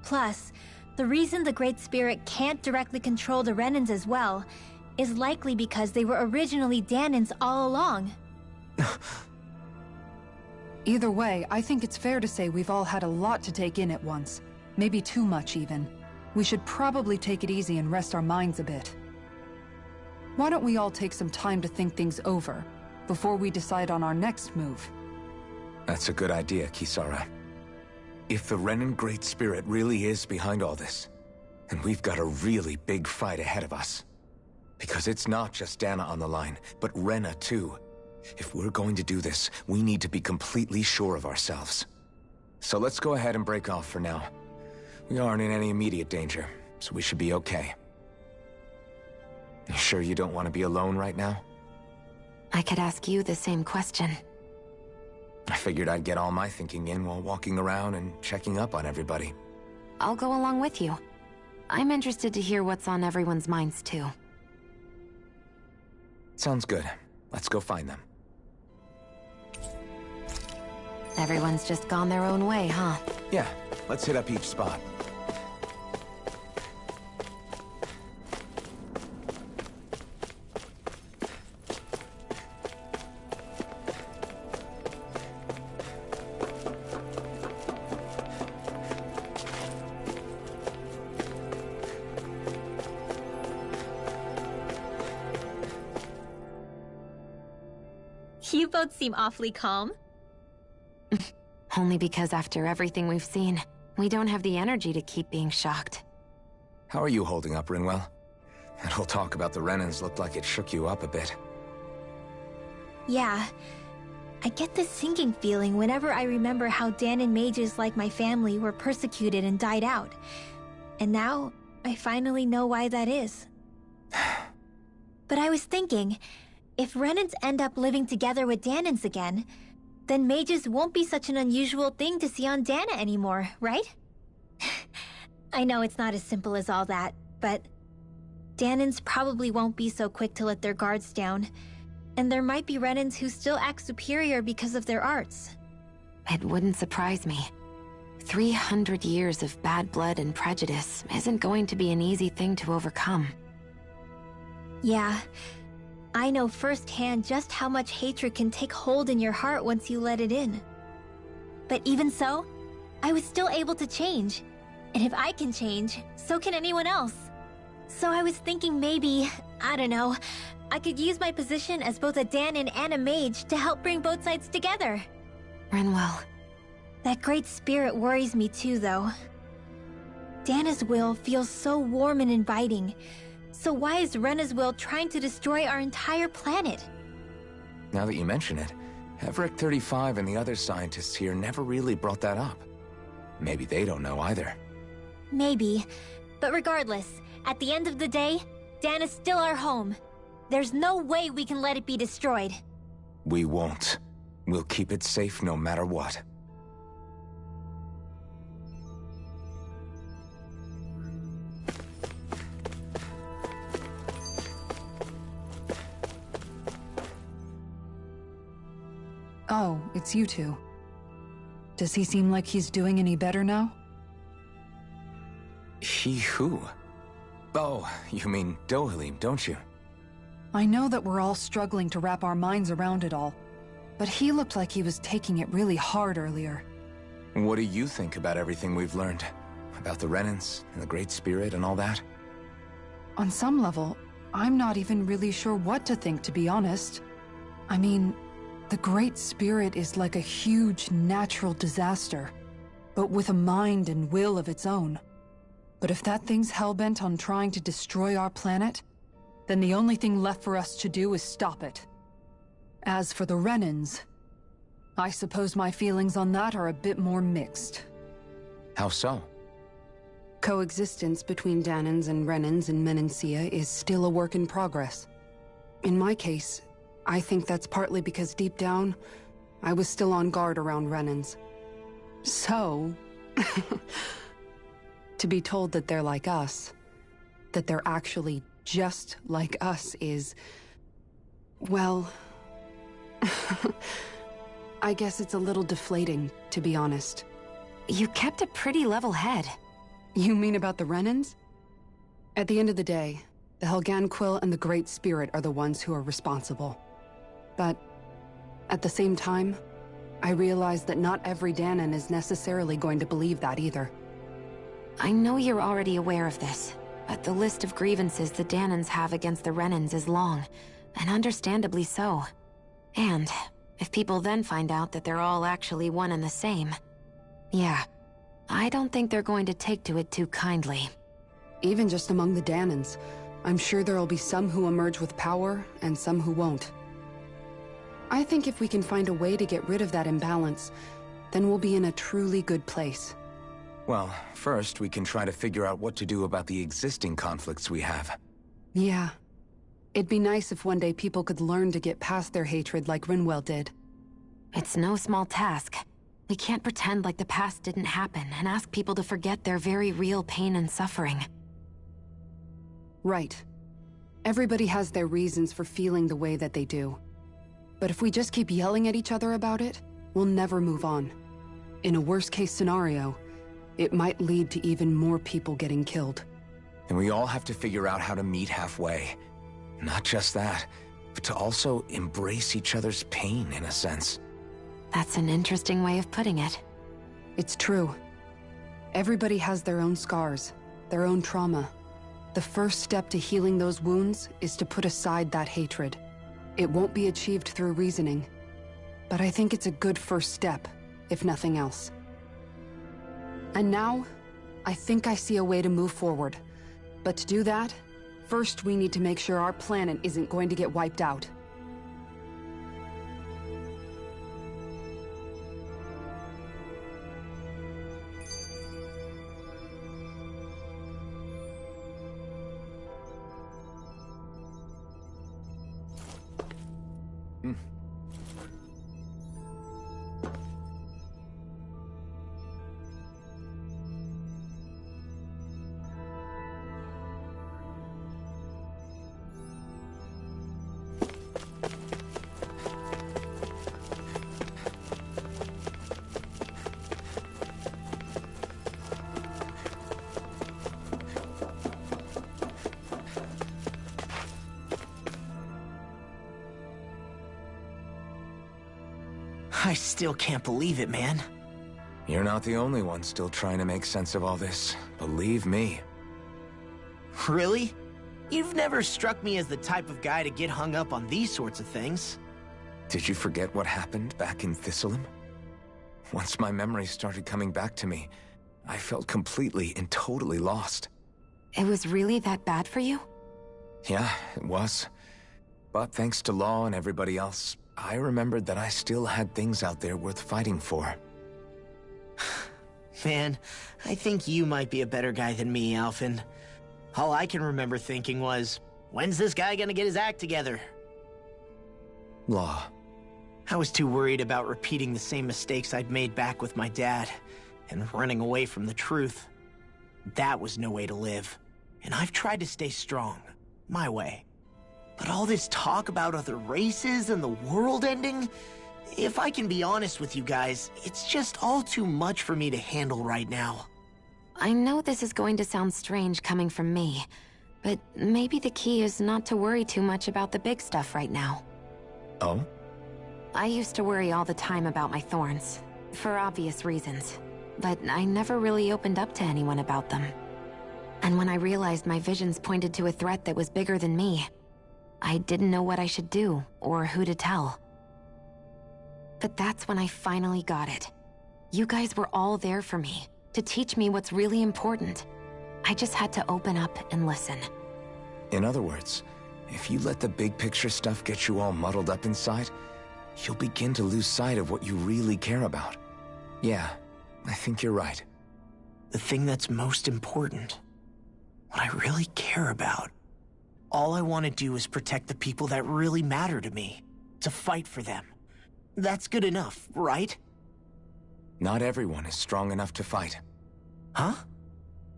Plus, the reason the Great Spirit can't directly control the Renans as well is likely because they were originally Danans all along. Either way, I think it's fair to say we've all had a lot to take in at once. Maybe too much, even. We should probably take it easy and rest our minds a bit. Why don't we all take some time to think things over, before we decide on our next move? That's a good idea, Kisara. If the Renan Great Spirit really is behind all this, then we've got a really big fight ahead of us. Because it's not just Dana on the line, but Rena too. If we're going to do this, we need to be completely sure of ourselves. So let's go ahead and break off for now. We aren't in any immediate danger, so we should be okay. You sure you don't want to be alone right now? I could ask you the same question. I figured I'd get all my thinking in while walking around and checking up on everybody. I'll go along with you. I'm interested to hear what's on everyone's minds too. Sounds good. Let's go find them. Everyone's just gone their own way, huh? Yeah, let's hit up each spot. You both seem awfully calm. Only because after everything we've seen, we don't have the energy to keep being shocked. How are you holding up, Rinwell? That whole talk about the Renans looked like it shook you up a bit. Yeah. I get this sinking feeling whenever I remember how Danan mages like my family were persecuted and died out. And now, I finally know why that is. But I was thinking, if Renans end up living together with Danans again, then mages won't be such an unusual thing to see on Dana anymore, right? I know it's not as simple as all that, but Danans probably won't be so quick to let their guards down, and there might be Renans who still act superior because of their arts. It wouldn't surprise me. 300 years of bad blood and prejudice isn't going to be an easy thing to overcome. Yeah. I know firsthand just how much hatred can take hold in your heart once you let it in. But even so, I was still able to change. And if I can change, so can anyone else. So I was thinking maybe, I don't know, I could use my position as both a Danan and a mage to help bring both sides together. Rinwell. That great spirit worries me too, though. Dana's will feels so warm and inviting. So why is Rena's will trying to destroy our entire planet? Now that you mention it, Helghan 35 and the other scientists here never really brought that up. Maybe they don't know either. Maybe. But regardless, at the end of the day, Dan is still our home. There's no way we can let it be destroyed. We won't. We'll keep it safe no matter what. Oh, it's you two. Does he seem like he's doing any better now? He who? Oh, you mean Dohalim, don't you? I know that we're all struggling to wrap our minds around it all, but he looked like he was taking it really hard earlier. What do you think about everything we've learned? About the Renans, and the Great Spirit, and all that? On some level, I'm not even really sure what to think, to be honest. I mean, the Great Spirit is like a huge natural disaster, but with a mind and will of its own. But if that thing's hellbent on trying to destroy our planet, then the only thing left for us to do is stop it. As for the Renans, I suppose my feelings on that are a bit more mixed. How so? Coexistence between Danans and Renans in Menancia is still a work in progress. In my case, I think that's partly because deep down, I was still on guard around Renans. So, to be told that they're like us, that they're actually just like us is, well, I guess it's a little deflating, to be honest. You kept a pretty level head. You mean about the Renans? At the end of the day, the Helghan Quill and the Great Spirit are the ones who are responsible. But at the same time, I realize that not every Danan is necessarily going to believe that either. I know you're already aware of this, but the list of grievances the Danans have against the Renans is long, and understandably so. And if people then find out that they're all actually one and the same, yeah, I don't think they're going to take to it too kindly. Even just among the Danans, I'm sure there'll be some who emerge with power and some who won't. I think if we can find a way to get rid of that imbalance, then we'll be in a truly good place. Well, first we can try to figure out what to do about the existing conflicts we have. Yeah. It'd be nice if one day people could learn to get past their hatred like Rinwell did. It's no small task. We can't pretend like the past didn't happen and ask people to forget their very real pain and suffering. Right. Everybody has their reasons for feeling the way that they do. But if we just keep yelling at each other about it, we'll never move on. In a worst-case scenario, it might lead to even more people getting killed. And we all have to figure out how to meet halfway. Not just that, but to also embrace each other's pain, in a sense. That's an interesting way of putting it. It's true. Everybody has their own scars, their own trauma. The first step to healing those wounds is to put aside that hatred. It won't be achieved through reasoning, but I think it's a good first step, if nothing else. And now, I think I see a way to move forward. But to do that, first we need to make sure our planet isn't going to get wiped out. I still can't believe it, man. You're not the only one still trying to make sense of all this. Believe me. Really? You've never struck me as the type of guy to get hung up on these sorts of things. Did you forget what happened back in Thistleum? Once my memories started coming back to me, I felt completely and totally lost. It was really that bad for you? Yeah, it was. But thanks to Law and everybody else, I remembered that I still had things out there worth fighting for. Man, I think you might be a better guy than me, Alphen. All I can remember thinking was, when's this guy gonna get his act together? Law. I was too worried about repeating the same mistakes I'd made back with my dad, and running away from the truth. That was no way to live, and I've tried to stay strong, my way. But all this talk about other races and the world ending, if I can be honest with you guys, it's just all too much for me to handle right now. I know this is going to sound strange coming from me, but maybe the key is not to worry too much about the big stuff right now. Oh? I used to worry all the time about my thorns, for obvious reasons, but I never really opened up to anyone about them. And when I realized my visions pointed to a threat that was bigger than me, I didn't know what I should do or who to tell. But that's when I finally got it. You guys were all there for me, to teach me what's really important. I just had to open up and listen. In other words, if you let the big picture stuff get you all muddled up inside, you'll begin to lose sight of what you really care about. Yeah, I think you're right. The thing that's most important, what I really care about. All I want to do is protect the people that really matter to me, to fight for them. That's good enough, right? Not everyone is strong enough to fight. Huh?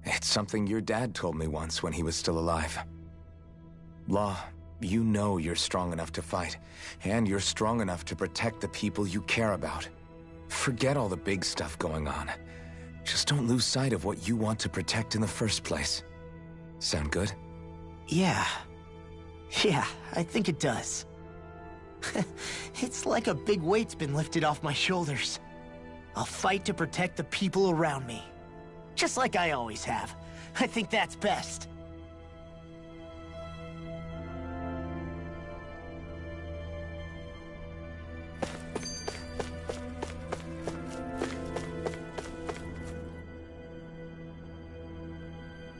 It's something your dad told me once when he was still alive. Law, you know you're strong enough to fight, and you're strong enough to protect the people you care about. Forget all the big stuff going on. Just don't lose sight of what you want to protect in the first place. Sound good? Yeah, I think it does. It's like a big weight's been lifted off my shoulders. I'll fight to protect the people around me. Just like I always have. I think that's best.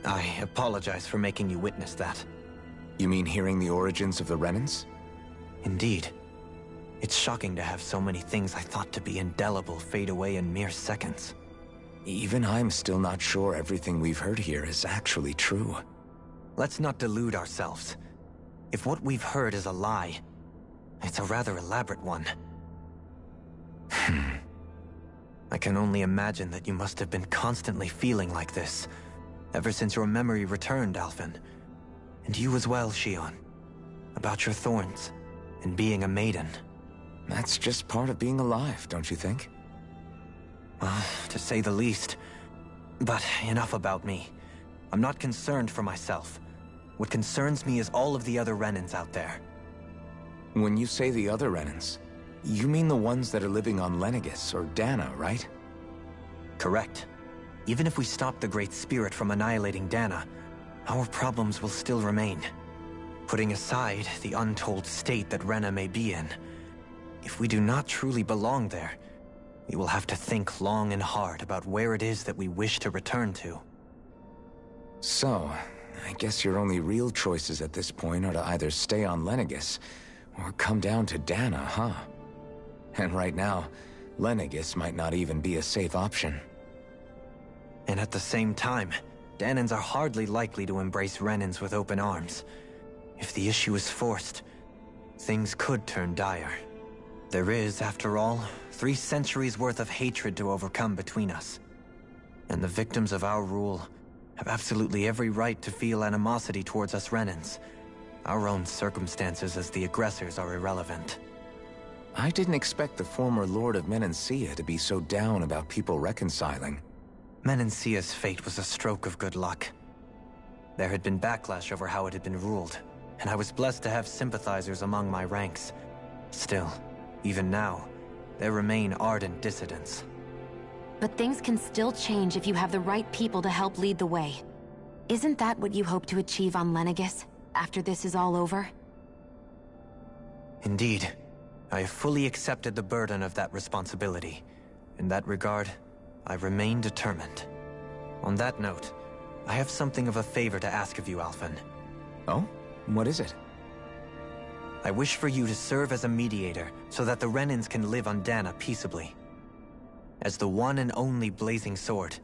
I apologize for making you witness that. You mean hearing the origins of the Renans? Indeed. It's shocking to have so many things I thought to be indelible fade away in mere seconds. Even I'm still not sure everything we've heard here is actually true. Let's not delude ourselves. If what we've heard is a lie, it's a rather elaborate one. I can only imagine that you must have been constantly feeling like this, ever since your memory returned, Alphen. And you as well, Shion. About your thorns, and being a maiden. That's just part of being alive, don't you think? Well, to say the least. But enough about me. I'm not concerned for myself. What concerns me is all of the other Renans out there. When you say the other Renans, you mean the ones that are living on Legenis or Dana, right? Correct. Even if we stop the Great Spirit from annihilating Dana, our problems will still remain. Putting aside the untold state that Rena may be in, if we do not truly belong there, we will have to think long and hard about where it is that we wish to return to. So, I guess your only real choices at this point are to either stay on Legenis or come down to Dana, huh? And right now, Legenis might not even be a safe option. And at the same time, Danans are hardly likely to embrace Renans with open arms. If the issue is forced, things could turn dire. There is, after all, 3 centuries worth of hatred to overcome between us. And the victims of our rule have absolutely every right to feel animosity towards us Renans. Our own circumstances as the aggressors are irrelevant. I didn't expect the former Lord of Menancia to be so down about people reconciling. Menancia's fate was a stroke of good luck. There had been backlash over how it had been ruled, and I was blessed to have sympathizers among my ranks. Still, even now, there remain ardent dissidents. But things can still change if you have the right people to help lead the way. Isn't that what you hope to achieve on Legenis, after this is all over? Indeed. I have fully accepted the burden of that responsibility. In that regard, I remain determined. On that note, I have something of a favor to ask of you, Alphen. Oh? What is it? I wish for you to serve as a mediator so that the Renans can live on Dana peaceably. As the one and only blazing sword,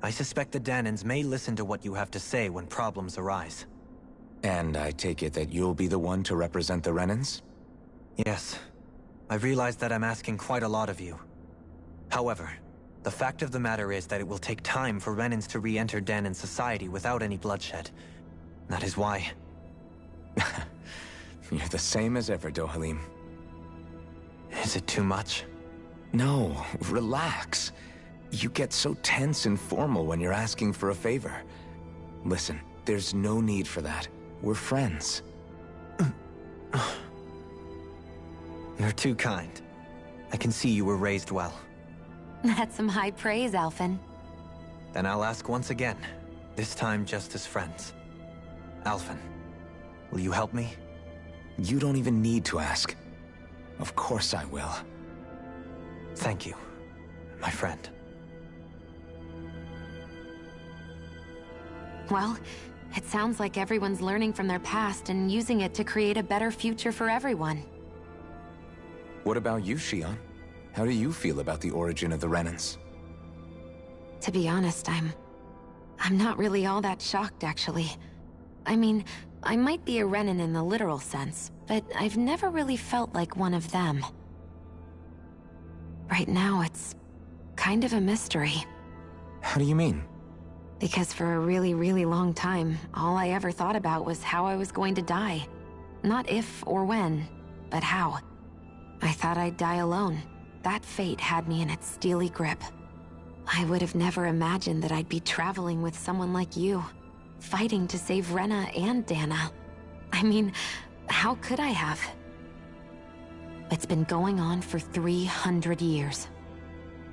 I suspect the Danans may listen to what you have to say when problems arise. And I take it that you'll be the one to represent the Renans? Yes. I realize that I'm asking quite a lot of you. However, the fact of the matter is that it will take time for Renans to re-enter Danan society without any bloodshed. That is why... You're the same as ever, Dohalim. Is it too much? No, relax. You get so tense and formal when you're asking for a favor. Listen, there's no need for that. We're friends. You're too kind. I can see you were raised well. That's some high praise, Alphen. Then I'll ask once again, this time just as friends. Alphen, will you help me? You don't even need to ask. Of course I will. Thank you, my friend. Well, it sounds like everyone's learning from their past and using it to create a better future for everyone. What about you, Shion? How do you feel about the origin of the Renans? To be honest, I'm not really all that shocked, actually. I mean, I might be a Renan in the literal sense, but I've never really felt like one of them. Right now, it's kind of a mystery. How do you mean? Because for a really, really long time, all I ever thought about was how I was going to die. Not if or when, but how. I thought I'd die alone. That fate had me in its steely grip. I would have never imagined that I'd be traveling with someone like you, fighting to save Rena and Dana. I mean, how could I have? It's been going on for 300 years.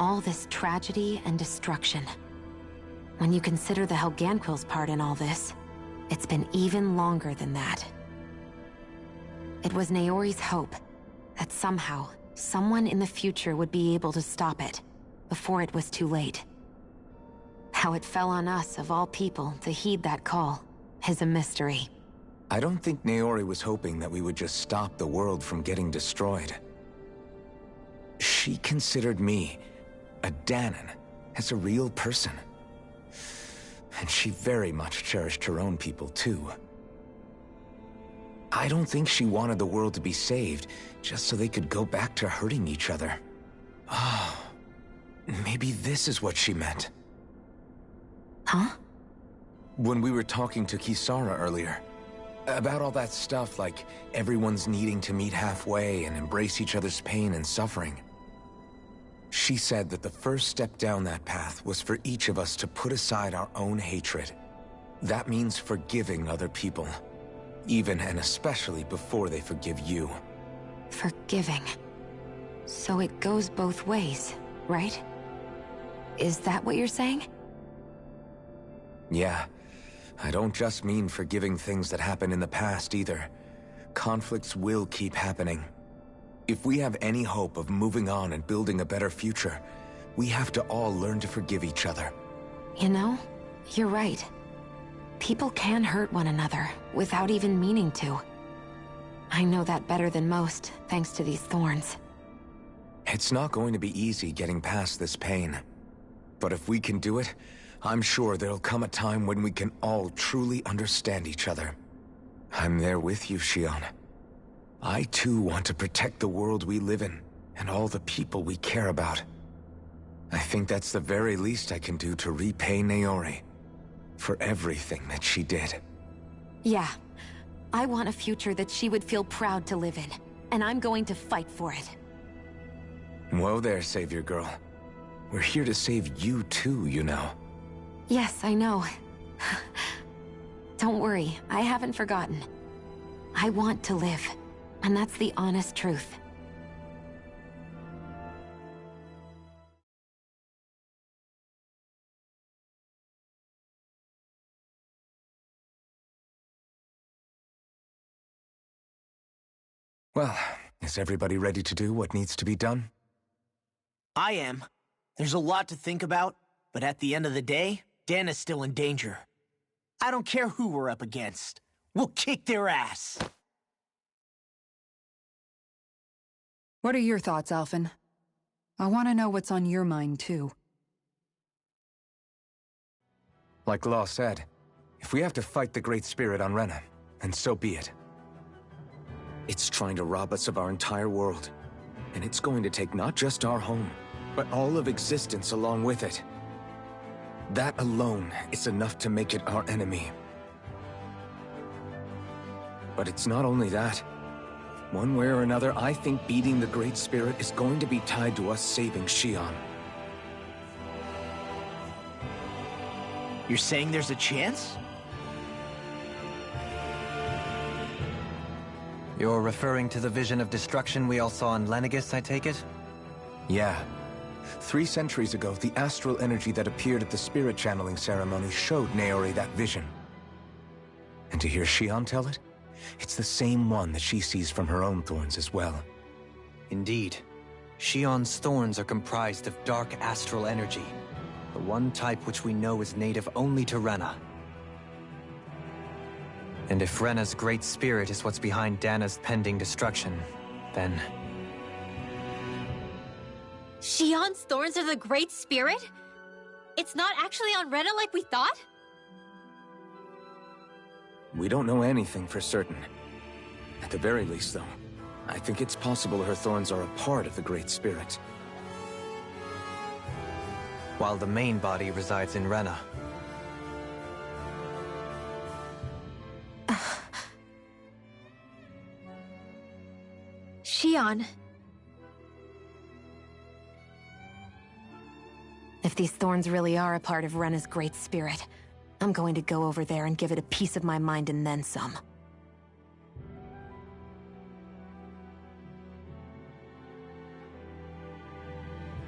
All this tragedy and destruction. When you consider the Helghan Quill's part in all this, it's been even longer than that. It was Naori's hope that somehow, someone in the future would be able to stop it, before it was too late. How it fell on us, of all people, to heed that call, is a mystery. I don't think Naori was hoping that we would just stop the world from getting destroyed. She considered me, a Danan, as a real person. And she very much cherished her own people, too. I don't think she wanted the world to be saved, just so they could go back to hurting each other. Oh, maybe this is what she meant. Huh? When we were talking to Kisara earlier, about all that stuff like everyone's needing to meet halfway and embrace each other's pain and suffering. She said that the first step down that path was for each of us to put aside our own hatred. That means forgiving other people, even and especially before they forgive you. Forgiving. So it goes both ways, right? Is that what you're saying? Yeah. I don't just mean forgiving things that happened in the past either. Conflicts will keep happening. If we have any hope of moving on and building a better future, we have to all learn to forgive each other. You know, you're right. People can hurt one another without even meaning to. I know that better than most, thanks to these thorns. It's not going to be easy getting past this pain. But if we can do it, I'm sure there'll come a time when we can all truly understand each other. I'm there with you, Shion. I too want to protect the world we live in, and all the people we care about. I think that's the very least I can do to repay Naori for everything that she did. Yeah. I want a future that she would feel proud to live in, and I'm going to fight for it. Whoa there, Savior Girl. We're here to save you too, you know. Yes, I know. Don't worry, I haven't forgotten. I want to live, and that's the honest truth. Well, is everybody ready to do what needs to be done? I am. There's a lot to think about, but at the end of the day, Dana's still in danger. I don't care who we're up against. We'll kick their ass. What are your thoughts, Alphen? I want to know what's on your mind, too. Like Law said, if we have to fight the Great Spirit on Rena, then so be it. It's trying to rob us of our entire world, and it's going to take not just our home, but all of existence along with it. That alone is enough to make it our enemy. But it's not only that. One way or another, I think beating the Great Spirit is going to be tied to us saving Xion. You're saying there's a chance? You're referring to the vision of destruction we all saw in Legenis, I take it? Yeah. 3 centuries ago, the astral energy that appeared at the spirit channeling ceremony showed Naori that vision. And to hear Xion tell it, it's the same one that she sees from her own thorns as well. Indeed. Xion's thorns are comprised of dark astral energy, the one type which we know is native only to Rena. And if Rena's great spirit is what's behind Dana's pending destruction, then... Xion's thorns are the Great Spirit? It's not actually on Rena like we thought? We don't know anything for certain. At the very least, though, I think it's possible her thorns are a part of the Great Spirit. While the main body resides in Rena. Xion. If these thorns really are a part of Rena's great spirit, I'm going to go over there and give it a piece of my mind and then some.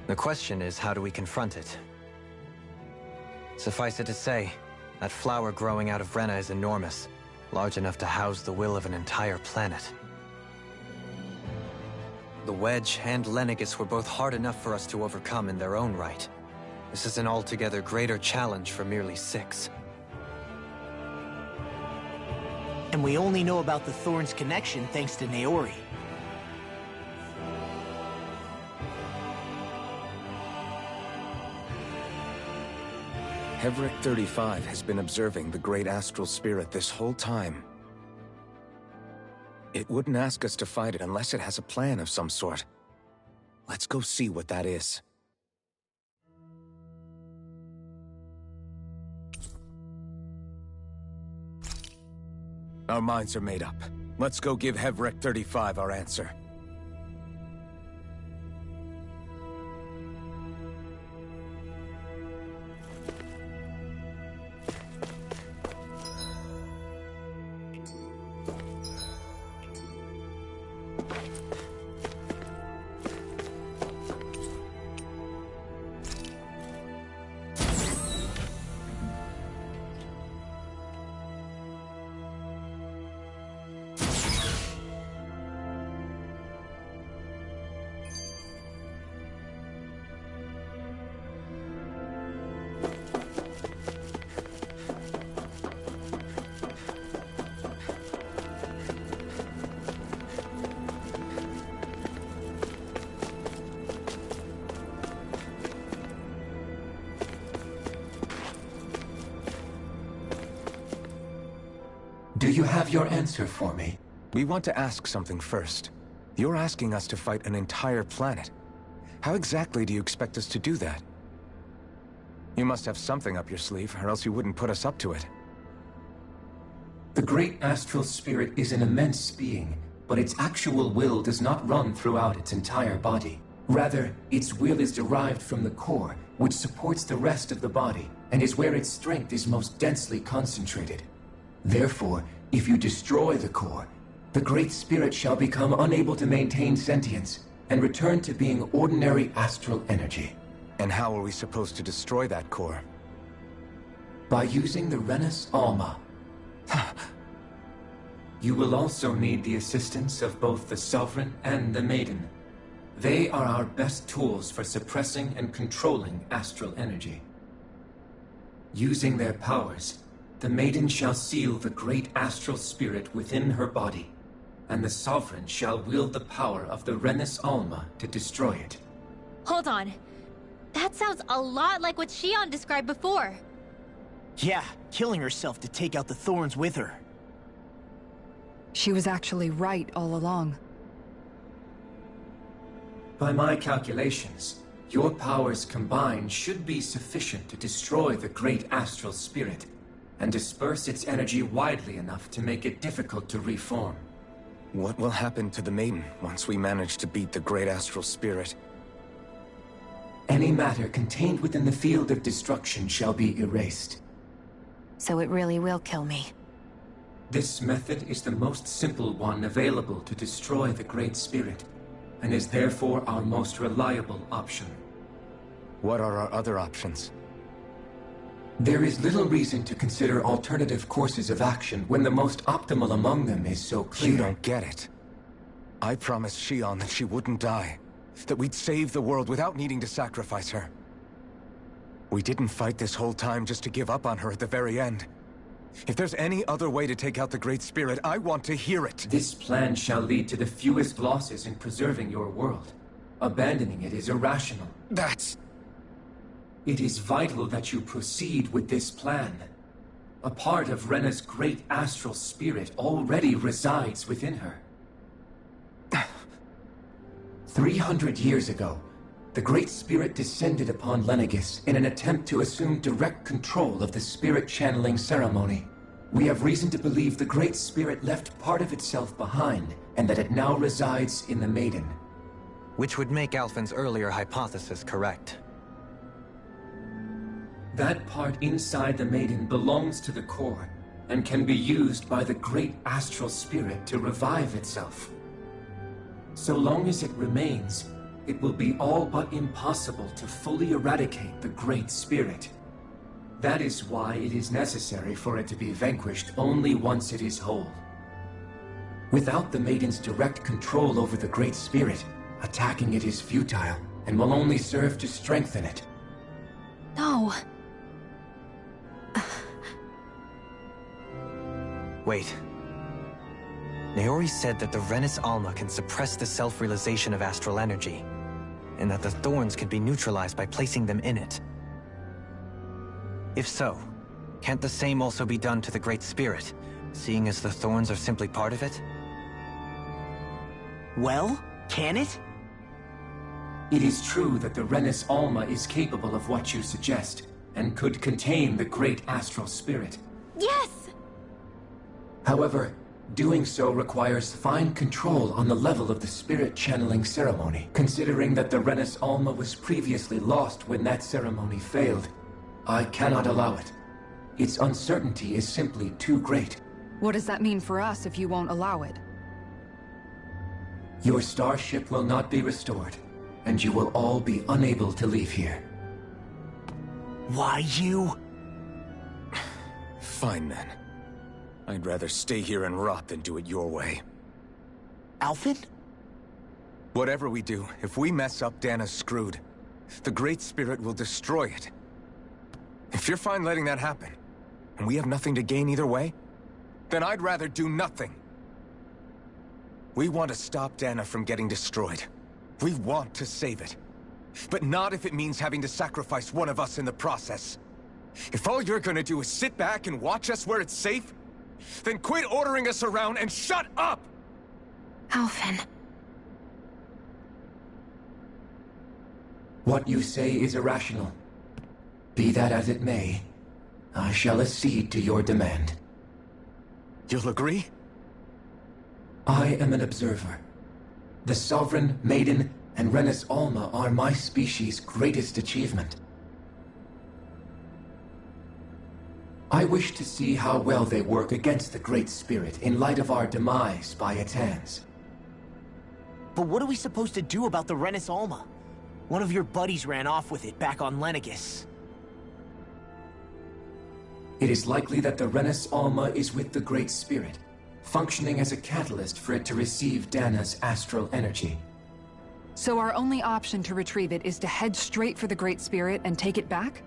The question is, how do we confront it? Suffice it to say, that flower growing out of Rena is enormous, large enough to house the will of an entire planet. The Wedge and Legenis were both hard enough for us to overcome in their own right. This is an altogether greater challenge for merely 6. And we only know about the Thorns' connection thanks to Naori. Hevric 35 has been observing the Great Astral Spirit this whole time. It wouldn't ask us to fight it unless it has a plan of some sort. Let's go see what that is. Our minds are made up. Let's go give Hevric 35 our answer. Do you have your answer for me? We want to ask something first. You're asking us to fight an entire planet. How exactly do you expect us to do that? You must have something up your sleeve, or else you wouldn't put us up to it. The great astral spirit is an immense being, but its actual will does not run throughout its entire body. Rather, its will is derived from the core, which supports the rest of the body, and is where its strength is most densely concentrated. Therefore, if you destroy the core, the Great Spirit shall become unable to maintain sentience, and return to being ordinary astral energy. And how are we supposed to destroy that core? By using the Renis Alma. You will also need the assistance of both the Sovereign and the Maiden. They are our best tools for suppressing and controlling astral energy. Using their powers, the Maiden shall seal the great astral spirit within her body, and the Sovereign shall wield the power of the Renis Alma to destroy it. Hold on. That sounds a lot like what Xion described before. Yeah, killing herself to take out the thorns with her. She was actually right all along. By my calculations, your powers combined should be sufficient to destroy the great astral spirit and disperse its energy widely enough to make it difficult to reform. What will happen to the Maiden once we manage to beat the great astral spirit? Any matter contained within the field of destruction shall be erased. So it really will kill me. This method is the most simple one available to destroy the Great Spirit, and is therefore our most reliable option. What are our other options? There is little reason to consider alternative courses of action when the most optimal among them is so clear. You don't get it. I promised Xion that she wouldn't die, that we'd save the world without needing to sacrifice her. We didn't fight this whole time just to give up on her at the very end. If there's any other way to take out the Great Spirit, I want to hear it. This plan shall lead to the fewest losses in preserving your world. Abandoning it is irrational. It is vital that you proceed with this plan. A part of Rena's great astral spirit already resides within her. 300 years ago, the Great Spirit descended upon Legenis in an attempt to assume direct control of the spirit channeling ceremony. We have reason to believe the Great Spirit left part of itself behind, and that it now resides in the Maiden. Which would make Alphen's earlier hypothesis correct. That part inside the Maiden belongs to the core, and can be used by the Great Astral Spirit to revive itself. So long as it remains, it will be all but impossible to fully eradicate the Great Spirit. That is why it is necessary for it to be vanquished only once it is whole. Without the Maiden's direct control over the Great Spirit, attacking it is futile, and will only serve to strengthen it. No. Wait. Naori said that the Renis Alma can suppress the self-realization of astral energy, and that the thorns can be neutralized by placing them in it. If so, can't the same also be done to the Great Spirit, seeing as the thorns are simply part of it? Well, can it? It is true that the Renis Alma is capable of what you suggest, and could contain the Great Astral Spirit. Yes! However, doing so requires fine control on the level of the spirit channeling ceremony. Considering that the Renis Alma was previously lost when that ceremony failed, I cannot allow it. Its uncertainty is simply too great. What does that mean for us if you won't allow it? Your starship will not be restored, and you will all be unable to leave here. Why you? Fine then. I'd rather stay here and rot than do it your way. Alphen? Whatever we do, if we mess up, Dana's screwed. The Great Spirit will destroy it. If you're fine letting that happen, and we have nothing to gain either way, then I'd rather do nothing. We want to stop Dana from getting destroyed. We want to save it. But not if it means having to sacrifice one of us in the process. If all you're gonna do is sit back and watch us where it's safe, then quit ordering us around and shut up! Alphen. What you say is irrational. Be that as it may, I shall accede to your demand. You'll agree? I am an observer. The Sovereign, Maiden, and Renis Alma are my species' greatest achievement. I wish to see how well they work against the Great Spirit in light of our demise by its hands. But what are we supposed to do about the Renis Alma? One of your buddies ran off with it back on Legenis. It is likely that the Renis Alma is with the Great Spirit, functioning as a catalyst for it to receive Dana's astral energy. So our only option to retrieve it is to head straight for the Great Spirit and take it back?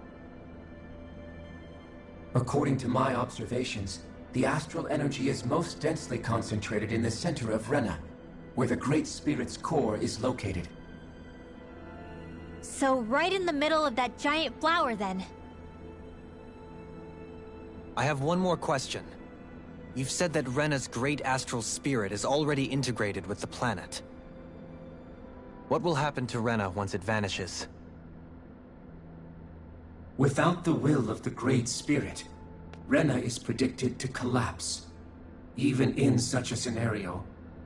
According to my observations, the astral energy is most densely concentrated in the center of Rena, where the Great Spirit's core is located. So right in the middle of that giant flower, then. I have one more question. You've said that Rena's great astral spirit is already integrated with the planet. What will happen to Rena once it vanishes? Without the will of the Great Spirit, Rena is predicted to collapse. Even in such a scenario,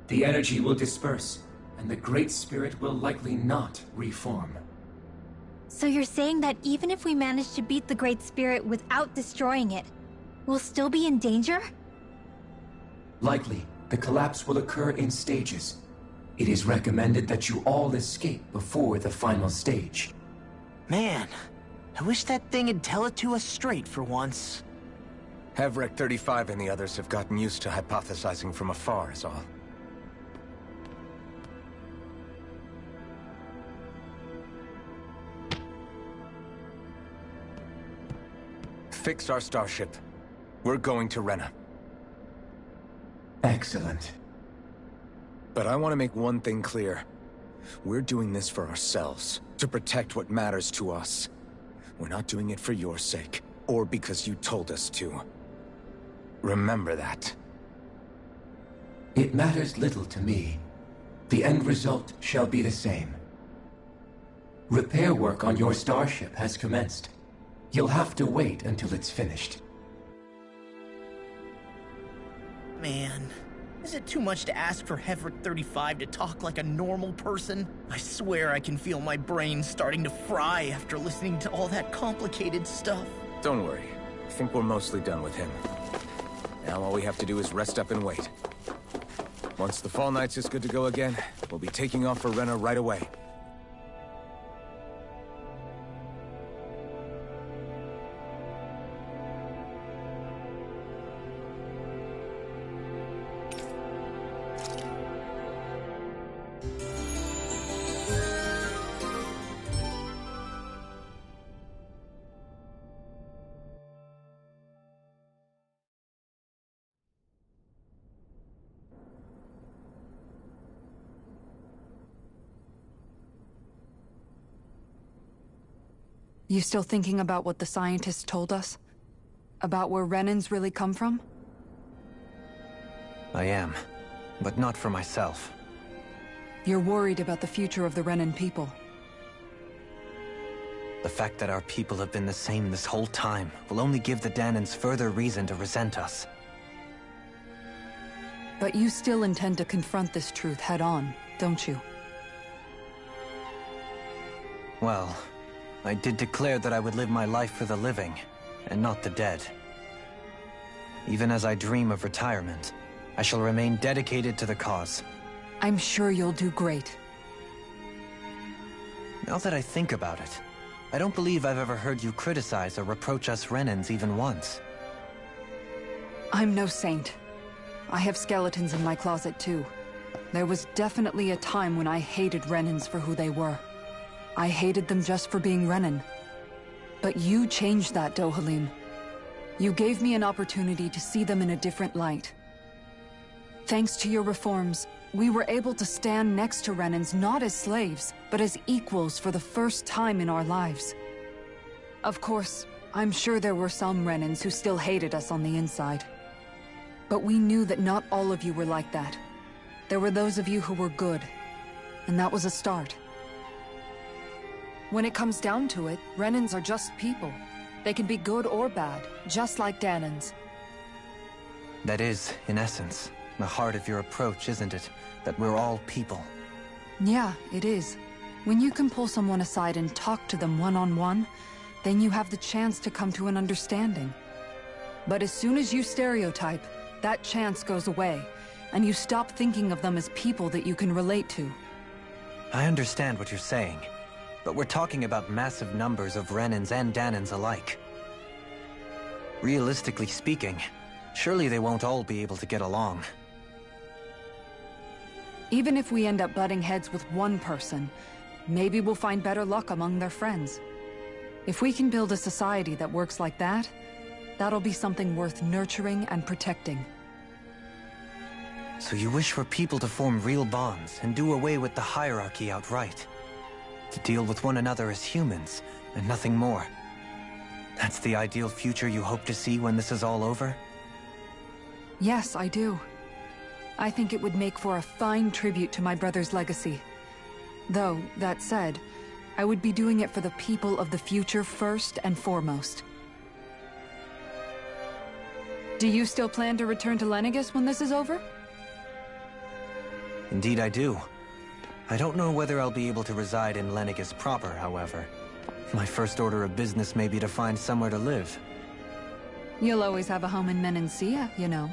the energy will disperse, and the Great Spirit will likely not reform. So you're saying that even if we manage to beat the Great Spirit without destroying it, we'll still be in danger? Likely, the collapse will occur in stages. It is recommended that you all escape before the final stage. Man, I wish that thing would tell it to us straight for once. Helghan 35 and the others have gotten used to hypothesizing from afar, is all. Fix our starship. We're going to Rena. Excellent. But I want to make one thing clear. We're doing this for ourselves, to protect what matters to us. We're not doing it for your sake, or because you told us to. Remember that. It matters little to me. The end result shall be the same. Repair work on your starship has commenced. You'll have to wait until it's finished. Man, is it too much to ask for Helghan 35 to talk like a normal person? I swear I can feel my brain starting to fry after listening to all that complicated stuff. Don't worry. I think we're mostly done with him. Now all we have to do is rest up and wait. Once the Fall Knights is good to go again, we'll be taking off for Rena right away. You still thinking about what the scientists told us? About where Renans really come from? I am, but not for myself. You're worried about the future of the Renan people. The fact that our people have been the same this whole time will only give the Danans further reason to resent us. But you still intend to confront this truth head-on, don't you? Well, I did declare that I would live my life for the living, and not the dead. Even as I dream of retirement, I shall remain dedicated to the cause. I'm sure you'll do great. Now that I think about it, I don't believe I've ever heard you criticize or reproach us Renans even once. I'm no saint. I have skeletons in my closet too. There was definitely a time when I hated Renans for who they were. I hated them just for being Renan. But you changed that, Dohalim. You gave me an opportunity to see them in a different light. Thanks to your reforms, we were able to stand next to Renans not as slaves, but as equals for the first time in our lives. Of course, I'm sure there were some Renans who still hated us on the inside. But we knew that not all of you were like that. There were those of you who were good, and that was a start. When it comes down to it, Renans are just people. They can be good or bad, just like Danans. That is, in essence, the heart of your approach, isn't it? That we're all people. Yeah, it is. When you can pull someone aside and talk to them one-on-one, then you have the chance to come to an understanding. But as soon as you stereotype, that chance goes away, and you stop thinking of them as people that you can relate to. I understand what you're saying. But we're talking about massive numbers of Renans and Danans alike. Realistically speaking, surely they won't all be able to get along. Even if we end up butting heads with one person, maybe we'll find better luck among their friends. If we can build a society that works like that, that'll be something worth nurturing and protecting. So you wish for people to form real bonds and do away with the hierarchy outright? to deal with one another as humans, and nothing more. That's the ideal future you hope to see when this is all over? Yes, I do. I think it would make for a fine tribute to my brother's legacy. Though, that said, I would be doing it for the people of the future first and foremost. Do you still plan to return to Legenis when this is over? Indeed I do. I don't know whether I'll be able to reside in Legenis proper, however. My first order of business may be to find somewhere to live. You'll always have a home in Menancia, you know.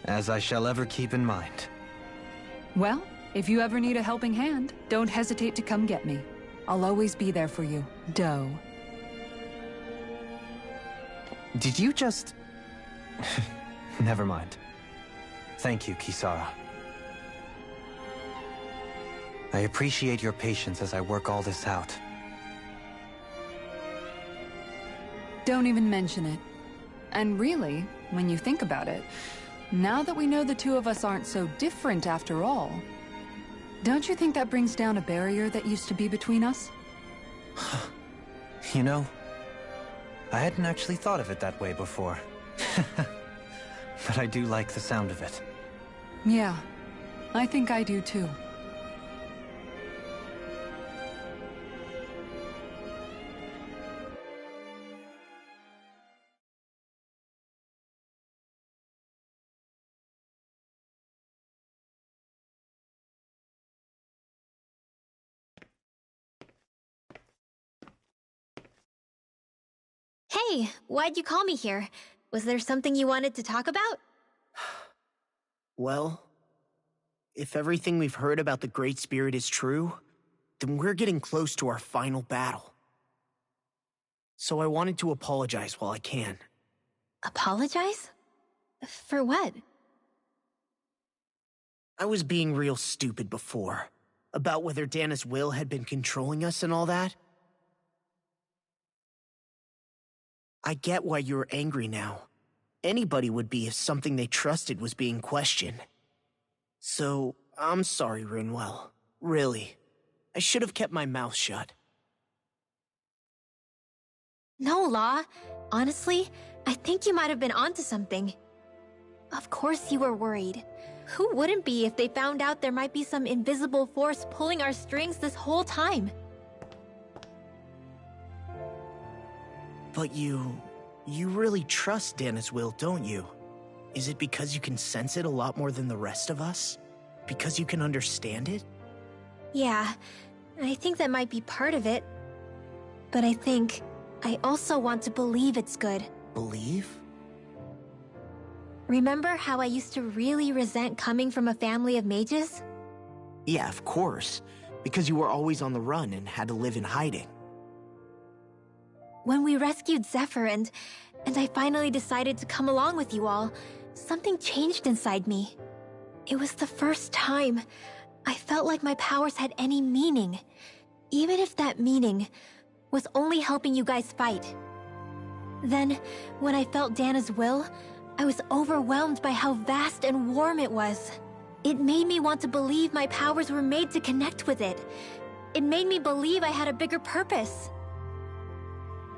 As I shall ever keep in mind. Well, if you ever need a helping hand, don't hesitate to come get me. I'll always be there for you, Doe. Did you just... Never mind. Thank you, Kisara. I appreciate your patience as I work all this out. Don't even mention it. And really, when you think about it, now that we know the two of us aren't so different after all, don't you think that brings down a barrier that used to be between us? You know, I hadn't actually thought of it that way before. But I do like the sound of it. Yeah, I think I do too. Hey, why'd you call me here? Was there something you wanted to talk about? Well, if everything we've heard about the Great Spirit is true, then we're getting close to our final battle. So I wanted to apologize while I can. Apologize? For what? I was being real stupid before, about whether Dana's will had been controlling us and all that. I get why you're angry now. Anybody would be if something they trusted was being questioned. So, I'm sorry, Rinwell. Really. I should have kept my mouth shut. No, Law. Honestly, I think you might have been onto something. Of course you were worried. Who wouldn't be if they found out there might be some invisible force pulling our strings this whole time? But you really trust Dana's will, don't you? Is it because you can sense it a lot more than the rest of us? Because you can understand it? Yeah, I think that might be part of it. But I think I also want to believe it's good. Believe? Remember how I used to really resent coming from a family of mages? Yeah, of course. Because you were always on the run and had to live in hiding. When we rescued Zephyr and I finally decided to come along with you all, something changed inside me. It was the first time I felt like my powers had any meaning, even if that meaning was only helping you guys fight. Then, when I felt Dana's will, I was overwhelmed by how vast and warm it was. It made me want to believe my powers were made to connect with it. It made me believe I had a bigger purpose.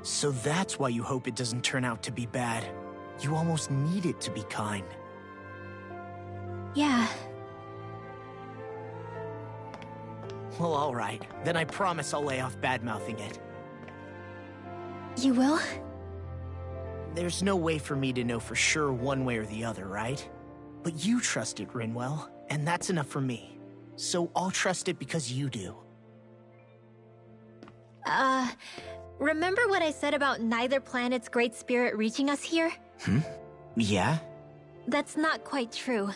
So that's why you hope it doesn't turn out to be bad. You almost need it to be kind. Yeah. Well, alright. Then I promise I'll lay off bad-mouthing it. You will? There's no way for me to know for sure one way or the other, right? But you trust it, Rinwell, and that's enough for me. So I'll trust it because you do. Remember what I said about neither planet's great spirit reaching us here? Yeah? That's not quite true.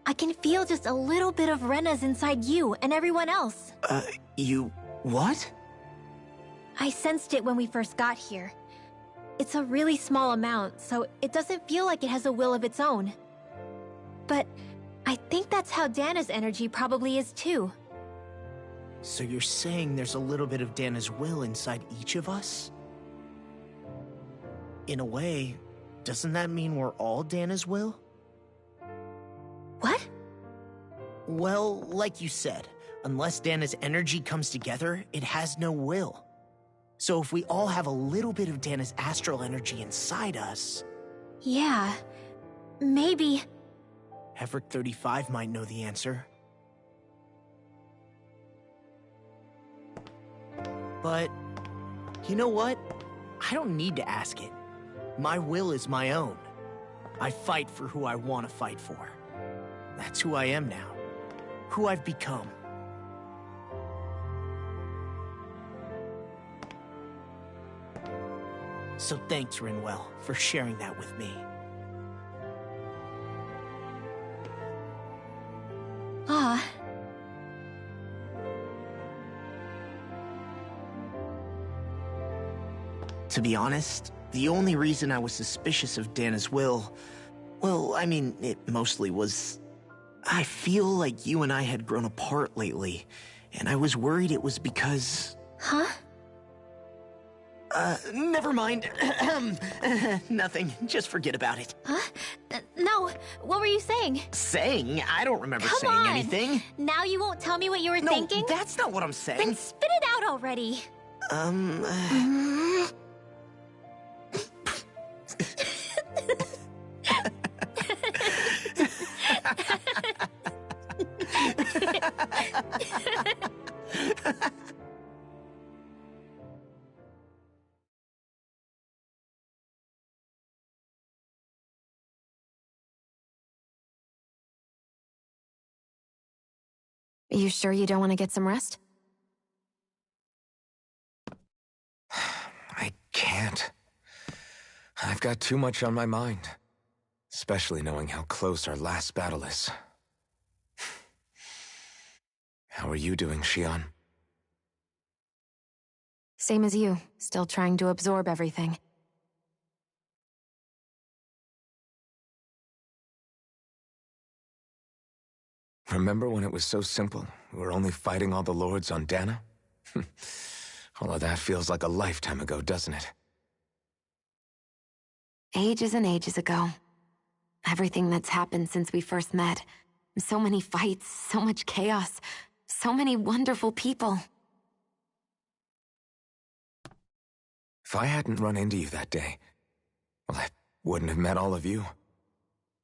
I can feel just a little bit of Rena's inside you and everyone else. What? I sensed it when we first got here. It's a really small amount, so it doesn't feel like it has a will of its own. But I think that's how Dana's energy probably is too. So you're saying there's a little bit of Dana's will inside each of us? In a way, doesn't that mean we're all Dana's will? What? Well, like you said, unless Dana's energy comes together, it has no will. So if we all have a little bit of Dana's astral energy inside us... Yeah, maybe... pt27 might know the answer. But, you know what? I don't need to ask it. My will is my own. I fight for who I want to fight for. That's who I am now. Who I've become. So thanks, Rinwell, for sharing that with me. Ah. To be honest, the only reason I was suspicious of Dana's will... well, I mean, it mostly was... I feel like you and I had grown apart lately, and I was worried it was because... Huh? Never mind. Nothing. Just forget about it. Huh? No, what were you saying? Saying? I don't remember Come saying on. anything. Now you won't tell me what you were No, thinking? that's not what I'm saying. Then spit it out already. You sure you don't want to get some rest? I can't. I've got too much on my mind. Especially knowing how close our last battle is. How are you doing, Xion? Same as you, still trying to absorb everything. Remember when it was so simple? We were only fighting all the lords on Dana? All of that feels like a lifetime ago, doesn't it? Ages and ages ago. Everything that's happened since we first met. So many fights, so much chaos, so many wonderful people. If I hadn't run into you that day, well, I wouldn't have met all of you.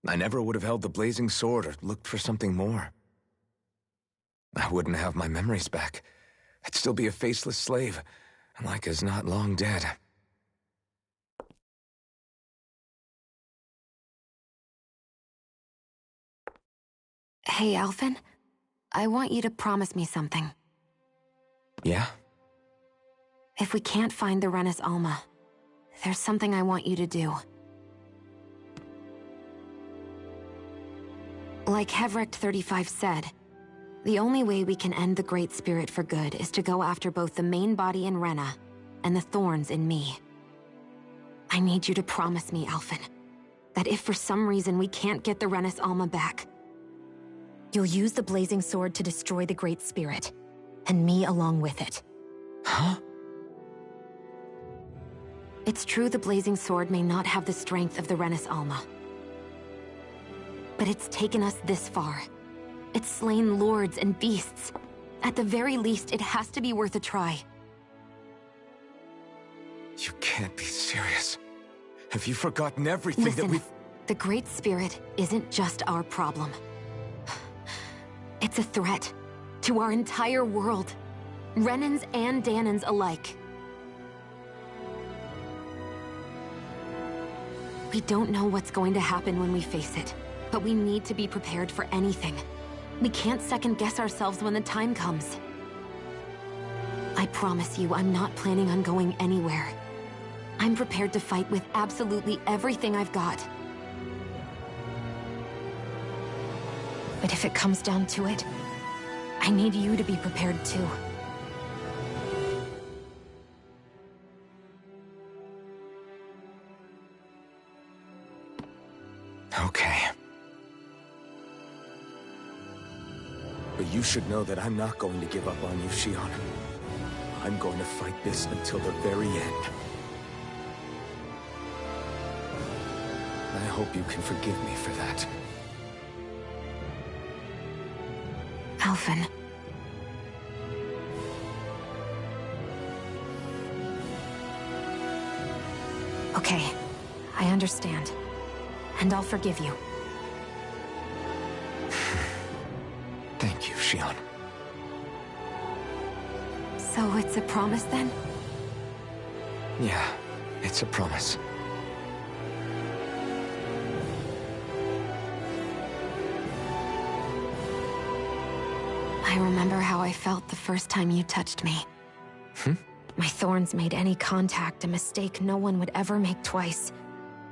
I never would have held the blazing sword or looked for something more. I wouldn't have my memories back. I'd still be a faceless slave, like as not long dead. Hey, Alphen. I want you to promise me something. Yeah? If we can't find the Rena's Alma, there's something I want you to do. Like pt27 said, the only way we can end the Great Spirit for good is to go after both the main body in Rena and the thorns in me. I need you to promise me, Alphen, that if for some reason we can't get the Rena's Alma back, you'll use the blazing sword to destroy the Great Spirit, and me along with it. Huh? It's true the blazing sword may not have the strength of the Rena's Alma. But it's taken us this far. It's slain lords and beasts. At the very least, it has to be worth a try. You can't be serious. Have you forgotten everything Listen, that we've... The Great Spirit isn't just our problem. It's a threat to our entire world. Renans and Danans alike. We don't know what's going to happen when we face it, but we need to be prepared for anything. We can't second-guess ourselves when the time comes. I promise you, I'm not planning on going anywhere. I'm prepared to fight with absolutely everything I've got. But if it comes down to it, I need you to be prepared too. Okay. But you should know that I'm not going to give up on you, Xion. I'm going to fight this until the very end. I hope you can forgive me for that. Alphen. Okay, I understand. And I'll forgive you. Thank you, Xion. So it's a promise then? Yeah, it's a promise. I remember how I felt the first time you touched me. My thorns made any contact a mistake no one would ever make twice.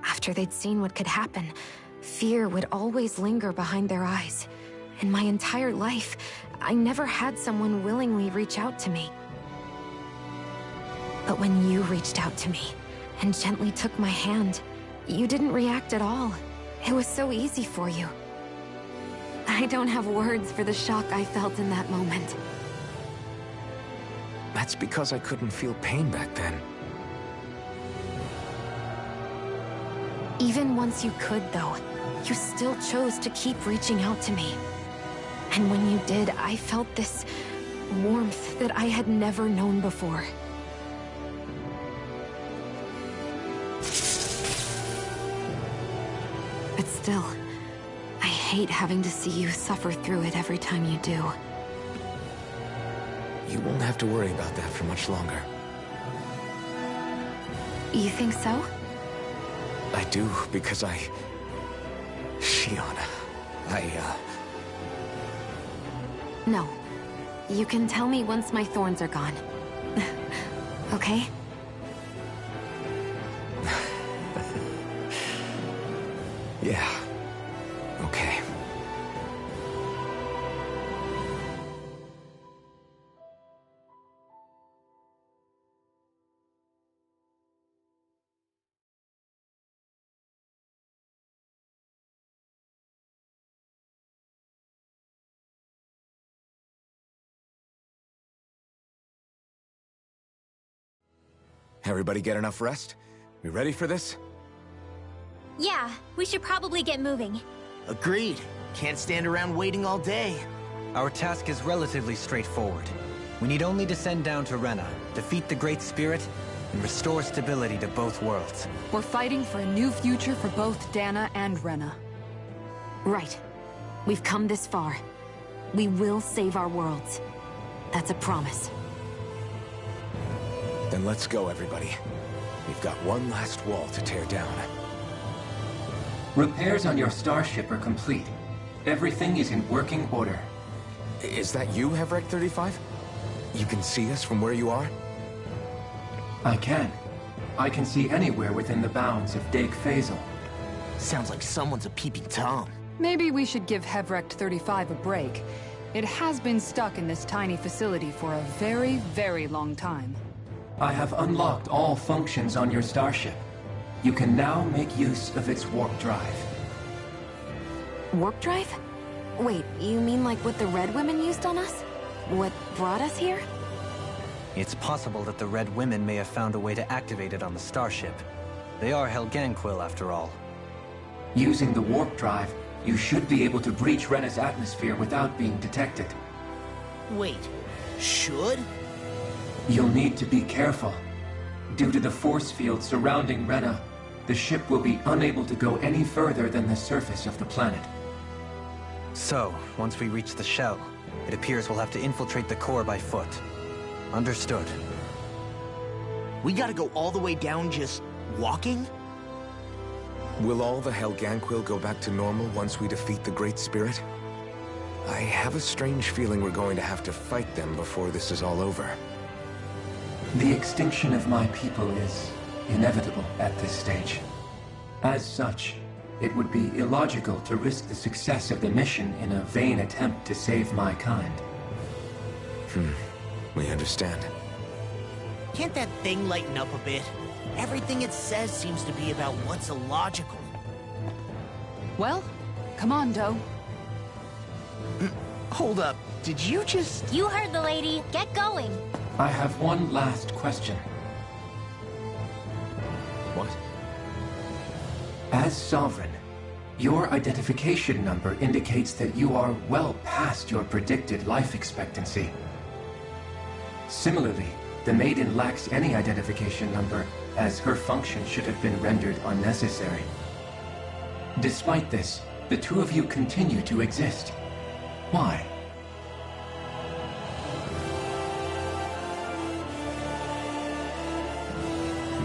After they'd seen what could happen, fear would always linger behind their eyes. In my entire life, I never had someone willingly reach out to me. But when you reached out to me and gently took my hand, you didn't react at all. It was so easy for you. I don't have words for the shock I felt in that moment. That's because I couldn't feel pain back then. Even once you could, though, you still chose to keep reaching out to me. And when you did, I felt this warmth that I had never known before. But still, I hate having to see you suffer through it every time you do. You won't have to worry about that for much longer. You think so? I do, because Xion, No. You can tell me once my thorns are gone. Okay? Yeah. Okay. Everybody get enough rest? We ready for this? Yeah, we should probably get moving. Agreed. Can't stand around waiting all day. Our task is relatively straightforward. We need only descend down to Rena, defeat the Great Spirit, and restore stability to both worlds. We're fighting for a new future for both Dana and Rena. Right. We've come this far. We will save our worlds. That's a promise. Then let's go, everybody. We've got one last wall to tear down. Repairs on your starship are complete. Everything is in working order. Is that you, Hevrek 35? You can see us from where you are? I can. I can see anywhere within the bounds of Dake Faisal. Sounds like someone's a peeping Tom. Maybe we should give Hevrek 35 a break. It has been stuck in this tiny facility for a very, very long time. I have unlocked all functions on your starship. You can now make use of its warp drive. Warp drive? Wait, you mean like what the Red Women used on us? What brought us here? It's possible that the Red Women may have found a way to activate it on the starship. They are Helghan Quill, after all. Using the warp drive, you should be able to breach Rena's atmosphere without being detected. Wait, should? You'll need to be careful. Due to the force field surrounding Rena, the ship will be unable to go any further than the surface of the planet. So, once we reach the shell, it appears we'll have to infiltrate the core by foot. Understood. We gotta go all the way down just walking? Will all the Helghan Quill go back to normal once we defeat the Great Spirit? I have a strange feeling we're going to have to fight them before this is all over. The extinction of my people is inevitable at this stage. As such, it would be illogical to risk the success of the mission in a vain attempt to save my kind. We understand. Can't that thing lighten up a bit? Everything it says seems to be about what's illogical. Well, come on, Doe. Hold up, did you just... You heard the lady. Get going. I have one last question. What? As Sovereign, Your identification number indicates that you are well past your predicted life expectancy. Similarly, the Maiden lacks any identification number, as her function should have been rendered unnecessary. Despite this, the two of you continue to exist. Why?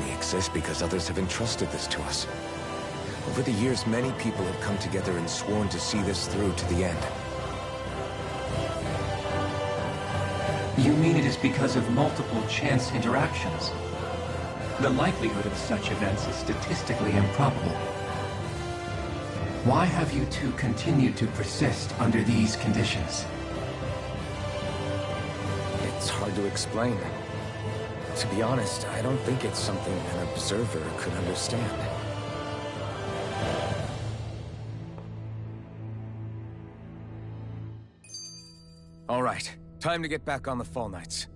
We exist because others have entrusted this to us. Over the years, many people have come together and sworn to see this through to the end. You mean it is because of multiple chance interactions? The likelihood of such events is statistically improbable. Why have you two continued to persist under these conditions? It's hard to explain. To be honest, I don't think it's something an observer could understand. All right, time to get back on the Fall Knights.